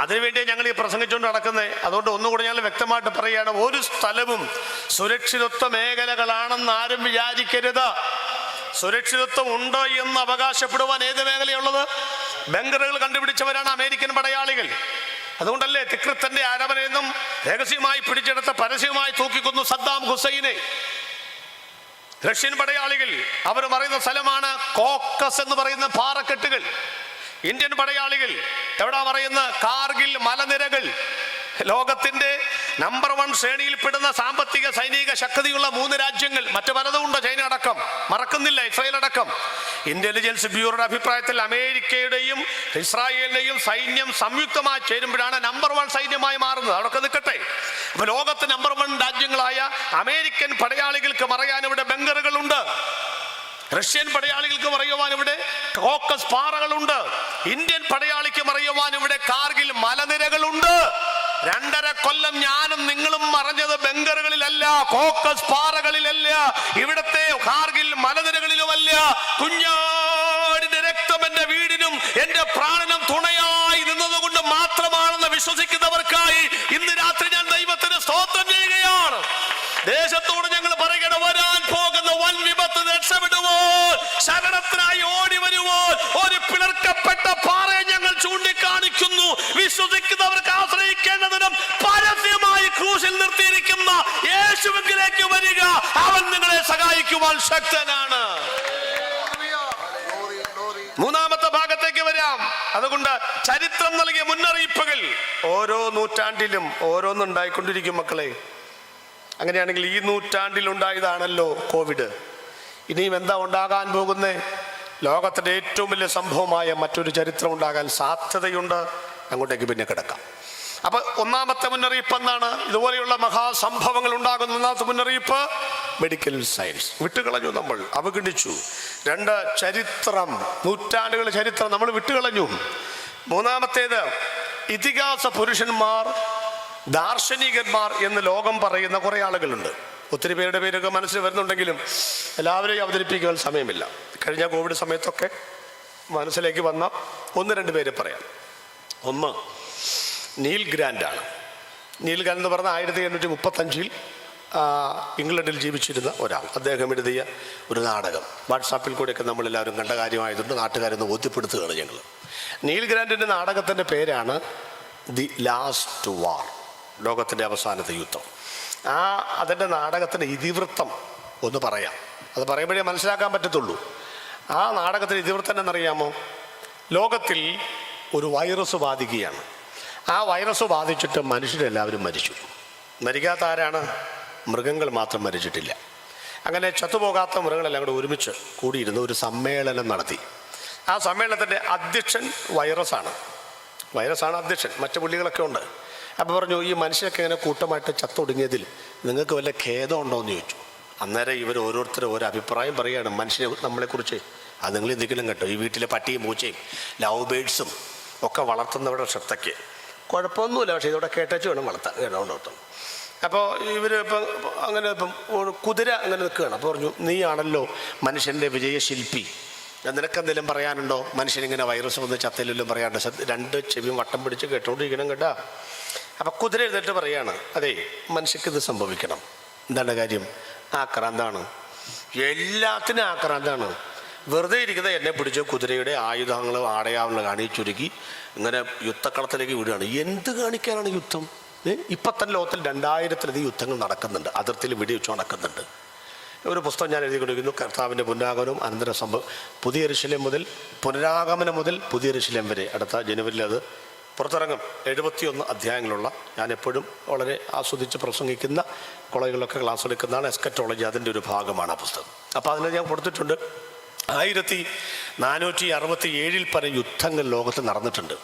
അതിനുവേണ്ടി ഞങ്ങൾ ഈ പ്രസംഗിച്ചുകൊണ്ട് നടക്കുന്നത്. അതുകൊണ്ട് ഒന്നുകൂടെ ഞങ്ങൾ വ്യക്തമായിട്ട് പറയുകയാണ്, ഒരു സ്ഥലവും സുരക്ഷിതത്വ മേഖലകളാണെന്ന് ആരും വിചാരിക്കരുത്. സുരക്ഷിതത്വം ഉണ്ടോ എന്ന് അവകാശപ്പെടുവാൻ ഏത് മേഖലയുള്ളത്? ബങ്കറുകൾ കണ്ടുപിടിച്ചവരാണ് അമേരിക്കൻ പടയാളികൾ. അതുകൊണ്ടല്ലേ തിക്രിത്തന്റെ അരമനയിൽ നിന്നും രഹസ്യമായി പിടിച്ചെടുത്ത് പരസ്യമായി തൂക്കിക്കൊന്നു സദ്ദാം ഹുസൈനെ. റഷ്യൻ പടയാളികൾ അവർ പറയുന്ന സ്ഥലമാണ് കോക്കസ് എന്ന് പറയുന്ന പാറക്കെട്ടുകൾ. ഇന്ത്യൻ പടയാളികൾ എവിടാ പറയുന്ന കാർഗിൽ മലനിരകൾ. ലോകത്തിന്റെ നമ്പർ 1 ശ്രേണിയിൽപ്പെടുന്ന സാമ്പത്തിക സൈനിക ശക്തിയുള്ള 3 രാജ്യങ്ങൾ, മറ്റു പലതുമുണ്ട്, ചൈന അടക്കം, മറക്കുന്നില്ല, ഇസ്രായേൽ അടക്കം. ഇന്റലിജൻസ് ബ്യൂറോയുടെ അഭിപ്രായത്തിൽ അമേരിക്കയുടെയും ഇസ്രായേലിന്റെയും സൈന്യം സംയുക്തമായി ചേരുമ്പോഴാണ് നമ്പർ 1 സൈന്യമായി മാറുന്നത്. അവിടെയൊക്കെ നിൽക്കട്ടെ. അപ്പൊ ലോകത്ത് നമ്പർ 1 രാജ്യങ്ങളായ അമേരിക്കൻ പടയാളികൾക്ക് മറയാൻ ഇവിടെ ബങ്കറുകളുണ്ട്. റഷ്യൻ പടയാളികൾക്ക് മറയുവാൻ ഇവിടെ കോക്കസ് പാറകളുണ്ട്. ഇന്ത്യൻ പടയാളിക്ക് മറയുവാൻ ഇവിടെ കാർഗിൽ മലനിരകളുണ്ട്. 2.5 കൊല്ലം ഞാനും നിങ്ങളും മറഞ്ഞത് ബങ്കറുകളിലല്ല, കോക്കസ് പാറകളിലല്ല, ഇവിടത്തെ കാർഗിൽ മലനിരകളിലുമല്ല. കുഞ്ഞാടിന്റെ രക്തം എന്റെ വീടിനും എന്റെ പ്രാണനും തുണയായി നിന്നതുകൊണ്ട് മാത്രമാണെന്ന് വിശ്വസിക്കുന്നവർക്കായി ഇന്ന് രാത്രി ഞാൻ ദൈവത്തിന് സ്തോത്രം ചെയ്യുകയാണ്. ദേശത്തോട് ഞങ്ങൾ പറയുകയാണ്, വരാൻ പോകുന്ന വൻ വിപത്ത് രക്ഷപ്പെടുവോ, ശരണത്തിനായി ഓടി വരുവോ, ഒരു പിളർക്കപ്പെട്ട പാറയെ ഞങ്ങൾ ചൂണ്ടിക്കാണിക്കുന്നു. വിശ്വസിക്കുന്നവർക്ക് ആശ്രയിക്കേണ്ടതിനും പരസ്യമായി ക്രൂശിൽ നിർത്തിയിരിക്കുന്ന യേശുവിലേക്ക് വരിക, അവൻ നിങ്ങളെ സഹായിക്കുവാൻ ശക്തനാണ്. മൂന്നാമത്തെ ഭാഗത്തേക്ക് വരാം. അതുകൊണ്ട് ചരിത്രം നൽകിയ മുന്നറിയിപ്പുകൾ ഓരോ നൂറ്റാണ്ടിലും ഓരോന്നുണ്ടായിക്കൊണ്ടിരിക്കും മക്കളെ. അങ്ങനെയാണെങ്കിൽ ഈ നൂറ്റാണ്ടിൽ ഉണ്ടായതാണല്ലോ കോവിഡ്. ഇനിയും എന്താ ഉണ്ടാകാൻ പോകുന്നേ? ലോകത്തിൻ്റെ ഏറ്റവും വലിയ സംഭവമായ മറ്റൊരു ചരിത്രം ഉണ്ടാകാൻ സാധ്യതയുണ്ട്. അങ്ങോട്ടേക്ക് പിന്നെ കിടക്കാം. അപ്പൊ ഒന്നാമത്തെ മുന്നറിയിപ്പ് എന്താണ്? ഇതുപോലെയുള്ള മഹാസംഭവങ്ങൾ ഉണ്ടാകുന്ന ഒന്നാമത്തെ മുന്നറിയിപ്പ് മെഡിക്കൽ സയൻസ് വിട്ടുകളഞ്ഞു, നമ്മൾ അവഗണിച്ചു. 2 ചരിത്രം, നൂറ്റാണ്ടുകളുടെ ചരിത്രം നമ്മൾ വിട്ടുകളഞ്ഞു. മൂന്നാമത്തേത് ഇതിഹാസ പുരുഷന്മാർ, ദാർശനികന്മാർ എന്ന് ലോകം പറയുന്ന കുറേ ആളുകളുണ്ട്. ഒത്തിരി പേരുടെ പേരൊക്കെ മനസ്സിൽ വരുന്നുണ്ടെങ്കിലും എല്ലാവരെയും അവതരിപ്പിക്കാൻ സമയമില്ല. കഴിഞ്ഞ കോവിഡ് സമയത്തൊക്കെ മനസ്സിലേക്ക് വന്ന 1-2 പേരെ പറയാം. ഒന്ന് നീൽ ഗ്രാൻഡാണ്. നീൽ ഗ്രാൻഡ് എന്ന് പറഞ്ഞാൽ 1835 ഇംഗ്ലണ്ടിൽ ജീവിച്ചിരുന്ന ഒരാൾ. അദ്ദേഹം എഴുതിയ ഒരു നാടകം വാട്സാപ്പിൽ കൂടെയൊക്കെ നമ്മളെല്ലാവരും കണ്ട കാര്യമായതുകൊണ്ട് നാട്ടുകാരെന്ന് ബോധ്യപ്പെടുത്തുകയാണ് ഞങ്ങൾ. നീൽ ഗ്രാൻഡിൻ്റെ നാടകത്തിൻ്റെ പേരാണ് ദി ലാസ്റ്റ് വാർ, ലോകത്തിൻ്റെ അവസാനത്തെ യുദ്ധം. അതിൻ്റെ നാടകത്തിൻ്റെ ഇതിവൃത്തം ഒന്ന് പറയാം. അത് പറയുമ്പോഴേ മനസ്സിലാക്കാൻ പറ്റത്തുള്ളൂ. ആ നാടകത്തിൻ്റെ ഇതിവൃത്തം എന്നറിയാമോ? ലോകത്തിൽ ഒരു വൈറസ് ബാധിക്കുകയാണ്. ആ വൈറസ് ബാധിച്ചിട്ട് മനുഷ്യരെല്ലാവരും മരിച്ചു. മരിക്കാത്ത ആരാണ്? മൃഗങ്ങൾ മാത്രം മരിച്ചിട്ടില്ല. അങ്ങനെ ചത്തുപോകാത്ത മൃഗങ്ങളെല്ലാം കൂടെ ഒരുമിച്ച് കൂടിയിരുന്ന് ഒരു സമ്മേളനം നടത്തി. ആ സമ്മേളനത്തിൻ്റെ അധ്യക്ഷൻ വൈറസാണ് അധ്യക്ഷൻ. മറ്റു പുള്ളികളൊക്കെ ഉണ്ട്. അപ്പോൾ പറഞ്ഞു, ഈ മനുഷ്യരൊക്കെ ഇങ്ങനെ കൂട്ടമായിട്ട് ചത്തൊടുങ്ങിയതിൽ നിങ്ങൾക്ക് വല്ല ഖേദമുണ്ടോ എന്ന് ചോദിച്ചു. അന്നേരം ഇവർ ഓരോരുത്തരും ഓരോ അഭിപ്രായം പറയുകയാണ് മനുഷ്യനെ നമ്മളെക്കുറിച്ച്. അത് നിങ്ങൾ എന്തെങ്കിലും കേട്ടോ, ഈ വീട്ടിലെ പട്ടിയും പൂച്ചയും ലവ് ബേഡ്സും ഒക്കെ വളർത്തുന്നവരുടെ ശ്രദ്ധയ്ക്ക് കുഴപ്പമൊന്നുമില്ല, പക്ഷേ ഇതോടെ കേട്ടേച്ച് വേണം വളർത്താൻ. അപ്പോൾ ഇവർ ഇപ്പം കുതിര അങ്ങനെ നിൽക്കുകയാണ്. അപ്പോൾ പറഞ്ഞു, നീയാണല്ലോ മനുഷ്യൻ്റെ വിജയശില്പി, നിനക്കെന്തെങ്കിലും പറയാനുണ്ടോ? മനുഷ്യനിങ്ങനെ വൈറസ് വന്ന് ചത്തയിലെല്ലാം പറയാണ്ട് 2 ചെവിയും വട്ടം പിടിച്ച് കേട്ടോണ്ടിരിക്കണം കേട്ടാ. അപ്പം കുതിര എഴുന്നേറ്റ് പറയാണ്, അതെ മനുഷ്യക്ക് ഇത് സംഭവിക്കണം. എന്താണ് കാര്യം? ആക്രാന്താണ്, എല്ലാത്തിനും ആക്രാന്താണ്. വെറുതെ ഇരിക്കുന്നത് എന്നെ പിടിച്ച് കുതിരയുടെ ആയുധങ്ങൾ ആടയാവുന്ന കാണിച്ചുരുക്കി ഇങ്ങനെ യുദ്ധക്കളത്തിലേക്ക് വിടുകയാണ്. എന്ത് കാണിക്കാനാണ് യുദ്ധം? ഇപ്പം തന്നെ ലോകത്തിൽ 2000-ലധികം യുദ്ധങ്ങൾ നടക്കുന്നുണ്ട്, അതിർത്തിയിൽ വെടിവെച്ച് നടക്കുന്നുണ്ട്. ഒരു പുസ്തകം ഞാൻ എഴുതിക്കൊണ്ടിരിക്കുന്നു, കർത്താവിൻ്റെ പുനരാഗമനവും അനന്തര സംഭവം, പുതിയ യെരൂശലേം മുതൽ പുനരാഗമനം മുതൽ പുതിയ യെരൂശലേം വരെ. അടുത്ത ജനുവരിയിൽ അത് പുറത്തിറങ്ങും. 71 അധ്യായങ്ങളുള്ള, ഞാൻ എപ്പോഴും വളരെ ആസ്വദിച്ച് പ്രസംഗിക്കുന്ന, കോളേജുകളിലൊക്കെ ക്ലാസ് എടുക്കുന്നതാണ് എസ്കറ്റോളജി, അതിൻ്റെ ഒരു ഭാഗമാണ് ആ പുസ്തകം. അപ്പോൾ അതിന് ഞാൻ കൊടുത്തിട്ടുണ്ട് 1467 പരം യുദ്ധങ്ങൾ ലോകത്ത് നടന്നിട്ടുണ്ട്.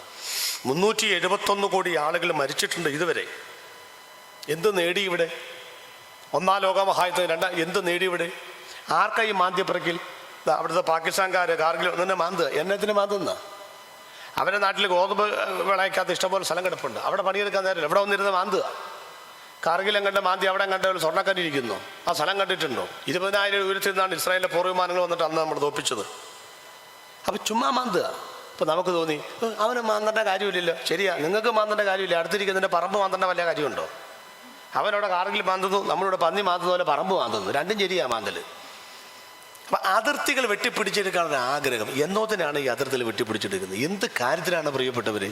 371 കോടി ആളുകൾ മരിച്ചിട്ടുണ്ട് ഇതുവരെ. എന്ത് നേടി ഇവിടെ? ഒന്നാം ലോകമഹായുദ്ധം എന്ത് നേടി ഇവിടെ? ആർക്കായി മാന്ത്യപ്പുറക്കിൽ? അവിടുത്തെ പാകിസ്ഥാൻകാർ കാർഗിൽ ഒന്നെ മാന്ത്, എന്നത്തിന് മാന്തുന്ന? അവരുടെ നാട്ടിൽ ഗോതമ്പ് വിളയിക്കാത്ത ഇഷ്ടംപോലെ സ്ഥലം കിടപ്പുണ്ട്, അവിടെ പണിയെടുക്കാൻ നേരം ഇവിടെ വന്നിരുന്ന് മാന്തുക. കാർഗിലും കണ്ട മാന്തി അവിടെ കണ്ട ഒരു സ്വർണ്ണക്കല്ലിരിക്കുന്നു, ആ സ്ഥലം കണ്ടിട്ടുണ്ടോ? 20,000 ഉയരത്തിൽ നിന്നാണ് ഇസ്രായേലിലെ പോർവിമാനങ്ങൾ വന്നിട്ട് അന്ന് നമ്മൾ തോപ്പിച്ചത്. അപ്പം ചുമ്മാ മാന്തുക. അപ്പം നമുക്ക് തോന്നി അവന് മാന്തേണ്ട കാര്യമില്ലല്ലോ. ശരിയാ, നിങ്ങൾക്ക് മാന്തേണ്ട കാര്യമില്ല, അടുത്തിരിക്കുന്നതിൻ്റെ പറമ്പ് മാന്തേണ്ട വല്ല കാര്യമുണ്ടോ? അവനവിടെ കാർഗിൽ മാന്തുന്നു, നമ്മളിവിടെ പന്നി മാന്തുന്ന പോലെ പറമ്പ് മാന്തുന്നു, രണ്ടും ശരിയാ മാന്തൽ. അപ്പം അതിർത്തികൾ വെട്ടിപ്പിടിച്ചെടുക്കാനുള്ള ആഗ്രഹം. എന്നോത്തിനാണ് ഈ അതിർത്തികൾ വെട്ടിപ്പിടിച്ചെടുക്കുന്നത്? എന്ത് കാര്യത്തിലാണ് പ്രിയപ്പെട്ടവർ?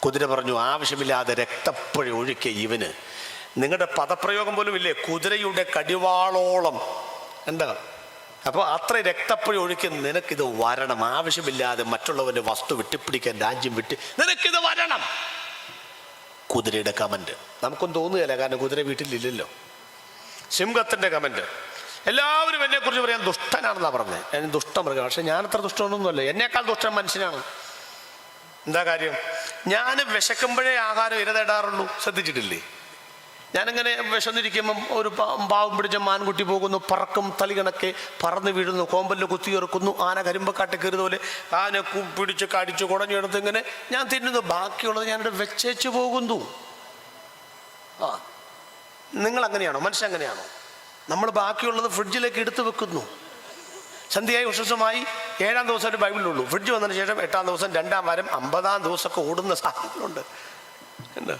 കുതിര പറഞ്ഞു ആവശ്യമില്ലാതെ രക്തപ്പുഴ ഒഴുക്കിയ ഇവന്. നിങ്ങളുടെ പദപ്രയോഗം പോലും ഇല്ലേ, കുതിരയുടെ കടിവാളോളം എന്താ? അപ്പോൾ അത്ര രക്തപ്പുഴ ഒഴുക്കി നിനക്കിത് വരണം, ആവശ്യമില്ലാതെ മറ്റുള്ളവൻ്റെ വസ്തു വെട്ടിപ്പിടിക്കാൻ രാജ്യം വിട്ട് നിനക്കിത് വരണം. കുതിരയുടെ കമൻറ്റ് നമുക്കൊന്നും തോന്നുകയില്ല, കാരണം കുതിര വീട്ടിലില്ലല്ലോ. സിംഹത്തിൻ്റെ കമൻറ്റ്, എല്ലാവരും എന്നെക്കുറിച്ച് പറയാൻ ദുഷ്ടനാണെന്നാണ് പറഞ്ഞത്. ഞാൻ ദുഷ്ടമൃഗം, പക്ഷെ ഞാനത്ര ദുഷ്ടമൊന്നുമല്ല, എന്നേക്കാൾ ദുഷ്ടൻ മനുഷ്യനാണ്. എന്താ കാര്യം? ഞാൻ വിശക്കുമ്പോഴേ ആഹാരം ഇരതേടാറുള്ളൂ, ശ്രദ്ധിച്ചിട്ടില്ലേ? ഞാനിങ്ങനെ വിശന്നിരിക്കുമ്പം ഒരു പാവം പിടിച്ച മാൻകുട്ടി പോകുന്നു, പറക്കും, തലികണക്കെ പറന്ന് വീഴുന്നു, കോമ്പലിൽ കുത്തിയിറക്കുന്നു, ആന കരിമ്പക്കാട്ട് കയറുന്നതുപോലെ ആന പിടിച്ച് കടിച്ച് കുടഞ്ഞെടുത്ത് ഇങ്ങനെ ഞാൻ തിന്നുന്നു. ബാക്കിയുള്ളത് ഞാനിവിടെ വെച്ചേച്ച് പോകുന്നു. ആ, നിങ്ങളങ്ങനെയാണോ? മനുഷ്യൻ അങ്ങനെയാണോ? നമ്മൾ ബാക്കിയുള്ളത് ഫ്രിഡ്ജിലേക്ക് എടുത്തു വെക്കുന്നു. സന്ധ്യയായി ഉഷസ്സുമായി 7-ാം ദിവസമായിട്ട് ബൈബിളിലുള്ളൂ. ഫ്രിഡ്ജ് വന്നതിന് ശേഷം 8-ാം ദിവസം, 2-ാം വാരം, 50-ാം ദിവസമൊക്കെ ഓടുന്ന സാധനങ്ങളുണ്ട്. എന്താ?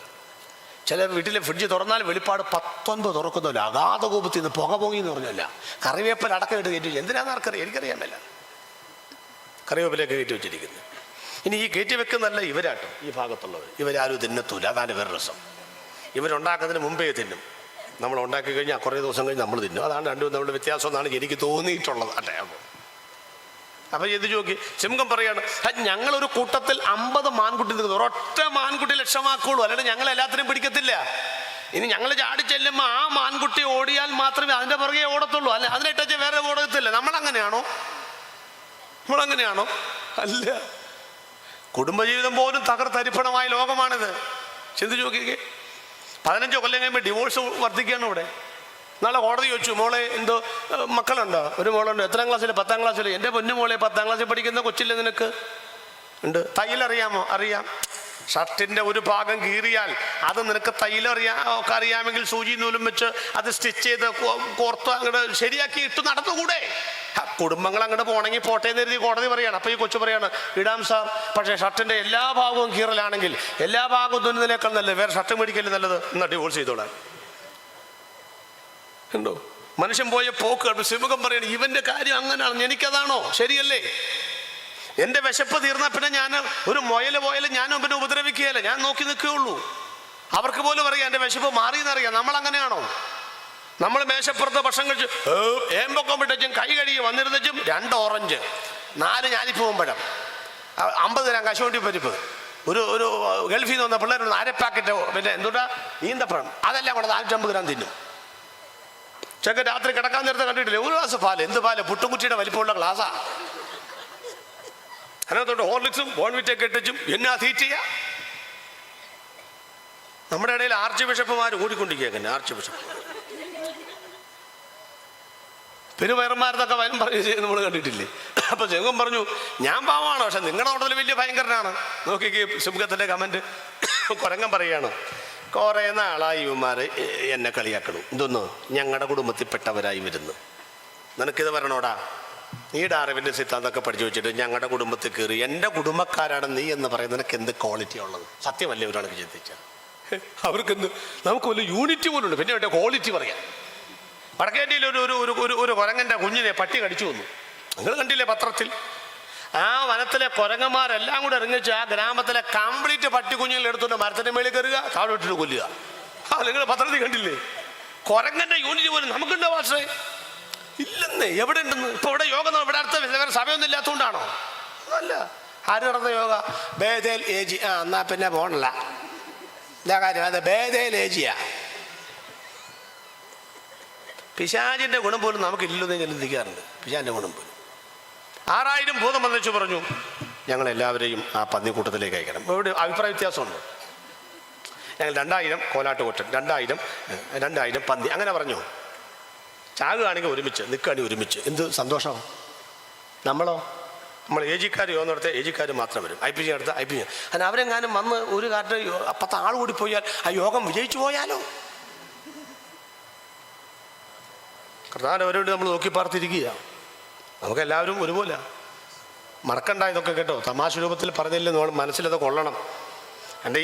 ചില വീട്ടിലെ ഫ്രിഡ്ജ് തുറന്നാൽ വെളിപ്പാട് 19 തുറക്കുന്നില്ല, അഗാധ കോപത്തിൽ നിന്ന് പുക പൊങ്ങി എന്ന് പറഞ്ഞല്ല, കറിവേപ്പില അടക്കമിട്ട് കയറ്റി വെച്ചു. എന്തിനാണെന്ന് ആർക്കറിയാം? എനിക്കറിയാൻ മേല. കറിവേപ്പിലൊക്കെ കയറ്റി വെച്ചിരിക്കുന്നത്. ഇനി ഈ കയറ്റി വെക്കുന്നല്ല ഇവരാട്ടോ, ഈ ഭാഗത്തുള്ളത്. ഇവരാരും തിന്നത്തൂല, അതാണ് വേറെ രസം. ഇവരുണ്ടാക്കുന്നതിന് മുമ്പേ തിന്നും. നമ്മൾ ഉണ്ടാക്കി കഴിഞ്ഞാൽ കുറേ ദിവസം കഴിഞ്ഞ് നമ്മൾ തിന്നും. അതാണ് രണ്ടും തമ്മിലുള്ള വ്യത്യാസം എന്നാണ് എനിക്ക് തോന്നിയിട്ടുള്ളത്. അപ്പം ഇത് നോക്കി, സിംഹം പറയാണ്, ഞങ്ങളൊരു കൂട്ടത്തിൽ 50 മാൻകുട്ടി നിൽക്കുന്നു, ഒരൊറ്റ മാൻകുട്ടി ലക്ഷമാക്കുള്ളൂ, അല്ലാണ്ട് ഞങ്ങൾ എല്ലാത്തിനും പിടിക്കത്തില്ല. ഇനി ഞങ്ങൾ ചാടി ചെല്ലുമ്പോൾ ആ മാൻകുട്ടി ഓടിയാൽ മാത്രമേ അതിൻ്റെ പുറകെ ഓടത്തുള്ളൂ, അല്ല അതിനിട്ടച്ച് വേറെ ഓടത്തില്ല. നമ്മളങ്ങനെയാണോ? അല്ല. കുടുംബജീവിതം പോലും തകർത്തരിപ്പണമായ ലോകമാണിത്. ചിന്തിച്ചു നോക്കിക്കേ. 15 കൊല്ലം കഴിയുമ്പോൾ ഡിവോഴ്സ് വർദ്ധിക്കുകയാണ് ഇവിടെ. നാളെ കോടതി ചോദിച്ചു, മോളെ എന്തോ മക്കളുണ്ടോ? ഒരു മോളുണ്ട്. എത്രാം ക്ലാസ്സിൽ? 10-ാം ക്ലാസ്സിൽ. എൻ്റെ പൊന്നു മോളെ, 10-ാം ക്ലാസ്സിൽ പഠിക്കുന്ന കൊച്ചില്ലേ നിനക്ക്? ഉണ്ട്. തയ്യലറിയാമോ? അറിയാം. ഷർട്ടിൻ്റെ ഒരു ഭാഗം കീറിയാൽ അത് നിനക്ക് ഒക്കെ അറിയാമെങ്കിൽ സൂചി നൂലും വെച്ച് അത് സ്റ്റിച്ച് ചെയ്ത് കോർത്ത് അങ്ങോട്ട് ശരിയാക്കി ഇട്ട് നടന്നുകൂടെ? കുടുംബങ്ങൾ അങ്ങോട്ട് പോകണമെങ്കിൽ പോട്ടെ എന്ന് കരുതി കോടതി പറയാണ്. അപ്പോൾ ഈ കൊച്ചു പറയാണ്, ഇടാം സാർ, പക്ഷേ ഷർട്ടിൻ്റെ എല്ലാ ഭാഗവും കീറലാണെങ്കിൽ എല്ലാ ഭാഗവും തുന്നുന്നതിനേക്കാൾ നല്ലത് വേറെ ഷർട്ട് മേടിക്കല്ലേ നല്ലത്, എന്നാൽ ഡിവോഴ്സ് ചെയ്തോളാൻ. ഉണ്ടോ? മനുഷ്യൻ പോയ പോക്ക്. സിംഹം പറയണം, ഇവൻ്റെ കാര്യം അങ്ങനെയാണ്, എനിക്കതാണോ? ശരിയല്ലേ? എൻ്റെ വിശപ്പ് തീർന്നാൽ പിന്നെ ഞാൻ ഒരു മുയൽ ഞാനും പിന്നെ ഉപദ്രവിക്കുകയല്ല, ഞാൻ നോക്കി നിൽക്കുകയുള്ളൂ. അവർക്ക് പോലും അറിയാം എൻ്റെ വിശപ്പ് മാറിയെന്നറിയാം. നമ്മളങ്ങനെയാണോ? നമ്മൾ മേശപ്പുറത്ത് ഭക്ഷണം കഴിച്ച് ഏമ്പൊക്കം വിട്ടച്ചും കൈ കഴുകി വന്നിരുന്നച്ചും 2 ഓറഞ്ച്, 4 ഞാലിപ്പൂവും പഴം, 50 ഗ്രാം കശുവണ്ടി പരിപ്പ്, ഒരു ഗൾഫിൽ നിന്ന് വന്ന പിള്ളേർ 1/2 പാക്കറ്റ് പിന്നെ എന്തുട്ടാ ഈന്തപ്പഴം, അതെല്ലാം കൂടെ 450 ഗ്രാം തിന്നും. ചെക്ക രാത്രി കിടക്കാൻ നേരത്തെ കണ്ടിട്ടില്ലേ? 1 ഗ്ലാസ് പാല്. എന്ത് പാല്? പുട്ടുകുറ്റിയുടെ വലിപ്പമുള്ള ഗ്ലാസ്സാ. അതിനകത്തോട്ട് ഹോർലിക്സും ബോൺവിറ്റൊക്കെ ഇട്ടിച്ചും എന്നാ തീറ്റിയ. നമ്മുടെ ഇടയിൽ ആർച്ച് ബിഷപ്പുമാർ കൂടിക്കൊണ്ടിരിക്കുക. ആർച്ച് ബിഷപ്പ് പെരുവയറന്മാരതൊക്കെ വരും പറയുകയും ചെയ്ത് നമ്മൾ കണ്ടിട്ടില്ലേ? അപ്പോൾ സിംഹം പറഞ്ഞു, ഞാൻ പാവമാണ്, പക്ഷെ നിങ്ങളുടെ ഓട്ടത്തിൽ വലിയ ഭയങ്കരനാണ്. നോക്കിക്ക് സിംഹത്തിൻ്റെ കമൻറ്റ്. കുരങ്ങൻ പറയുകയാണ്, കുറേ നാളായി ഇവന്മാർ എന്നെ കളിയാക്കണം. ഇതൊന്ന് ഞങ്ങളുടെ കുടുംബത്തിൽപ്പെട്ടവരായി വരുന്നു. നിനക്കിത് വരണോടാ? നീ ഡാർവിൻ്റെ സിദ്ധാന്തമൊക്കെ പഠിച്ചു വെച്ചിട്ട് ഞങ്ങളുടെ കുടുംബത്തിൽ കയറി എൻ്റെ കുടുംബക്കാരാണ് നീ എന്ന് പറയുന്നത് നിനക്ക് എന്ത് ക്വാളിറ്റി ഉള്ളത്? സത്യമല്ലേ ഒരാൾക്ക് ചിന്തിച്ചാൽ? അവർക്കെന്ത്, നമുക്ക് വലിയ യൂണിറ്റി പോലും ഉണ്ട്, പിന്നെ വേണ്ട ക്വാളിറ്റി പറയാം. വടക്കേന്ത്യയിൽ ഒരു കുരങ്ങൻ്റെ കുഞ്ഞിനെ പട്ടി കടിച്ചു വന്നു. നിങ്ങൾ കണ്ടില്ലേ പത്രത്തിൽ? ആ വനത്തിലെ കുരങ്ങന്മാരെല്ലാം കൂടെ ഇറങ്ങിച്ച് ആ ഗ്രാമത്തിലെ കംപ്ലീറ്റ് പട്ടി കുഞ്ഞുങ്ങൾ എടുത്തുകൊണ്ട് മരത്തിൻ്റെ മേളിൽ കയറുക, താഴെ ഇട്ടിട്ട് കൊല്ലുക. നിങ്ങൾ പത്രത്തിൽ കണ്ടില്ലേ? കുരങ്ങൻ്റെ യൂണിറ്റ് പോലും നമുക്കുണ്ടോ? പക്ഷേ ഇല്ലെന്നേ. എവിടെ ഉണ്ടെന്ന്? ഇപ്പൊ ഇവിടെ യോഗ ഇവിടെ അടുത്ത വേറെ സഭയൊന്നും ഇല്ലാത്തതുകൊണ്ടാണോ? അല്ല. ആര് നടന്ന യോഗ? ബേദേൽ ഏജി. എന്നാ പിന്നെ പോണല്ല. എന്താ കാര്യം? അത് ബേദേൽ ഏജിയാ. പിശാചിന്റെ ഗുണം പോലും നമുക്കില്ലെന്ന് ഞാൻ ചിന്തിക്കാറുണ്ട്. പിശാചിന്റെ ഗുണം പോലും. 6000 ഭൂതം വന്നിച്ചു പറഞ്ഞു ഞങ്ങളെല്ലാവരെയും ആ പന്നിക്കൂട്ടത്തിലേക്ക് അയക്കണം. ഇവിടെ അഭിപ്രായ വ്യത്യാസമുണ്ട്. ഞങ്ങൾ 2000 കോലാട്ടുകൊറ്റൻ, 2000 പന്നി, അങ്ങനെ പറഞ്ഞു. ചാകുകയാണെങ്കിൽ ഒരുമിച്ച്, നിൽക്കുകയാണെങ്കിൽ ഒരുമിച്ച്. എന്ത് സന്തോഷമാണ്. നമ്മൾ ഏജിക്കാർ യോഗം നടത്തിയ ഏജിക്കാർ മാത്രം വരും. IPC നടത്ത IPC. അതിന് അവരെങ്ങാനും വന്ന് ഒരു കാലത്ത് 10 ആൾ കൂടി പോയാൽ ആ യോഗം വിജയിച്ചു പോയാലോ? കർത്താവിൻ്റെ അവരോട് നമ്മൾ നോക്കി പാർത്തിരിക്കുക. നമുക്കെല്ലാവരും ഒരുപോലെ. മറക്കണ്ട ഇതൊക്കെ കേട്ടോ. തമാശ രൂപത്തിൽ പറഞ്ഞില്ലേ, നമ്മൾ മനസ്സിലത് കൊള്ളണം. എൻ്റെ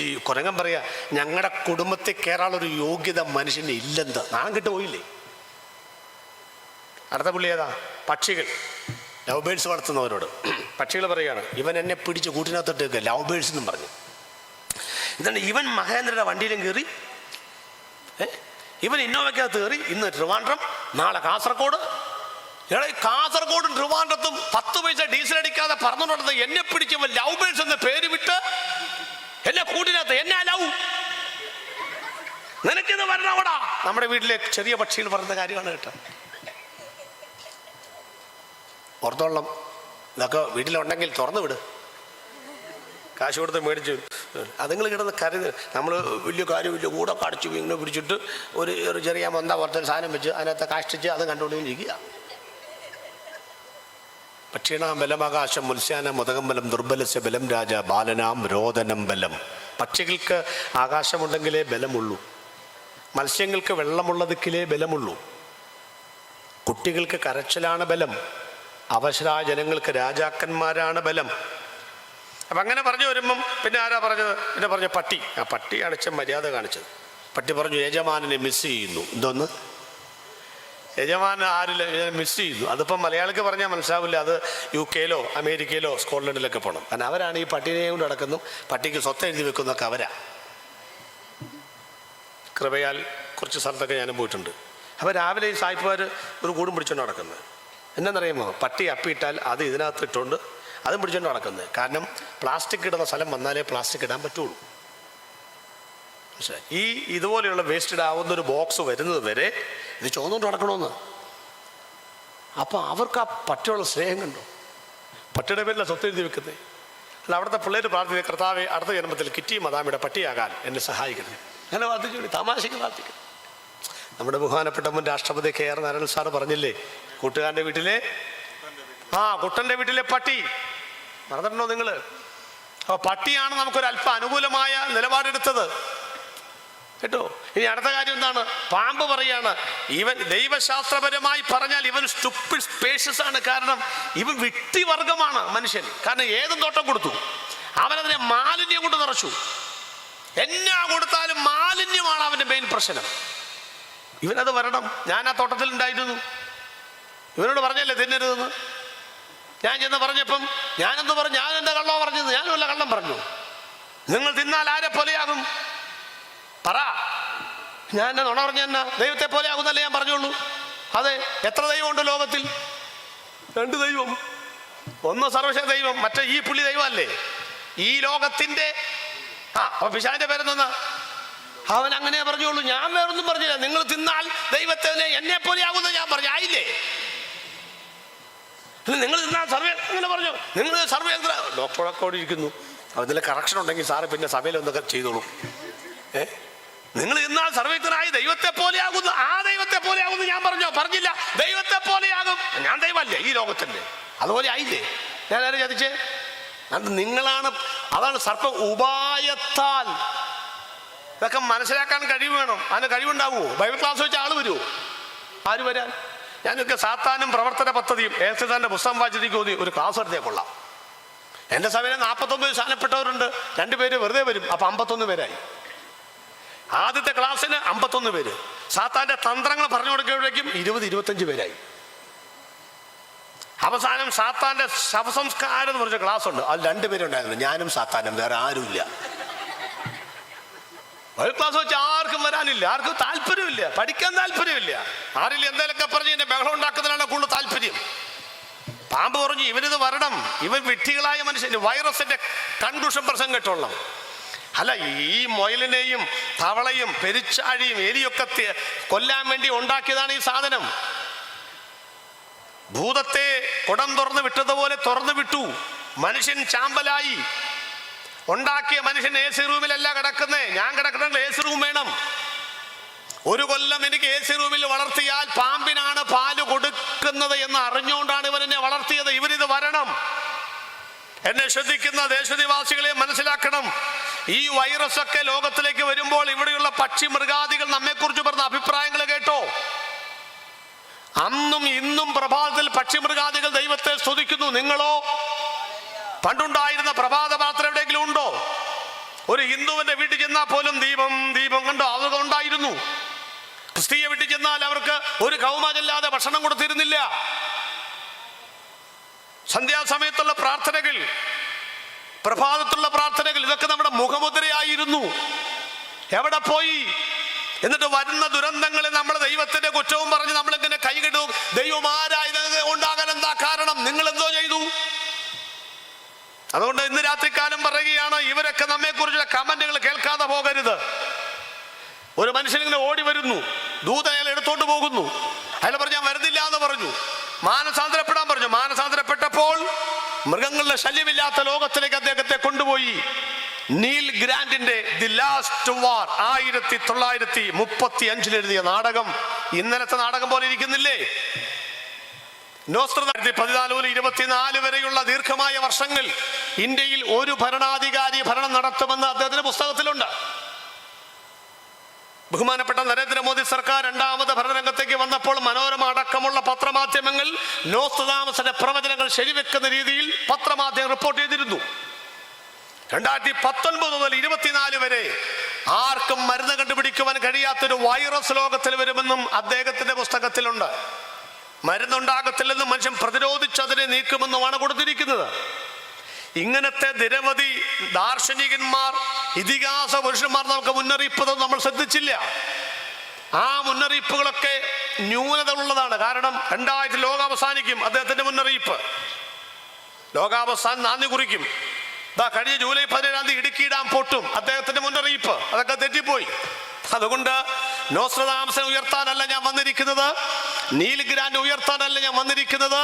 ഈ കുരങ്ങൻ പറയാ, ഞങ്ങളുടെ കുടുംബത്തിൽ കയറാനുള്ളൊരു യോഗ്യത മനുഷ്യന് ഇല്ലെന്ന്. നാം കിട്ടു പോയില്ലേ. അടുത്ത പുള്ളി ഏതാ? പക്ഷികൾ, ലവ് ബേഡ്സ് വളർത്തുന്നവരോട് പക്ഷികൾ പറയുകയാണ്, ഇവൻ എന്നെ പിടിച്ച് കൂട്ടിനകത്തോട്ട് ലവ് ബേഡ്സ് എന്നും പറഞ്ഞു. എന്താണ് ഇവൻ മഹേന്ദ്രയുടെ വണ്ടിയിലും കയറി, ഇവൻ ഇന്നോവയ്ക്കകത്ത് കയറി. ഇന്ന് ട്രിവാൻഡ്രം, നാളെ കാസർഗോഡ്. കാസർഗോഡും ട്രിവാൻഡ്രത്തും 10 പൈസ ഡീസൽ അടിക്കാതെ പറന്നുകൊണ്ടത് എന്നെ പിടിച്ച് ലവ് ബേഡ്സ് എന്ന പേര് വിട്ട് എന്നെ കൂട്ടിനകത്ത് എന്നെ ലവ്, നിനക്കിത് വരണോടാ. നമ്മുടെ വീട്ടിലെ ചെറിയ പക്ഷികൾ പറയുന്ന കാര്യമാണ് കേട്ടോ. ഓർത്തോളം, ഇതൊക്കെ വീട്ടിലുണ്ടെങ്കിൽ തുറന്നു വിട്. കാശ് കൊടുത്ത് മേടിച്ചു അതുങ്ങൾ കിടന്ന് കരുത്. നമ്മൾ വലിയ കാര്യമില്ല, കൂടെ കടിച്ചു ഇങ്ങനെ പിടിച്ചിട്ട് ഒരു ചെറിയ മൊന്ത പുറത്തൊരു സാധനം വെച്ച് അതിനകത്ത് കാഷ്ടിച്ച് അത് കണ്ടുകൊണ്ടിരിക്കുക. പക്ഷീണാം ബലമാകാശം മുത്സ്യാന മുതകമ്പലം ദുർബലസ്യ ബലം രാജ ബാലനാം രോദനം ബലം. പക്ഷികൾക്ക് ആകാശമുണ്ടെങ്കിലേ ബലമുള്ളൂ. മത്സ്യങ്ങൾക്ക് വെള്ളമുള്ളതിക്കിലേ ബലമുള്ളൂ. കുട്ടികൾക്ക് കരച്ചിലാണ് ബലം. അവശരായ ജനങ്ങൾക്ക് രാജാക്കന്മാരാണ് ബലം. അപ്പം അങ്ങനെ പറഞ്ഞു വരുമ്പം പിന്നെ ആരാ പറഞ്ഞത്? പിന്നെ പറഞ്ഞു പട്ടി. ആ പട്ടി അടച്ച മര്യാദ കാണിച്ചത്. പട്ടി പറഞ്ഞു യജമാനെ മിസ് ചെയ്യുന്നു. എന്തോന്ന്? യജമാനൻ ആരില്ല മിസ് ചെയ്യുന്നു. അതിപ്പം മലയാളിക്ക് പറഞ്ഞാൽ മനസ്സിലാവില്ല. അത് UK അമേരിക്കയിലോ സ്കോട്ട്ലൻഡിലൊക്കെ പോകണം. കാരണം അവരാണ് ഈ പട്ടിനെയും കൊണ്ട് നടക്കുന്നു. പട്ടിക്ക് സ്വത്ത് എഴുതി വെക്കുന്നൊക്കെ അവരാ. കൃപയാൽ കുറച്ച് സ്ഥലത്തൊക്കെ ഞാനും പോയിട്ടുണ്ട്. അപ്പോൾ രാവിലെ ഈ സായിപ്പുകാർ ഒരു കൂടും പിടിച്ചുകൊണ്ട് നടക്കുന്നത്. എന്നാന്നറിയുമോ? പട്ടി അപ്പിയിട്ടാൽ അത് ഇതിനകത്ത് ഇട്ടുകൊണ്ട് അതും പിടിച്ചുകൊണ്ട് നടക്കുന്നത്. കാരണം പ്ലാസ്റ്റിക് ഇടുന്ന സ്ഥലം വന്നാലേ പ്ലാസ്റ്റിക് ഇടാൻ പറ്റുള്ളൂ. പക്ഷേ ഈ ഇതുപോലെയുള്ള വേസ്റ്റ് ഇടാവുന്നൊരു ബോക്സ് വരുന്നത് വരെ ഇത് ചോന്നുകൊണ്ട് നടക്കണമെന്ന്. അപ്പോൾ അവർക്ക് ആ പട്ടിയുള്ള സ്നേഹം കണ്ടോ? പട്ടിയുടെ പേരിലാണ് സ്വത്ത് എഴുതി വെക്കുന്നത്. അല്ല, അവിടുത്തെ പിള്ളേർ പ്രാർത്ഥിക്കുക, കർത്താവെ അടുത്ത ജന്മത്തിൽ കിറ്റി മദാമിയുടെ പട്ടിയാകാൻ എന്നെ സഹായിക്കണം. അങ്ങനെ പ്രാർത്ഥിച്ചു, തമാശയ്ക്ക് പ്രാർത്ഥിക്കണം. നമ്മുടെ ബഹുമാനപ്പെട്ട മുൻ രാഷ്ട്രപതി KR നാരായണൻ സാറ് പറഞ്ഞില്ലേ, കൂട്ടുകാരൻ്റെ വീട്ടിലെ കുട്ടൻ്റെ വീട്ടിലെ പട്ടി. മറന്നിട്ടുണ്ടോ നിങ്ങൾ? അപ്പോൾ പട്ടിയാണ് നമുക്കൊരല്പം അനുകൂലമായ നിലപാടെടുത്തത് കേട്ടോ. ഇനി അടുത്ത കാര്യം എന്താണ്? പാമ്പ് പറയാണ്, ഇവൻ ദൈവശാസ്ത്രപരമായി പറഞ്ഞാൽ ഇവൻ സ്റ്റുപ്പിഡ് സ്പേഷ്യസ് ആണ്. കാരണം ഇവൻ വിട്ടിവർഗമാണ് മനുഷ്യൻ. കാരണം ഏതും തോട്ടം കൊടുത്തു, അവനതിനെ മാലിന്യം കൊണ്ട് നിറച്ചു. എന്നാ കൊടുത്താലും മാലിന്യമാണ് അവൻ്റെ മെയിൻ പ്രശ്നം. ഇവനത് വരണം. ഞാൻ ആ തോട്ടത്തിൽ ഉണ്ടായിരുന്നു. ഇവനോട് പറഞ്ഞല്ലേ തിന്നരുതെന്ന്. ഞാൻ ചെന്ന് പറഞ്ഞപ്പം ഞാനെന്ത് പറഞ്ഞു? ഞാൻ എന്താ കള്ളോ പറഞ്ഞത്? ഞാനും വല്ല കള്ളം പറഞ്ഞു? നിങ്ങൾ തിന്നാൽ ആരെ പോലെയാകും പറ. ഞാൻ എന്നെ നുണ പറഞ്ഞ എന്നാ? ദൈവത്തെ പോലെ ആകുന്നല്ലേ ഞാൻ പറഞ്ഞോളൂ. അതെ, എത്ര ദൈവമുണ്ട് ലോകത്തിൽ? 2 ദൈവം. ഒന്ന് സർവശക്ത ദൈവം, മറ്റേ ഈ പുള്ളി ദൈവമല്ലേ ഈ ലോകത്തിൻ്റെ. അപ്പൊ പിശാചിന്റെ പേരെന്താ? അവൻ അങ്ങനെ പറഞ്ഞോളൂ. ഞാൻ വേറൊന്നും പറഞ്ഞില്ല. നിങ്ങൾ തിന്നാൽ ദൈവത്തെ എന്നെ പോലെ ആകുന്ന ഞാൻ പറഞ്ഞു. ആയില്ലേ? നിങ്ങൾ തിന്നാൽ സർവേ അങ്ങനെ പറഞ്ഞു. നിങ്ങൾ സർവേ ഡോക്ടറൊക്കെ അവിടെ ഇരിക്കുന്നു. അതിൽ കറക്ഷൻ ഉണ്ടെങ്കിൽ സാറ് പിന്നെ സഭയിൽ ഒന്നൊക്കെ ചെയ്തോളൂ. നിങ്ങൾ തിന്നാൽ സർവേത്തനായി ദൈവത്തെ പോലെ ആകുന്നു. ആ ദൈവത്തെ പോലെ ആകുന്നു ഞാൻ പറഞ്ഞോ? പറഞ്ഞില്ല. ദൈവത്തെ പോലെയാകും. ഞാൻ ദൈവമല്ലേ ഈ ലോകത്തിൻ്റെ? അതുപോലെ ആയില്ലേ? ഞാൻ ആരും ചതിച്ചേ? അത് നിങ്ങളാണ്. അതാണ് സർപ്പ ഉപായത്താൽ. ഇതൊക്കെ മനസ്സിലാക്കാൻ കഴിവ് വേണം. അതിന് കഴിവുണ്ടാവുമോ? ബൈബിൾ ക്ലാസ് വെച്ച ആൾ വരുമോ? ആര് വരാൻ? ഞാനൊക്കെ സാത്താനും പ്രവർത്തന പദ്ധതിയും ഏസത്താൻ്റെ പുസ്തകം വായിച്ചിരിക്കും ഒരു ക്ലാസ് എടുത്തേ കൊള്ളാം. എൻ്റെ സഭയിൽ 49 സ്ഥാനപ്പെട്ടവരുണ്ട്. 2 പേര് വെറുതെ വരും. അപ്പം 51 പേരായി. ആദ്യത്തെ ക്ലാസ്സിന് 51 പേര്. സാത്താൻ്റെ തന്ത്രങ്ങൾ പറഞ്ഞു കൊടുക്കുമ്പോഴേക്കും 20-25 പേരായി. അവസാനം സാത്താൻ്റെ ശവസംസ്കാരം എന്ന് പറഞ്ഞ ക്ലാസ് ഉണ്ട്. അതിൽ 2 പേരുണ്ടായിരുന്നു, ഞാനും സാത്താനും, വേറെ ആരുമില്ല. ബൈബിൾ ക്ലാസ് വെച്ച് ആർക്കും വരാനില്ല, ആർക്കും താല്പര്യമില്ല, പഠിക്കാൻ താല്പര്യമില്ല. ആരെങ്കിലും എന്തെങ്കിലുമൊക്കെ പറഞ്ഞ് എന്നെ ബഹളം ഉണ്ടാക്കുന്നതിനാണ് കൂടുതൽ താല്പര്യം. പാമ്പ് പറഞ്ഞു ഇവരിത് വരണം, ഇവർ വിഡ്ഢികളായ മനുഷ്യന് വൈറസിന്റെ കൺക്ലൂഷൻ പ്രസംഗം കേട്ടോളാം. അല്ല, ഈ മുയലിനെയും തവളയും പെരിച്ചാഴിയും എലിയൊക്കെ കൊല്ലാൻ വേണ്ടി ഉണ്ടാക്കിയതാണ് ഈ സാധനം. ഭൂതത്തെ കുടം തുറന്നു വിട്ടതുപോലെ തുറന്നു വിട്ടു. മനുഷ്യൻ ചാമ്പലായി. ഉണ്ടാക്കിയ മനുഷ്യൻ AC റൂമിലല്ല കിടക്കുന്നേ. ഞാൻ കിടക്കണമെങ്കിൽ AC റൂം വേണം. 1 കൊല്ലം എനിക്ക് AC റൂമിൽ വളർത്തിയാൽ പാമ്പിനാണ് പാല് കൊടുക്കുന്നത് എന്ന് അറിഞ്ഞുകൊണ്ടാണ് ഇവരെന്നെ വളർത്തിയത്. ഇവരിത് വരണം. എന്നെ ശ്രദ്ധിക്കുന്ന ദേശനിവാസികളെ മനസ്സിലാക്കണം, ഈ വൈറസ് ഒക്കെ ലോകത്തിലേക്ക് വരുമ്പോൾ ഇവിടെയുള്ള പക്ഷി മൃഗാദികൾ നമ്മെക്കുറിച്ച് പറഞ്ഞ അഭിപ്രായങ്ങൾ കേട്ടോ. അന്നും ഇന്നും പ്രഭാതത്തിൽ പക്ഷി മൃഗാദികൾ ദൈവത്തെ സ്തുതിക്കുന്നു. നിങ്ങളോ? പണ്ടുണ്ടായിരുന്ന പ്രഭാത പ്രാർത്ഥന എവിടെയെങ്കിലും ഉണ്ടോ? ഒരു ഹിന്ദുവിന്റെ വീട്ടിൽ ചെന്നാൽ പോലും ദീപം ദീപം കണ്ടോ അത് ഉണ്ടായിരുന്നു. ക്രിസ്തീയ വീട്ടിൽ ചെന്നാൽ അവർക്ക് ഒരു കൗമാരമില്ലാതെ ഭക്ഷണം കൊടുത്തിരുന്നില്ല. സന്ധ്യാസമയത്തുള്ള പ്രാർത്ഥനകൾ, പ്രഭാതത്തുള്ള പ്രാർത്ഥനകൾ, ഇതൊക്കെ നമ്മുടെ മുഖമുദ്രയായിരുന്നു. എവിടെ പോയി? എന്നിട്ട് വരുന്ന ദുരന്തങ്ങളെ നമ്മൾ ദൈവത്തിന്റെ കുറ്റവും പറഞ്ഞ് നമ്മളിങ്ങനെ കൈകിടും. ദൈവം ആരായത് ഉണ്ടാകാൻ എന്താ കാരണം? നിങ്ങൾ എന്തോ ചെയ്തു? അതുകൊണ്ട് ഇന്ന് രാത്രിക്കാലം പറയുകയാണ്, ഇവരൊക്കെ നമ്മെ കുറിച്ചുള്ള കമന്റുകൾ കേൾക്കാതെ പോകരുത്. ഒരു മനുഷ്യനിങ്ങനെ ഓടി വരുന്നു, ദൂതൻ അയാൾ എടുത്തോണ്ട് പോകുന്നു. അയാൾ പറഞ്ഞു ഞാൻ വരുന്നില്ല എന്ന് പറഞ്ഞു. മാനസാന്തരപ്പെടാൻ പറഞ്ഞു. മാനസാന്തരപ്പെട്ടപ്പോൾ മൃഗങ്ങളുടെ ശല്യമില്ലാത്ത ലോകത്തിലേക്ക് അദ്ദേഹത്തെ കൊണ്ടുപോയി. നീൽ ഗ്രാൻഡിന്റെ ദി ലാസ്റ്റ് വാർ 1935 എഴുതിയ നാടകം ഇന്നലത്തെ നാടകം പോലെ ഇരിക്കുന്നില്ലേ? നോസ്ട്രദാമസ് 14 മുതൽ 24 വരെയുള്ള ദീർഘമായ വർഷങ്ങൾ ഇന്ത്യയിൽ ഒരു ഭരണാധികാരി ഭരണം നടത്തുമെന്ന് അദ്ദേഹത്തിന്റെ പുസ്തകത്തിലുണ്ട്. ബഹുമാനപ്പെട്ട നരേന്ദ്രമോദി സർക്കാർ 2ാമത് ഭരണരംഗത്തേക്ക് വന്നപ്പോൾ മനോരമ അടക്കമുള്ള പത്രമാധ്യമങ്ങൾ നോസ്ട്രദാമസിന്റെ പ്രവചനങ്ങൾ ശരിവെക്കുന്ന രീതിയിൽ പത്രമാധ്യമം റിപ്പോർട്ട് ചെയ്തിരുന്നു. 2019 മുതൽ 24 വരെ ആർക്കും മരുന്ന് കണ്ടുപിടിക്കുവാൻ കഴിയാത്തൊരു വൈറസ് ലോകത്തിൽ വരുമെന്നും അദ്ദേഹത്തിന്റെ പുസ്തകത്തിലുണ്ട്. മരുന്നുണ്ടാകത്തില്ലെന്നും മനുഷ്യൻ പ്രതിരോധിച്ചതിനെ നീക്കുമെന്നുമാണ് കൊടുത്തിരിക്കുന്നത്. ഇങ്ങനത്തെ നിരവധി ദാർശനികന്മാർ, ഇതിഹാസ പുരുഷന്മാർ നമുക്ക് മുന്നറിയിപ്പ് നമ്മൾ ശ്രദ്ധിച്ചില്ല. ആ മുന്നറിയിപ്പുകളൊക്കെ ന്യൂനത ഉള്ളതാണ്. കാരണം 2000 ലോകം അവസാനിക്കും, അദ്ദേഹത്തിന്റെ മുന്നറിയിപ്പ്. ലോകാവസാനം നാന്ദി കുറിക്കും. കഴിഞ്ഞ ജൂലൈ 17 ഇടുക്കി ഡാം പൊട്ടും, അദ്ദേഹത്തിന്റെ മുന്നറിയിപ്പ്. അതൊക്കെ തെറ്റിപ്പോയി. അതുകൊണ്ട് നോസ്ട്രദാമസിനെ ഉയർത്താനല്ല ഞാൻ വന്നിരിക്കുന്നത്, നീൽ ഗ്രാൻഡ് ഉയർത്താനല്ല ഞാൻ വന്നിരിക്കുന്നത്.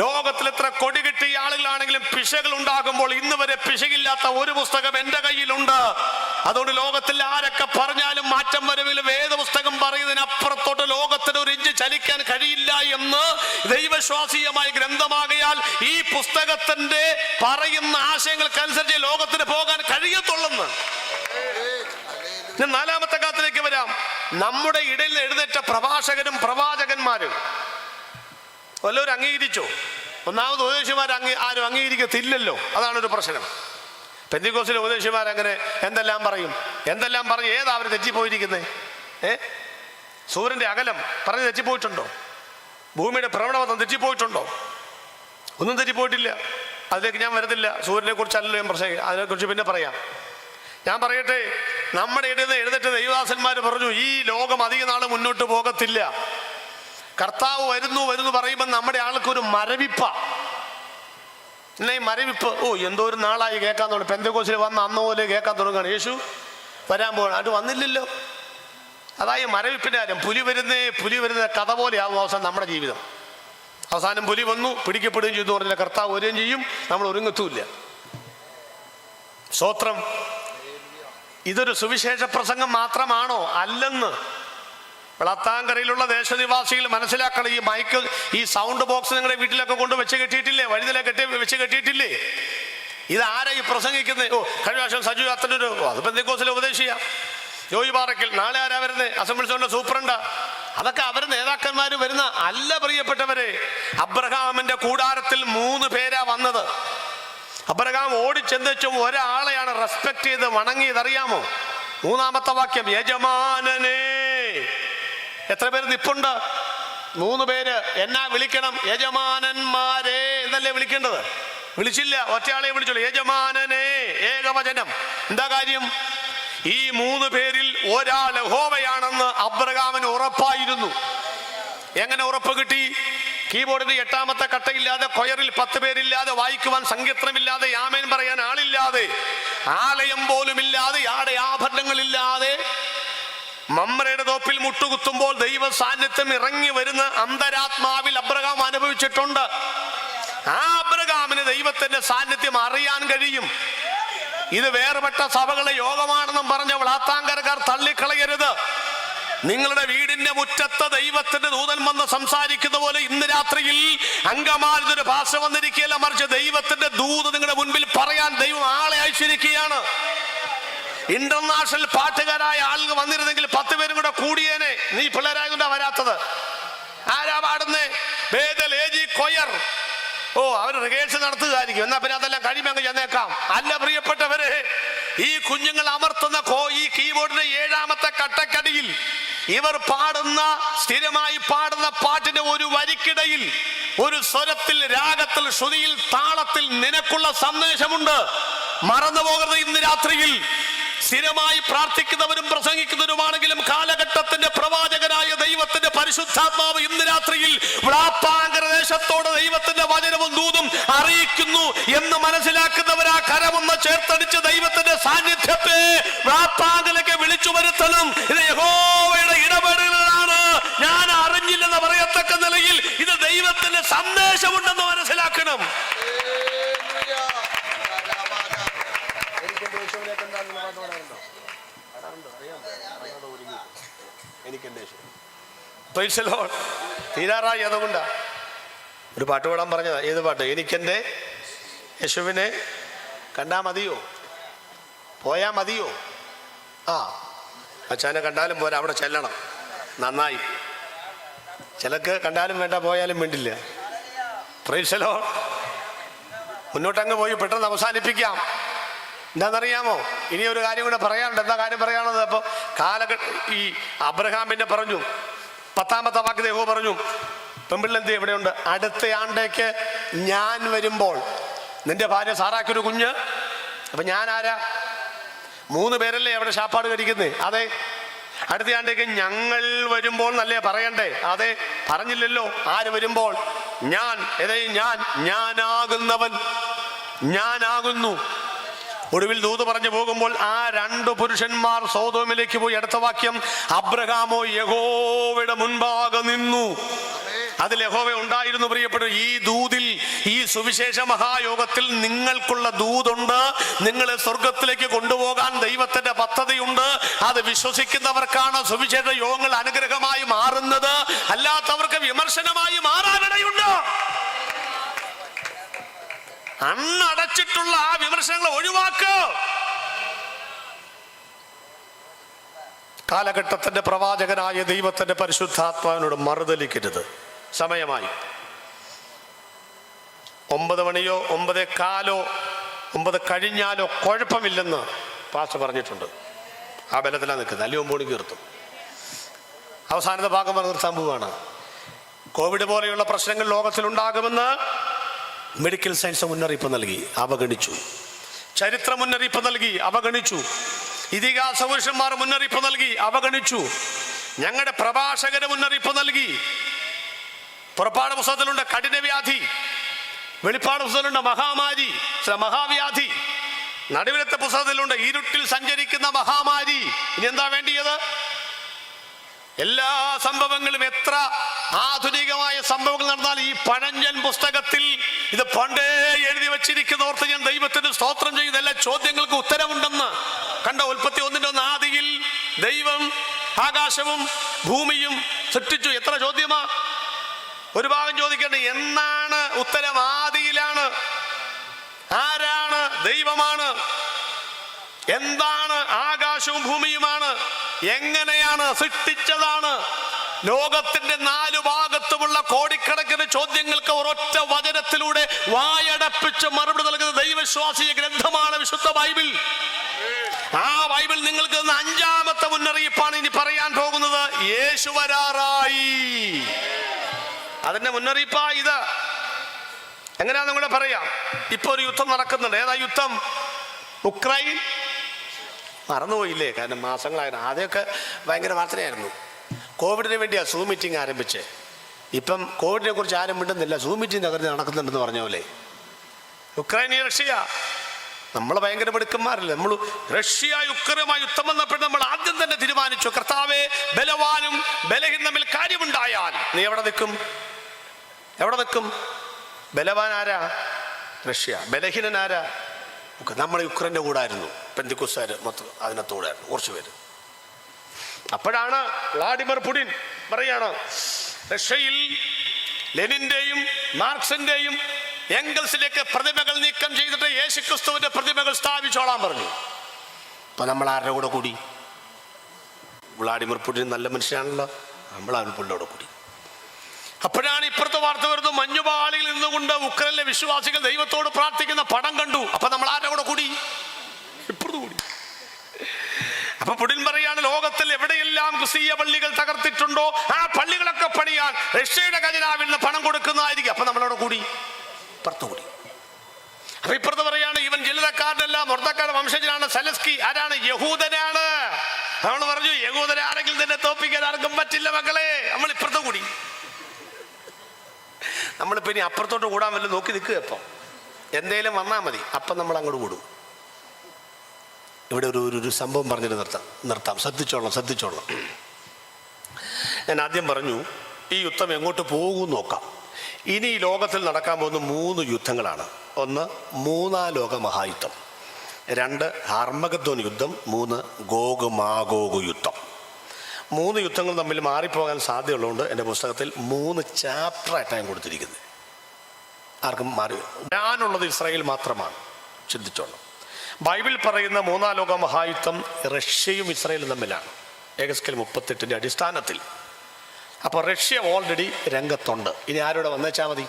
ലോകത്തിൽ എത്ര കൊടികെട്ടിയ ആളുകളാണെങ്കിലും പിശകൾ ഉണ്ടാകുമ്പോൾ ഇന്ന് വരെ പിശകില്ലാത്ത ഒരു പുസ്തകം എൻ്റെ കയ്യിലുണ്ട്. അതുകൊണ്ട് ലോകത്തിൽ ആരൊക്കെ പറഞ്ഞാലും മാറ്റം വരവിൽ വേദപുസ്തകം പറയുന്നതിനപ്പുറത്തോട്ട് ലോകത്തിന് ഒരു ഇഞ്ച് ചലിക്കാൻ കഴിയില്ല എന്ന് ദൈവശ്വാസീയമായ ഗ്രന്ഥമാകയാൽ ഈ പുസ്തകത്തിന്റെ പറയുന്ന ആശയങ്ങൾക്കനുസരിച്ച് ലോകത്തിന് പോകാൻ കഴിയത്തുള്ളെന്ന്. ഞാൻ 4ാമത്തെ കാലത്തിലേക്ക് വരാം. നമ്മുടെ ഇടയിൽ എഴുന്നേറ്റ പ്രഭാഷകരും പ്രവാചകന്മാരും വല്ലവരും അംഗീകരിച്ചോ? ഒന്നാമത് ഉപദേശിമാർ ആരും അംഗീകരിക്കത്തില്ലല്ലോ, അതാണൊരു പ്രശ്നം. പെന്തിക്കോസിലെ ഉപദേശിമാരങ്ങനെ എന്തെല്ലാം പറയും, എന്തെല്ലാം പറഞ്ഞ് ഏതാ അവർ തെറ്റിപ്പോയിരിക്കുന്നത്? സൂര്യന്റെ അകലം പറഞ്ഞ് തെറ്റിപ്പോയിട്ടുണ്ടോ? ഭൂമിയുടെ ഭ്രമണപഥം തെറ്റിപ്പോയിട്ടുണ്ടോ? ഒന്നും തെറ്റിപ്പോയിട്ടില്ല. അതിലേക്ക് ഞാൻ വരുന്നില്ല. സൂര്യനെ കുറിച്ചല്ലോ ഞാൻ പ്രസംഗിക്കുക, അതിനെക്കുറിച്ച് പിന്നെ പറയാം. ഞാൻ പറയട്ടെ, നമ്മുടെ ഇടയിൽ നിന്ന് എഴുന്നേറ്റ് ദൈവദാസന്മാർ പറഞ്ഞു ഈ ലോകം അധിക നാൾ മുന്നോട്ട് പോകത്തില്ല. കർത്താവ് വരുന്നു വരുന്നു പറയുമ്പോൾ നമ്മുടെ ആൾക്കൊരു മരവിപ്പ. എന്നാ ഈ മരവിപ്പ്? എന്തോ ഒരു നാളായി കേൾക്കാൻ തുടങ്ങി. പെന്തക്കോസ്തിൽ വന്ന അന്ന് പോലെ കേൾക്കാൻ തുടങ്ങുകയാണ്. യേശു വരാൻ പോകണം, അത് വന്നില്ലല്ലോ. അതായത് മരവിപ്പിന്റെ കാര്യം. പുലി വരുന്ന കഥ പോലെയാവും അവസാനം നമ്മുടെ ജീവിതം. അവസാനം പുലി വന്നു, പിടിക്കപ്പെടുകയും ചെയ്തു പറഞ്ഞില്ല, കർത്താവ് വരികയും ചെയ്യും, നമ്മൾ ഒരുങ്ങത്തുമില്ല. സ്തോത്രം. ഇതൊരു സുവിശേഷ പ്രസംഗം മാത്രമാണോ? അല്ലെന്ന് വെളത്താങ്കരയിലുള്ള ദേശനിവാസികൾ മനസ്സിലാക്കണം. ഈ മൈക്ക്, ഈ സൗണ്ട് ബോക്സ് നിങ്ങളുടെ വീട്ടിലൊക്കെ കൊണ്ട് വെച്ച് കെട്ടിയിട്ടില്ലേ? വഴുതല വെച്ച് കെട്ടിയിട്ടില്ലേ? ഇതാരാ ഈ പ്രസംഗിക്കുന്നത്? കഴിഞ്ഞ വർഷം സജു അത്തനൊരു അത് പെന്തക്കോസ്തിലെ ഉപദേശിയാ. ജോയി പാറയ്ക്കൽ. നാളെ ആരാ വരുന്നത്? അസംബ്ലിയുടെ സൂപ്രണ്ടാ. അതൊക്കെ അവർ നേതാക്കന്മാർ വരുന്ന അല്ല പ്രിയപ്പെട്ടവരെ. അബ്രഹാമിന്റെ കൂടാരത്തിൽ 3 പേരാ വന്നത്. അബ്രഹാം ഓടിച്ചെന്നു ഒരാളെയാണ് റെസ്പെക്ട് ചെയ്ത് വണങ്ങിയത്, അറിയാമോ? 3ാമത്തെ വാക്യം, യജമാനനെ. എത്ര പേര് നിപ്പുണ്ട്? 3 പേര്. എന്നാ വിളിക്കണം? യജമാനന്മാരെ എന്നല്ലേ വിളിക്കേണ്ടത്? വിളിച്ചില്ല, ഒറ്റയാളെ വിളിച്ചുള്ളൂ. യജമാനനെ, ഏകവചനം. എന്താ കാര്യം? ഈ 3 പേരിൽ ഒരാൾ യഹോവയാണെന്ന് അബ്രഹാമിന് ഉറപ്പായിരുന്നു. എങ്ങനെ ഉറപ്പ് കിട്ടി? കീബോർഡിന് 8ാമത്തെ കട്ടയില്ലാതെ, കൊയറിൽ 10 പേരില്ലാതെ, വായിക്കുവാൻ സംഗീതമില്ലാതെ, ആമേൻ പറയാൻ ആളില്ലാതെ, ആലയം പോലും ഇല്ലാതെ, ആഭരണങ്ങളില്ലാതെ, മമ്രയുടെ തോപ്പിൽ മുട്ടുകുത്തുമ്പോൾ ദൈവ സാന്നിധ്യം ഇറങ്ങി വരുന്ന അന്തരാത്മാവിൽ അബ്രഹാം അനുഭവിച്ചിട്ടുണ്ട്. ആ അബ്രഹാമിന് ദൈവത്തിന്റെ സാന്നിധ്യം അറിയാൻ കഴിയും. ഇത് വേർപെട്ട സഭകളെ യോഗമാണെന്നും പറഞ്ഞ വ്ളാത്താങ്കരക്കാർ തള്ളിക്കളയരുത്. നിങ്ങളുടെ വീടിന്റെ മുറ്റത്ത് ദൈവത്തിന്റെ ദൂതൻ വന്ന് സംസാരിക്കുന്ന പോലെ ഇന്ന് രാത്രിയിൽ അങ്കമാലിനൊരു ഭാഷ വന്നിരിക്കുകയല്ല, മറിച്ച് ദൈവത്തിന്റെ ദൂത് നിങ്ങളുടെ മുൻപിൽ പറയാൻ ദൈവം ആളെ അയച്ചിരിക്കുകയാണ്. ഇന്റർനാഷണൽ പാട്ടുകാരായ ആളുകൾ വന്നിരുന്നെങ്കിൽ 10 പേരും കൂടെ കൂടിയേനെ. നീ പിള്ളേരായതുകൊണ്ടാ വരാത്തത്. ആരാ പാടുന്നേ? ബേതൽ ഏജി കൊയർ. അവർ റിഹേഴ്സൽ നടത്തുകയായിരിക്കും. എന്നാ പിന്നെ അതെല്ലാം കഴിയുമ്പോൾ അങ്ങ് ചെന്നേക്കാം. അല്ല പ്രിയപ്പെട്ടവരെ, ഈ കുഞ്ഞുങ്ങൾ അമർത്തുന്ന ഈ കീബോർഡിന്റെ 7ാമത്തെ കട്ടക്കടിയിൽ ഇവർ പാടുന്ന, സ്ഥിരമായി പാടുന്ന പാട്ടിന്റെ ഒരു വരിക്കിടയിൽ, ഒരു സ്വരത്തിൽ, രാഗത്തിൽ, ശ്രുതിയിൽ, താളത്തിൽ നിനക്കുള്ള സന്ദേശമുണ്ട്. മറന്നു പോകരുത്. ഇന്ന് രാത്രിയിൽ സ്ഥിരമായി പ്രാർത്ഥിക്കുന്നവരും പ്രസംഗിക്കുന്നവരുമാണെങ്കിലും കാലഘട്ടത്തിന്റെ പ്രവാചകനായ ദൈവത്തിന്റെ പരിശുദ്ധാത്മാവ് ഇന്ന് രാത്രിയിൽ വ്ളാപ്പാങ്കരദേശത്തോട് ദൈവത്തിന്റെ വചനവും ദൂതും അറിയിക്കുന്നു എന്ന് മനസ്സിലാക്കുന്നവരാ കരമൊന്ന് ചേർത്തടിച്ച് ദൈവത്തിന്റെ സാന്നിധ്യത്തെ വ്ളാപ്പാങ്കലേക്ക് വിളിച്ചു വരുത്തണം. ഇത് യഹോവയുടെ ഇടപെടലാണ്. ഞാൻ അറിഞ്ഞില്ലെന്ന് പറയത്തക്ക നിലയിൽ ഇത് ദൈവത്തിന്റെ സന്ദേശമുണ്ടെന്ന് മനസ്സിലാക്കണം. തീരാറായി. അതുകൊണ്ടാ ഒരു പാട്ട് പാടാൻ പറഞ്ഞതാ. ഏത് പാട്ട്? എനിക്കെൻ്റെ യേശുവിനെ കണ്ടാ മതിയോ, പോയാ മതിയോ? അച്ഛനെ കണ്ടാലും പോരാ, അവിടെ ചെല്ലണം. നന്നായി. ചിലക്ക് കണ്ടാലും വേണ്ട, പോയാലും വേണ്ടില്ല. Praise the Lord. മുന്നോട്ടങ്ങ് പോയി പെട്ടെന്ന് അവസാനിപ്പിക്കാം. എന്താണെന്നറിയാമോ? ഇനി ഒരു കാര്യം കൂടെ പറയാനുണ്ട്. എന്താ കാര്യം പറയാനുള്ളത്? അപ്പോൾ ഈ അബ്രഹാം പിന്നെ പറഞ്ഞു, 10ാമത്തെ വാക്യത്തിൽ യഹോവ പറഞ്ഞു, പെമ്പിള്ളെന്ത് എവിടെയുണ്ട്? അടുത്ത ആണ്ടേക്ക് ഞാൻ വരുമ്പോൾ നിന്റെ ഭാര്യ സാറാക്കൊരു കുഞ്ഞ്. അപ്പൊ ഞാൻ ആരാ? 3 പേരല്ലേ അവിടെ ശാപ്പാട് കഴിക്കുന്നേ? അതെ. അടുത്ത ആണ്ടേക്ക് ഞങ്ങൾ വരുമ്പോൾ നല്ലേ പറയണ്ടേ? അതെ, പറഞ്ഞില്ലല്ലോ. ആര് വരുമ്പോൾ? ഞാൻ. ഞാനാകുന്നവൻ, ഞാനാകുന്നു. ഒടുവിൽ ദൂത് പറഞ്ഞു പോകുമ്പോൾ ആ 2 പുരുഷന്മാർ സോദോമിലേക്ക് പോയി. അടുത്ത വാക്യം, അബ്രഹാമോ യഹോവയുടെ മുൻപാകെ നിന്നു. അതിൽ യഹോവ ഉണ്ടായിരുന്നു. പ്രിയപ്പെട്ടു, ഈ ദൂതിൽ, ഈ സുവിശേഷ മഹായോഗത്തിൽ നിങ്ങൾക്കുള്ള ദൂതുണ്ട്. നിങ്ങളെ സ്വർഗത്തിലേക്ക് കൊണ്ടുപോകാൻ ദൈവത്തിന്റെ പദ്ധതിയുണ്ട്. അത് വിശ്വസിക്കുന്നവർക്കാണ് സുവിശേഷ യോഗങ്ങൾ അനുഗ്രഹമായി മാറുന്നത്. അല്ലാത്തവർക്ക് വിമർശനമായി മാറാനിടയുണ്ട്. അന്നടച്ചിട്ടുള്ള ആ വിമർശനങ്ങൾ ഒഴിവാക്ക്. കാലഘട്ടത്തിന്റെ പ്രവാചകനായ ദൈവത്തിന്റെ പരിശുദ്ധാത്മാവിനോട് മറുതലിക്കരുത്. സമയമായി. 9 മണിയോ 9:15 9 കഴിഞ്ഞാലോ കുഴപ്പമില്ലെന്ന് പാസ്റ്റർ പറഞ്ഞിട്ടുണ്ട്. ആ ബലത്തിലാണ് നിൽക്കുന്നത്. അല്ലയോ മോണി കീർത്തും. അവസാനത്തെ ഭാഗം നിർത്താൻ പോവുകയാണ്. കോവിഡ് പോലെയുള്ള പ്രശ്നങ്ങൾ ലോകത്തിലുണ്ടാകുമെന്ന് മെഡിക്കൽ സയൻസ് മുന്നറിയിപ്പ് നൽകി, അവഗണിച്ചു. ചരിത്ര മുന്നറിയിപ്പ് നൽകി, അവഗണിച്ചു. ഇതിഹാസ പുരുഷന്മാർ മുന്നറിയിപ്പ് നൽകി, അവഗണിച്ചു. ഞങ്ങളുടെ പ്രഭാഷകര് മുന്നറിയിപ്പ് നൽകി. പുറപ്പാട് പുസ്തകത്തിലുണ്ട് കഠിനവ്യാധി, വെളിപ്പാട് പുസ്തകത്തിലുണ്ട് മഹാവ്യാധി, നടുവിലത്തെ പുസ്തകത്തിലുണ്ട് ഇരുട്ടിൽ സഞ്ചരിക്കുന്ന മഹാമാരി. ഇനി എന്താ വേണ്ടിയത്? എല്ലാ സംഭവങ്ങളും, എത്ര ആധുനികമായ സംഭവങ്ങൾ നടന്നാൽ ഈ പഴഞ്ചൻ പുസ്തകത്തിൽ ഇത് പണ്ടേ എഴുതി വച്ചിരിക്കുന്നോർത്ത് ഞാൻ ദൈവത്തിന് സ്തോത്രം ചെയ്യുന്ന എല്ലാ ചോദ്യങ്ങൾക്ക് ഉത്തരമുണ്ടെന്ന് കണ്ട. ഉൽപ്പത്തി 1:1 ആദിയിൽ ദൈവം ആകാശവും ഭൂമിയും സൃഷ്ടിച്ചു. എത്ര ചോദ്യമാ? ഒരു ഭാഗം ചോദിക്കേണ്ട, എന്നാണ് ഉത്തരം? ആദിയിലാണ്. ആരാണ്? ദൈവമാണ്. എന്താണ്? ആകാശവും ഭൂമിയുമാണ്. എങ്ങനെയാണ്? സൃഷ്ടിച്ചതാണ്. ലോകത്തിന്റെ 4 ഭാഗത്തുമുള്ള കോടിക്കണക്കിന് ചോദ്യങ്ങൾക്ക് ഒരൊറ്റ വചനത്തിലൂടെ വായടപ്പിച്ച് മറുപടി നൽകുന്ന ദൈവവിശ്വാസിയ ഗ്രന്ഥമാണ് വിശുദ്ധ ബൈബിൾ. ആ ബൈബിൾ നിങ്ങൾക്ക് 5ാമത്തെ മുന്നറിയിപ്പാണ് ഇനി പറയാൻ പോകുന്നത്. യേശു വരാറായി. അതിന്റെ മുന്നറിയിപ്പാ ഇത്. എങ്ങനെയാ നിങ്ങളെ പറയാം? ഇപ്പൊ ഒരു യുദ്ധം നടക്കുന്നുണ്ട്. ഏതാ യുദ്ധം? ഉക്രൈൻ മറന്നുപോയില്ലേ? കാരണം മാസങ്ങളായിരുന്നു. ആദ്യമൊക്കെ ഭയങ്കര പ്രാർത്ഥനയായിരുന്നു. കോവിഡിന് വേണ്ടിയാണ് സൂം മീറ്റിംഗ് ആരംഭിച്ചത്. ഇപ്പം കോവിഡിനെ കുറിച്ച് ആരും മിണ്ടുന്നില്ല. സൂം മീറ്റിംഗ് തകർന്ന് നടക്കുന്നുണ്ടെന്ന് പറഞ്ഞ പോലെ. യുക്രൈൻ റഷ്യ, നമ്മൾ ഭയങ്കര മിടുക്കന്മാരല്ലേ. നമ്മൾ റഷ്യ യുക്രൈനുമായി യുദ്ധം വന്നപ്പോൾ നമ്മൾ ആദ്യം തന്നെ തീരുമാനിച്ചു, കർത്താവേ, ബലവാനും ബലഹീനനും തമ്മിൽ കാര്യമുണ്ടായാൽ നീ എവിടെ നിൽക്കും? എവിടെ നിൽക്കും? ബലവാൻ ആരാ? റഷ്യ. ബലഹീനൻ ആരാ? നമ്മൾ യുക്രൈൻ്റെ കൂടായിരുന്നു. പെന്തിക്കോസ്തുകാർ മൊത്തം അതിനകത്തൂടായിരുന്നു, കുറച്ച് പേര്. അപ്പോഴാണ് വ്ളാഡിമിർ പുടിൻ പറയാണ്, റഷ്യയിൽ ലെനിന്റെയും മാർക്സിന്റെയും എംഗൽസിലേക്ക് പ്രതിമകൾ നീക്കം ചെയ്തിട്ട് യേശുക്രിസ്തുവിന്റെ പ്രതിമകൾ സ്ഥാപിച്ചോളാൻ പറഞ്ഞു. അപ്പൊ നമ്മൾ ആരുടെ കൂടെ കൂടി? വ്ളാഡിമിർ പുടിൻ നല്ല മനുഷ്യനാണല്ലോ, നമ്മൾ ആ പുള്ളിയോടെ കൂടി. അപ്പോഴാണ് ഇപ്പുറത്തെ വാർത്ത വരുന്നത്, മഞ്ഞുപാളിയിൽ നിന്നുകൊണ്ട് ഉക്രൈനിലെ വിശ്വാസികൾ ദൈവത്തോട് പ്രാർത്ഥിക്കുന്ന പടം കണ്ടു. അപ്പൊ നമ്മൾ ആരുടെ കൂടെ കൂടി? ഇപ്പുറത്ത് കൂടി. അപ്പൊ പുടിൻ പറയാണ്, ലോകത്തിൽ എവിടെയെല്ലാം ക്രിസ്തീയ പള്ളികൾ തകർത്തിട്ടുണ്ടോ ആ പള്ളികളൊക്കെ പണിയാൻ റഷ്യയുടെ ഖജനാവിൽ നിന്ന് പണം കൊടുക്കുന്നതായിരിക്കും. അപ്പൊ നമ്മളവിടെ കൂടി, ഇപ്പുറത്ത് കൂടി. അപ്പൊ ഇപ്പുറത്ത് പറയാണ്, ഇവൻ ജലിതക്കാരനല്ല, മൊർദെഖായിയുടെ വംശജനാണ്, സെലസ്കി ആരാണ്? യഹൂദനാണ്. നമ്മൾ പറഞ്ഞു, യഹൂദനാരെങ്കിലും തന്നെ തോപ്പിക്കാൻ ആർക്കും പറ്റില്ല മക്കളെ. നമ്മൾ ഇപ്പുറത്ത് കൂടി. നമ്മളിപ്പോൾ ഇനി അപ്പുറത്തോട്ട് കൂടാൻ വല്ല നോക്കി നിൽക്കുക. ഇപ്പം എന്തേലും വന്നാൽ മതി, അപ്പം നമ്മൾ അങ്ങോട്ട് കൂടും. ഇവിടെ ഒരു സംഭവം പറഞ്ഞിട്ട് നിർത്താം. ശ്രദ്ധിച്ചോളണം. ഞാൻ ആദ്യം പറഞ്ഞു, ഈ യുദ്ധം എങ്ങോട്ട് പോകും നോക്കാം. ഇനി ഈ ലോകത്തിൽ നടക്കാൻ പോകുന്ന 3 യുദ്ധങ്ങളാണ്. 1 മൂന്നാം ലോക മഹായുദ്ധം, 2 ഹർമഗദ്ദോൻ യുദ്ധം, 3 ഗോഗ് മാഗോഗ് യുദ്ധം. 3 യുദ്ധങ്ങൾ തമ്മിൽ മാറിപ്പോകാൻ സാധ്യതയുള്ളതുകൊണ്ട് എൻ്റെ പുസ്തകത്തിൽ 3 ചാപ്റ്ററായിട്ടാണ് ഞാൻ കൊടുത്തിരിക്കുന്നത്. ആർക്കും മാറി ഞാനുള്ളത് ഇസ്രായേൽ മാത്രമാണ്. ചിന്തിച്ചോളാം. ബൈബിൾ പറയുന്ന മൂന്നാം ലോക മഹായുദ്ധം റഷ്യയും ഇസ്രായേലും തമ്മിലാണ്, എഹെസ്കേൽ 38 അടിസ്ഥാനത്തിൽ. അപ്പോൾ റഷ്യ ഓൾറെഡി രംഗത്തുണ്ട്. ഇനി ആരോടെ വന്നേച്ചാൽ മതി.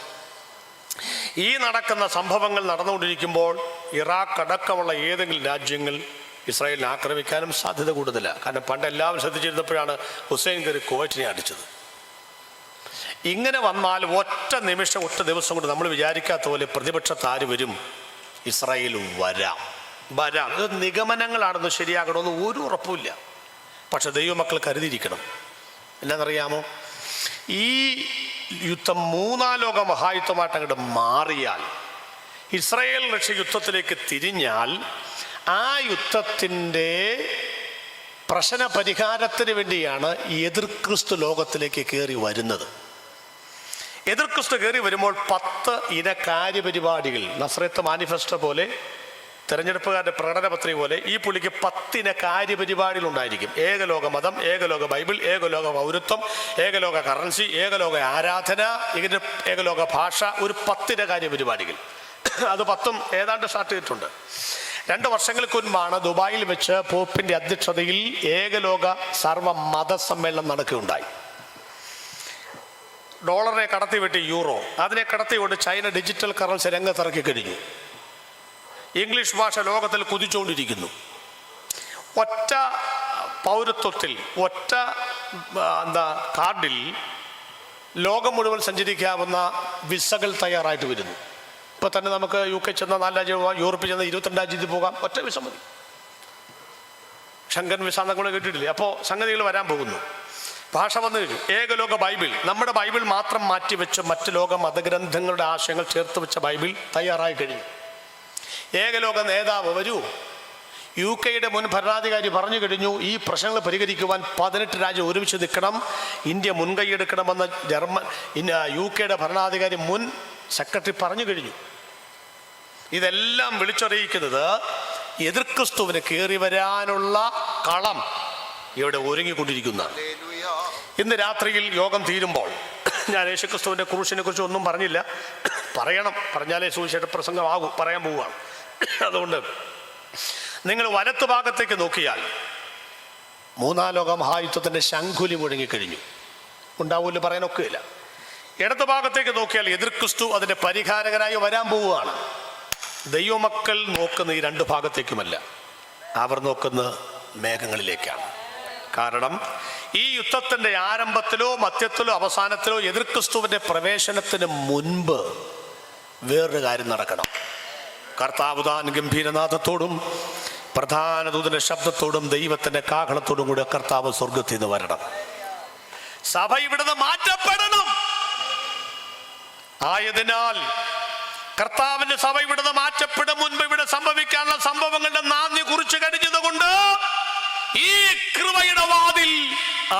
ഈ നടക്കുന്ന സംഭവങ്ങൾ നടന്നുകൊണ്ടിരിക്കുമ്പോൾ ഇറാഖ് അടക്കമുള്ള ഏതെങ്കിലും രാജ്യങ്ങൾ ഇസ്രായേലിനെ ആക്രമിക്കാനും സാധ്യത കൂടുതലാണ്. കാരണം പണ്ട് എല്ലാവരും ശ്രദ്ധിച്ചിരുന്നപ്പോഴാണ് ഹുസൈൻ കയറി കുവൈറ്റിനെ അടിച്ചത്. ഇങ്ങനെ വന്നാൽ ഒറ്റ ദിവസം കൊണ്ട് നമ്മൾ വിചാരിക്കാത്ത പോലെ പ്രതിപക്ഷത്ത് ആര് വരും? ഇസ്രായേൽ വരാം. ഇത് നിഗമനങ്ങളാണെന്ന് ശരിയാകണമെന്ന് ഒരു ഉറപ്പുമില്ല. പക്ഷെ ദൈവമക്കൾ കരുതിയിരിക്കണം. എന്നാണെന്നറിയാമോ? ഈ യുദ്ധം മൂന്നാം ലോക മഹായുദ്ധമായിട്ട് അങ്ങോട്ട് മാറിയാൽ, ഇസ്രായേൽ റഷ്യ യുദ്ധത്തിലേക്ക് തിരിഞ്ഞാൽ, ആ യുദ്ധത്തിൻ്റെ പ്രശ്ന പരിഹാരത്തിന് വേണ്ടിയാണ് എതിർ ക്രിസ്തു ലോകത്തിലേക്ക് കയറി വരുന്നത്. എതിർ ക്രിസ്തു കയറി വരുമ്പോൾ 10 ഇന കാര്യപരിപാടികൾ, നസ്രത്ത് മാനിഫെസ്റ്റോ പോലെ, തെരഞ്ഞെടുപ്പുകാരുടെ പ്രകടന പത്രിക പോലെ ഈ പുള്ളിക്ക് 10 ഇന കാര്യപരിപാടികൾ ഉണ്ടായിരിക്കും. ഏകലോക മതം, ഏകലോക ബൈബിൾ, ഏകലോക പൗരത്വം, ഏകലോക കറൻസി, ഏകലോക ആരാധന, ഇങ്ങനെ ഏകലോക ഭാഷ, ഒരു 10 ഇന കാര്യപരിപാടികൾ. അത് 10ഉം ഏതാണ്ട് സ്റ്റാർട്ട് ചെയ്തിട്ടുണ്ട്. 2 വർഷങ്ങൾക്ക് മുൻപാണ് ദുബായിൽ വെച്ച് പോപ്പിൻ്റെ അധ്യക്ഷതയിൽ ഏകലോക സർവ മതസമ്മേളനം നടക്കുകയുണ്ടായി. ഡോളറിനെ കടത്തിവിട്ട് യൂറോ, അതിനെ കടത്തിവിട്ട് ചൈന ഡിജിറ്റൽ കറൻസി രംഗത്തിറക്കി കഴിഞ്ഞു. ഇംഗ്ലീഷ് ഭാഷ ലോകത്തിൽ കുതിച്ചുകൊണ്ടിരിക്കുന്നു. ഒറ്റ പൗരത്വത്തിൽ, ഒറ്റ കാർഡിൽ ലോകം മുഴുവൻ സഞ്ചരിക്കാവുന്ന വിസകൾ തയ്യാറായിട്ട് വരുന്നു. ഇപ്പോൾ തന്നെ നമുക്ക് UK ചെന്ന 4 രാജ്യം പോകാം, യൂറോപ്പിൽ ചെന്ന 22 രാജ്യത്തിൽ പോകാം. ഒറ്റ വിസ മതി. ഷെങ്കൻ വിസ എന്നൊക്കെ കേട്ടിട്ടില്ലേ? അപ്പോൾ സംഗതികൾ വരാൻ പോകുന്നു. ഭാഷ വന്നു കഴിഞ്ഞു. ഏകലോക ബൈബിൾ, നമ്മുടെ ബൈബിൾ മാത്രം മാറ്റിവെച്ച് മറ്റ് ലോക മതഗ്രന്ഥങ്ങളുടെ ആശയങ്ങൾ ചേർത്ത് വെച്ച ബൈബിൾ തയ്യാറായി കഴിഞ്ഞു. ഏകലോക നേതാവ് വരൂ. UK മുൻ ഭരണാധികാരി പറഞ്ഞു കഴിഞ്ഞു, ഈ പ്രശ്നങ്ങൾ പരിഹരിക്കുവാൻ 18 രാജ്യം ഒരുമിച്ച് നിൽക്കണം, ഇന്ത്യ മുൻകൈയെടുക്കണമെന്ന് UK ഭരണാധികാരി മുൻ സെക്രട്ടറി പറഞ്ഞു കഴിഞ്ഞു. ഇതെല്ലാം വിളിച്ചറിയിക്കുന്നത് എതിർ ക്രിസ്തുവിന് കയറി വരാനുള്ള കളം ഇവിടെ ഒരുങ്ങിക്കൊണ്ടിരിക്കുന്നതാണ്. ഇന്ന് രാത്രിയിൽ യോഗം തീരുമ്പോൾ ഞാൻ യേശുക്രിസ്തുവിൻ്റെ ക്രൂശിനെ കുറിച്ച് ഒന്നും പറഞ്ഞില്ല. പറഞ്ഞാലേ സുവിശേഷ പ്രസംഗമാകൂ. പറയാൻ പോവുകയാണ്. അതുകൊണ്ട് നിങ്ങൾ വലത്ത് ഭാഗത്തേക്ക് നോക്കിയാൽ മൂന്നാം ലോക മഹായുദ്ധത്തിൻ്റെ ശംഖുലി മുഴങ്ങിക്കഴിഞ്ഞു. ഉണ്ടാവുമല്ലോ, പറയാനൊക്കെയില്ല. ഇടത്ത് ഭാഗത്തേക്ക് നോക്കിയാൽ എതിർ ക്രിസ്തു അതിൻ്റെ പരിഹാരകരായി വരാൻ പോവുകയാണ്. ദൈവമക്കൾ നോക്കുന്ന ഈ 2 ഭാഗത്തേക്കുമല്ല, അവർ നോക്കുന്ന മേഘങ്ങളിലേക്കാണ്. കാരണം ഈ യുദ്ധത്തിൻ്റെ ആരംഭത്തിലോ മധ്യത്തിലോ അവസാനത്തിലോ എതിർ ക്രിസ്തുവിൻ്റെ പ്രവേശനത്തിന് മുൻപ് വേറൊരു കാര്യം നടക്കണം. കർത്താവ് താൻ ഗംഭീരനാഥത്തോടും പ്രധാന ദൂതന്റെ ശബ്ദത്തോടും ദൈവത്തിന്റെ കാഹളത്തോടും കൂടി കർത്താവ് സ്വർഗത്തിൽ നിന്ന് വരണം. സഭ ഇവിടുന്ന് മാറ്റപ്പെടണം. ആയതിനാൽ കർത്താവിന്റെ സഭ ഇവിടുന്ന് മാറ്റപ്പെടും മുൻപ് ഇവിടെ സംഭവിക്കാനുള്ള സംഭവങ്ങളുടെ നാന്ദി കുറിച്ച് കഴിഞ്ഞതുകൊണ്ട് ഈ കൃപയുടെ വാതിൽ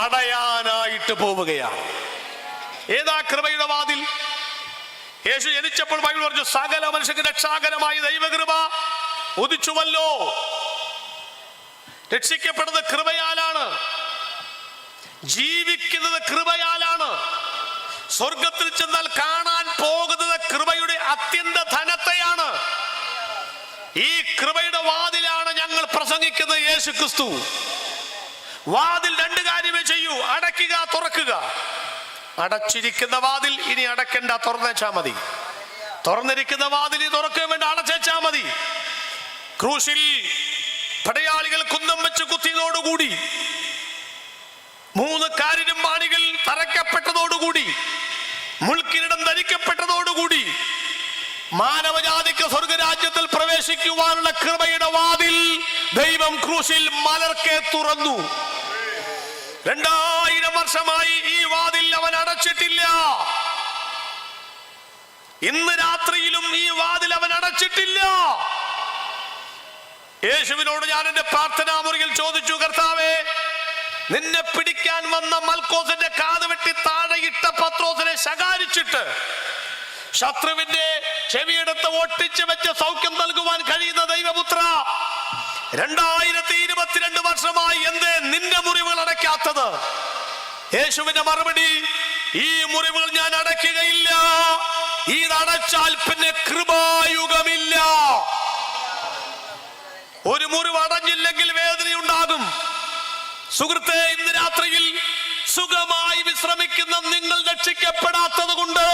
അടയാനായിട്ട് പോവുകയാണ്. ഏതാ കൃപയുടെ വാതിൽ? യേശു ജനിച്ചപ്പോൾ ബൈബിൾ പറഞ്ഞു, സകല മനുഷ്യർക്ക് രക്ഷാകരമായി ദൈവകൃപ ഉദിച്ചുവല്ലോ. രക്ഷിക്കപ്പെടുന്നത് കൃപയാലാണ്, ജീവിക്കുന്നത് കൃപയാലാണ്, സ്വർഗത്തിൽ ചെന്നാൽ കാണാൻ പോകുന്നത് കൃപയുടെ അത്യന്ത ധനത്തെയാണ്. ഈ കൃപയുടെ വാതിലാണ് ഞങ്ങൾ പ്രസംഗിക്കുന്നത്. യേശു ക്രിസ്തു വാതിൽ രണ്ട് കാര്യമേ ചെയ്യൂ: അടയ്ക്കുക, തുറക്കുക. അടച്ചിരിക്കുന്ന വാതിൽ ഇനി അടയ്ക്കണ്ട, തുറന്നേച്ചാ മതി. തുറന്നിരിക്കുന്ന വാതിൽ ഇനി തുറക്കാൻ വേണ്ട, അടച്ചേച്ചാ മതി. ക്രൂശിൽ പടയാളികൾ കുന്തം വെച്ച് കുത്തിയതോടുകൂടി, 3 കാരിരുമ്പാണികൾ തറയ്ക്കപ്പെട്ടതോടുകൂടി, മുൾക്കിരീടം ധരിക്കപ്പെട്ടതോടുകൂടി മാനവജാതിക്ക് സ്വർഗരാജ്യത്തിൽ പ്രവേശിക്കുവാനുള്ള കൃപയുടെ വാതിൽ ദൈവം ക്രൂശിൽ മലർക്കെ തുറന്നു. 2000 വർഷമായി ഈ വാതിൽ അവൻ അടച്ചിട്ടില്ല. ഇന്ന് രാത്രിയിലും ഈ വാതിൽ അവൻ അടച്ചിട്ടില്ല. യേശുവിനോട് ഞാൻ എന്റെ പ്രാർത്ഥനാ മുറിയിൽ ചോദിച്ചു, കർത്താവേ, നിന്നെ പിടിക്കാൻ വന്ന മൽക്കോസിന്റെ കാത് വെട്ടി താഴെയിട്ട പത്രോസിനെ ശകാരിച്ചിട്ട് ശത്രുവിന്റെ ചെവിയെടുത്ത് ഒട്ടിച്ച് വെച്ച് സൗഖ്യം നൽകുവാൻ കഴിയുന്ന ദൈവപുത്ര, 2022 വർഷമായി എന്തേ നിന്റെ മുറിവുകൾ അടയ്ക്കാത്തത്? യേശുവിന്റെ മറുപടി, ഈ മുറിവുകൾ ഞാൻ അടയ്ക്കുകയില്ല. ഇതടച്ചാൽ പിന്നെ കൃപായുഗമില്ല. ഒരു മുറിവ് അടഞ്ഞില്ലെങ്കിൽ വേദനയുണ്ടാകും. സുഹൃത്തെ, ഇന്ന് രാത്രിയിൽ സുഖമായി വിശ്രമിക്കുന്ന നിങ്ങൾ രക്ഷിക്കപ്പെടാത്തത് കൊണ്ട്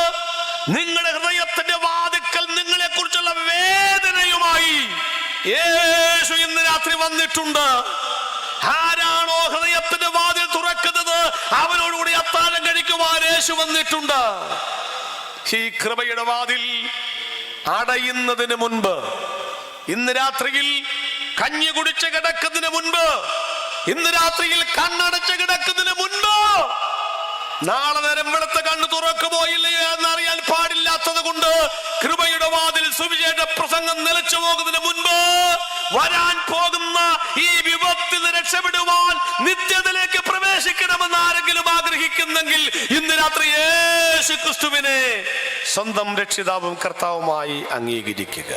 നിങ്ങളുടെ ഹൃദയത്തിന്റെ വാതിക്കൽ നിങ്ങളെ കുറിച്ചുള്ള വേദനയുമായി യേശു ഇന്ന് രാത്രി വന്നിട്ടുണ്ട്. ആരാണോ ഹൃദയത്തിന്റെ വാതിൽ തുറക്കുന്നത് അവനോടുകൂടി അത്താഴം കഴിക്കുവാൻ യേശു വന്നിട്ടുണ്ട്. ഈ കൃപയുടെ വാതിൽ അടയുന്നതിന് മുൻപ്, ഇന്ന് രാത്രിയിൽ കഞ്ഞി കുടിച്ച് കിടക്കുന്നതിന് മുൻപ്, ഇന്ന് രാത്രിയിൽ കണ്ണടച്ച് കിടക്കുന്നതിന് മുൻപ്, നാളെ നേരം വെളുത്ത കണ്ണ് തുറക്കുമോ ഇല്ലയോ എന്നറിയാൻ പാടില്ലാത്തത് കൊണ്ട് കൃപയുടെ വാതിൽ സുവിശേഷ പ്രസംഗം നിലച്ചു പോകുന്നതിന് മുൻപ്, വരാൻ പോകുന്ന ഈ വിപത്തിൽ രക്ഷപ്പെടുവാൻ, നിത്യത്തിലേക്ക് പ്രവേശിക്കണമെന്ന് ആരെങ്കിലും ആഗ്രഹിക്കുന്നെങ്കിൽ ഇന്ന് രാത്രി യേശു ക്രിസ്തുവിനെ സ്വന്തം രക്ഷിതാവും കർത്താവുമായി അംഗീകരിക്കുക.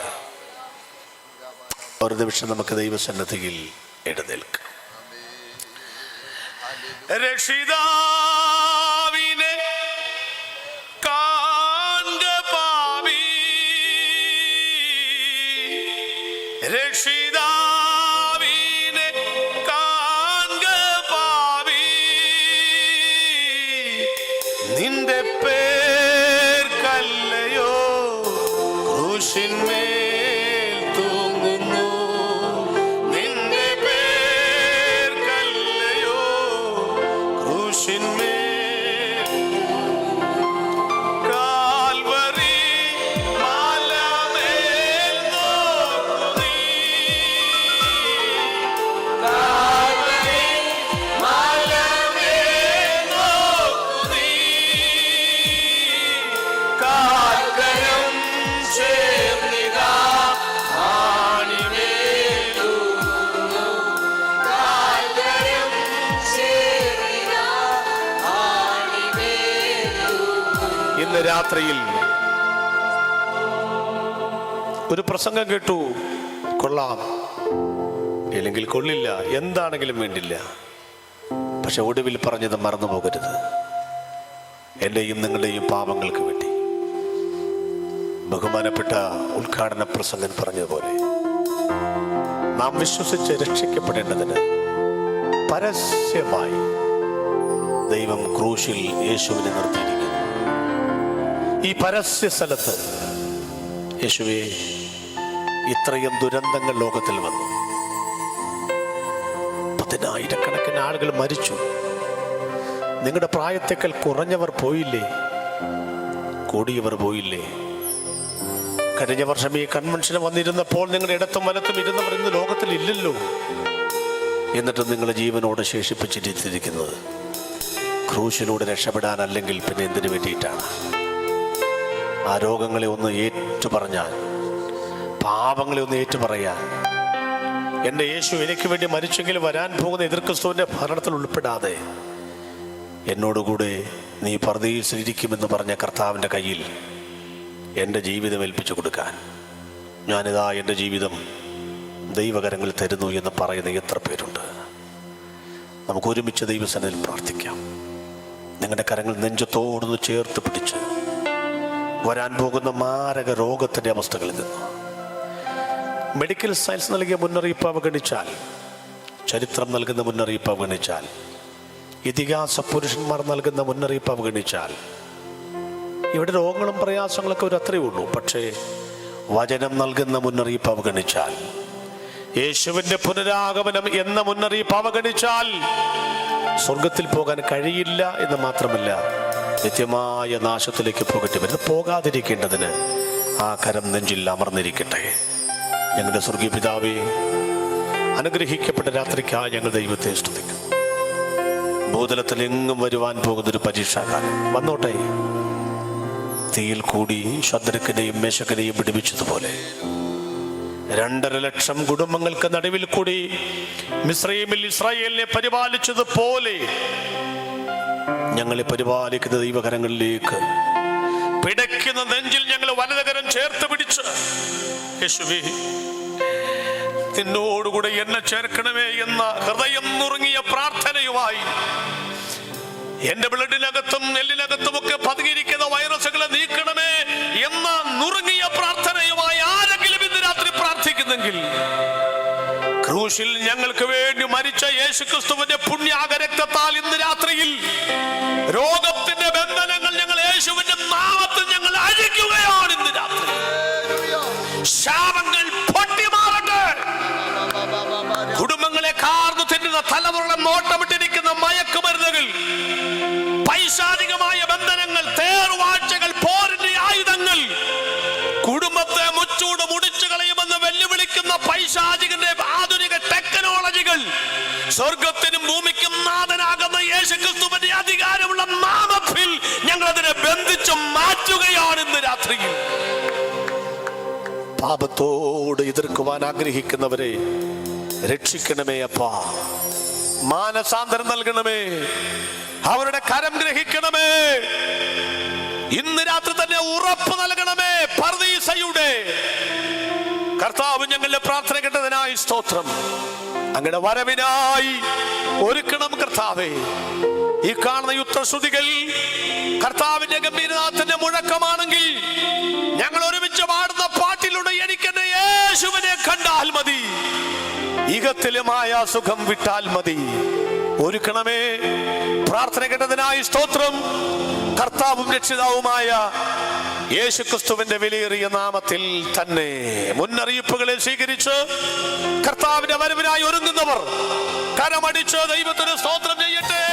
ഒരു നിമിഷം നമുക്ക് ദൈവസന്നിധിയിൽ എഴുന്നേൽക്കാം. രക്ഷിതാവിനെ കാൺക പാവി, രക്ഷിതാവിനെ കാൺക പാവി, നിന്റെ പേർക്കല്ലയോ ക്രൂശിന്മേൽ രാത്രിയിൽ ഒരു പ്രസംഗം കേട്ടു, കൊള്ളാം, ഇല്ലെങ്കിൽ കൊള്ളില്ല, എന്താണെങ്കിലും വേണ്ടില്ല, പക്ഷെ ഒടുവിൽ പറഞ്ഞത് മറന്നു പോകരുത്. എൻ്റെയും നിങ്ങളുടെയും പാപങ്ങൾക്ക് വേണ്ടി. ബഹുമാനപ്പെട്ട ഉദ്ഘാടന പ്രസംഗൻ പറഞ്ഞതുപോലെ നാം വിശ്വസിച്ച് രക്ഷിക്കപ്പെടേണ്ടതിന് പരസ്യമായി ദൈവം ക്രൂശിൽ യേശുവിനെ നിർത്തിയിരിക്കുന്നു. ഈ പരസ്യ സ്ഥലത്ത് യേശുവേ, ഇത്രയും ദുരന്തങ്ങൾ ലോകത്തിൽ വന്നു, 10,000 ആളുകൾ മരിച്ചു, നിങ്ങളുടെ പ്രായത്തേക്കാൾ കുറഞ്ഞവർ പോയില്ലേ, കൂടിയവർ പോയില്ലേ? കഴിഞ്ഞ വർഷം ഈ കൺവെൻഷന് വന്നിരുന്നപ്പോൾ നിങ്ങളുടെ ഇടത്തും വലത്തും ഇരുന്നവർ ഇന്ന് ലോകത്തിൽ ഇല്ലല്ലോ. എന്നിട്ട് നിങ്ങളെ ജീവനോട് ശേഷിപ്പിച്ചിരിക്കുന്നത് ക്രൂശിലൂടെ രക്ഷപ്പെടാനല്ലെങ്കിൽ പിന്നെ എന്തിനു വേണ്ടിയിട്ടാണ്? ആ രോഗങ്ങളെ ഒന്ന് ഏറ്റുപറഞ്ഞാൽ, പാപങ്ങളെ ഒന്ന് ഏറ്റുപറയാൻ, എൻ്റെ യേശു എനിക്ക് വേണ്ടി മരിച്ചെങ്കിൽ വരാൻ പോകുന്ന എതിർ ക്രിസ്തുവിൻ്റെ ഭരണത്തിൽ ഉൾപ്പെടാതെ എന്നോടുകൂടെ നീ പർദീസിലിരിക്കുമെന്ന് പറഞ്ഞ കർത്താവിൻ്റെ കയ്യിൽ എൻ്റെ ജീവിതം ഏൽപ്പിച്ചു കൊടുക്കാൻ, ഞാനിതാ എൻ്റെ ജീവിതം ദൈവകരങ്ങളിൽ തരുന്നു എന്ന് പറയുന്ന എത്ര പേരുണ്ട്? നമുക്ക് ഒരുമിച്ച് ദൈവസന്നിധിയിൽ പ്രാർത്ഥിക്കാം. നിങ്ങളുടെ കരങ്ങൾ നെഞ്ചത്തോടൊന്ന് ചേർത്ത് പിടിച്ച് വരാൻ പോകുന്ന മാരക രോഗത്തിൻ്റെ അവസ്ഥകളിൽ നിന്ന്, മെഡിക്കൽ സയൻസ് നൽകിയ മുന്നറിയിപ്പ് അവഗണിച്ചാൽ, ചരിത്രം നൽകുന്ന മുന്നറിയിപ്പ് അവഗണിച്ചാൽ, ഇതിഹാസ പുരുഷന്മാർ നൽകുന്ന മുന്നറിയിപ്പ് അവഗണിച്ചാൽ, ഇവിടെ രോഗങ്ങളും പ്രയാസങ്ങളൊക്കെ ഒരു അത്രയേ ഉള്ളൂ. പക്ഷേ വചനം നൽകുന്ന മുന്നറിയിപ്പ് അവഗണിച്ചാൽ, യേശുവിൻ്റെ പുനരാഗമനം എന്ന മുന്നറിയിപ്പ് അവഗണിച്ചാൽ സ്വർഗത്തിൽ പോകാൻ കഴിയില്ല എന്ന് മാത്രമല്ല, നിത്യമായ നാശത്തിലേക്ക് പോകട്ടെ വരുന്നത് പോകാതിരിക്കേണ്ടതിന് ആ കരം നെഞ്ചിൽ അമർന്നിരിക്കട്ടെ. ഞങ്ങളുടെ സ്വർഗീയ പിതാവേ, അനുഗ്രഹിക്കപ്പെട്ട രാത്രിക്കായി ഞങ്ങൾ ദൈവത്തെ സ്തുതിക്കുന്നു. ഭൂതലത്തിൽ എങ്ങും വരുവാൻ പോകുന്നൊരു പരീക്ഷാകാലം വന്നോട്ടെ. തീയിൽ കൂടി ശദ്രക്കിനെയും മേശക്കിനെയും പിടിപ്പിച്ചതുപോലെ 2.5 ലക്ഷം കുടുംബങ്ങൾക്ക് നടുവിൽ കൂടി മിസ്രയീമിൽ ഇസ്രായേലിനെ പരിപാലിച്ചതുപോലെ ഞങ്ങളെ പരിപാലിക്കുന്ന ദൈവകരങ്ങളിലേക്ക് പിടയ്ക്കുന്ന നെഞ്ചിൽ ഞങ്ങൾ വലതുകരം ചേർത്ത് പിടിച്ച്, യേശുവേ നിന്നോടുകൂടെ എന്നെ ചേർക്കണമേ എന്ന ഹൃദയം നുറുങ്ങിയ പ്രാർത്ഥനയുമായി, എന്റെ ബ്ലഡിനകത്തും എല്ലിനകത്തുമൊക്കെ പതുങ്ങിയിരിക്കുന്ന വൈറസുകളെ നീക്കണമേ എന്ന നുറുങ്ങിയ പ്രാർത്ഥനയുമായി ആരെങ്കിലും ഇന്ന് രാത്രി പ്രാർത്ഥിക്കുന്നെങ്കിൽ, ക്രൂശിൽ ഞങ്ങൾക്ക് വേണ്ടി മരിച്ച യേശുക്രിസ്തുവിന്റെ പുണ്യാക രക്തത്താൽ ഇന്ന് രാത്രിയിൽ രോഗത്തിന്റെ ബന്ധനങ്ങൾ ഞങ്ങൾ യേശുവിന്റെ നാമത്തിൽ ഞങ്ങൾ അഴിക്കുകയാണ്. ഇന്ന് രാത്രി ശാപങ്ങൾ പൊട്ടിമാറട്ടെ. കുടുംബങ്ങളെ കാർന്നു തിന്നുന്ന തലമുറകളെ നോട്ടമിട്ടിരിക്കുന്ന മയക്കുമരുന്നുകൾ, പൈശാചികമായ ബന്ധനങ്ങൾ, തേർവാഴ്ചകൾ, പോരിന്റെ ആയുധങ്ങൾ, കുടുംബത്തെ മുച്ചൂട് മുടിച്ചു കളയുമെന്ന് വെല്ലുവിളിക്കുന്ന പൈശാചികന്റെ ആധുനിക ടെക്നോളജികൾ, സ്വർഗത്തിനും ഭൂമിക്കും നാഥനാകുന്ന യേശുക്രിസ്തുവിന്റെ അധികാരമുള്ള നാമത്തിൽ ഞങ്ങൾ അതിനെ ബന്ധിച്ചു മാറ്റുകയാണ് ഇന്ന് രാത്രിയിൽ. പാപത്തോട് എതിർക്കുവാൻ ആഗ്രഹിക്കുന്നവരെ രക്ഷിക്കണമേ അപ്പാ. മാനസാന്തരം നൽകണമേ. അവരുടെ കരം ഗ്രഹിക്കണമേ. ഇന്ന് രാത്രി തന്നെ ഉറപ്പ് നൽകണമേ. പർദീസയുടെ കർത്താവ് ഞങ്ങളുടെ പ്രാർത്ഥന കേട്ടതിനായി സ്തോത്രം. അങ്ങയുടെ വരവിനായി ഒരുക്കണം കർത്താവേ. ഈ കാണുന്ന യുദ്ധശ്രുതികൾ കർത്താവിന്റെ ഗംഭീരനാഥന്റെ മുഴക്കമാണെങ്കിൽ, ഞങ്ങൾ ഒരുമിച്ച് പാടുന്ന പാട്ടിലൂടെ എനിക്കെന്റെ യേശുവിനെ കണ്ടാൽ മതി, ഇഹത്തിലുമായ സുഖം വിട്ടാൽ മതി. ഒരുക്കണമേ. പ്രാർത്ഥന കേട്ടതിനായി സ്തോത്രം. കർത്താവും രക്ഷിതാവുമായ യേശുക്രിസ്തുവിന്റെ വിലയേറിയ നാമത്തിൽ തന്നെ മുന്നറിയിപ്പുകളെ സ്വീകരിച്ച് കർത്താവിന്റെ വരവിനായി ഒരുങ്ങുന്നവർ കരമടിച്ച് ദൈവത്തിന് സ്തോത്രം ചെയ്യട്ടെ.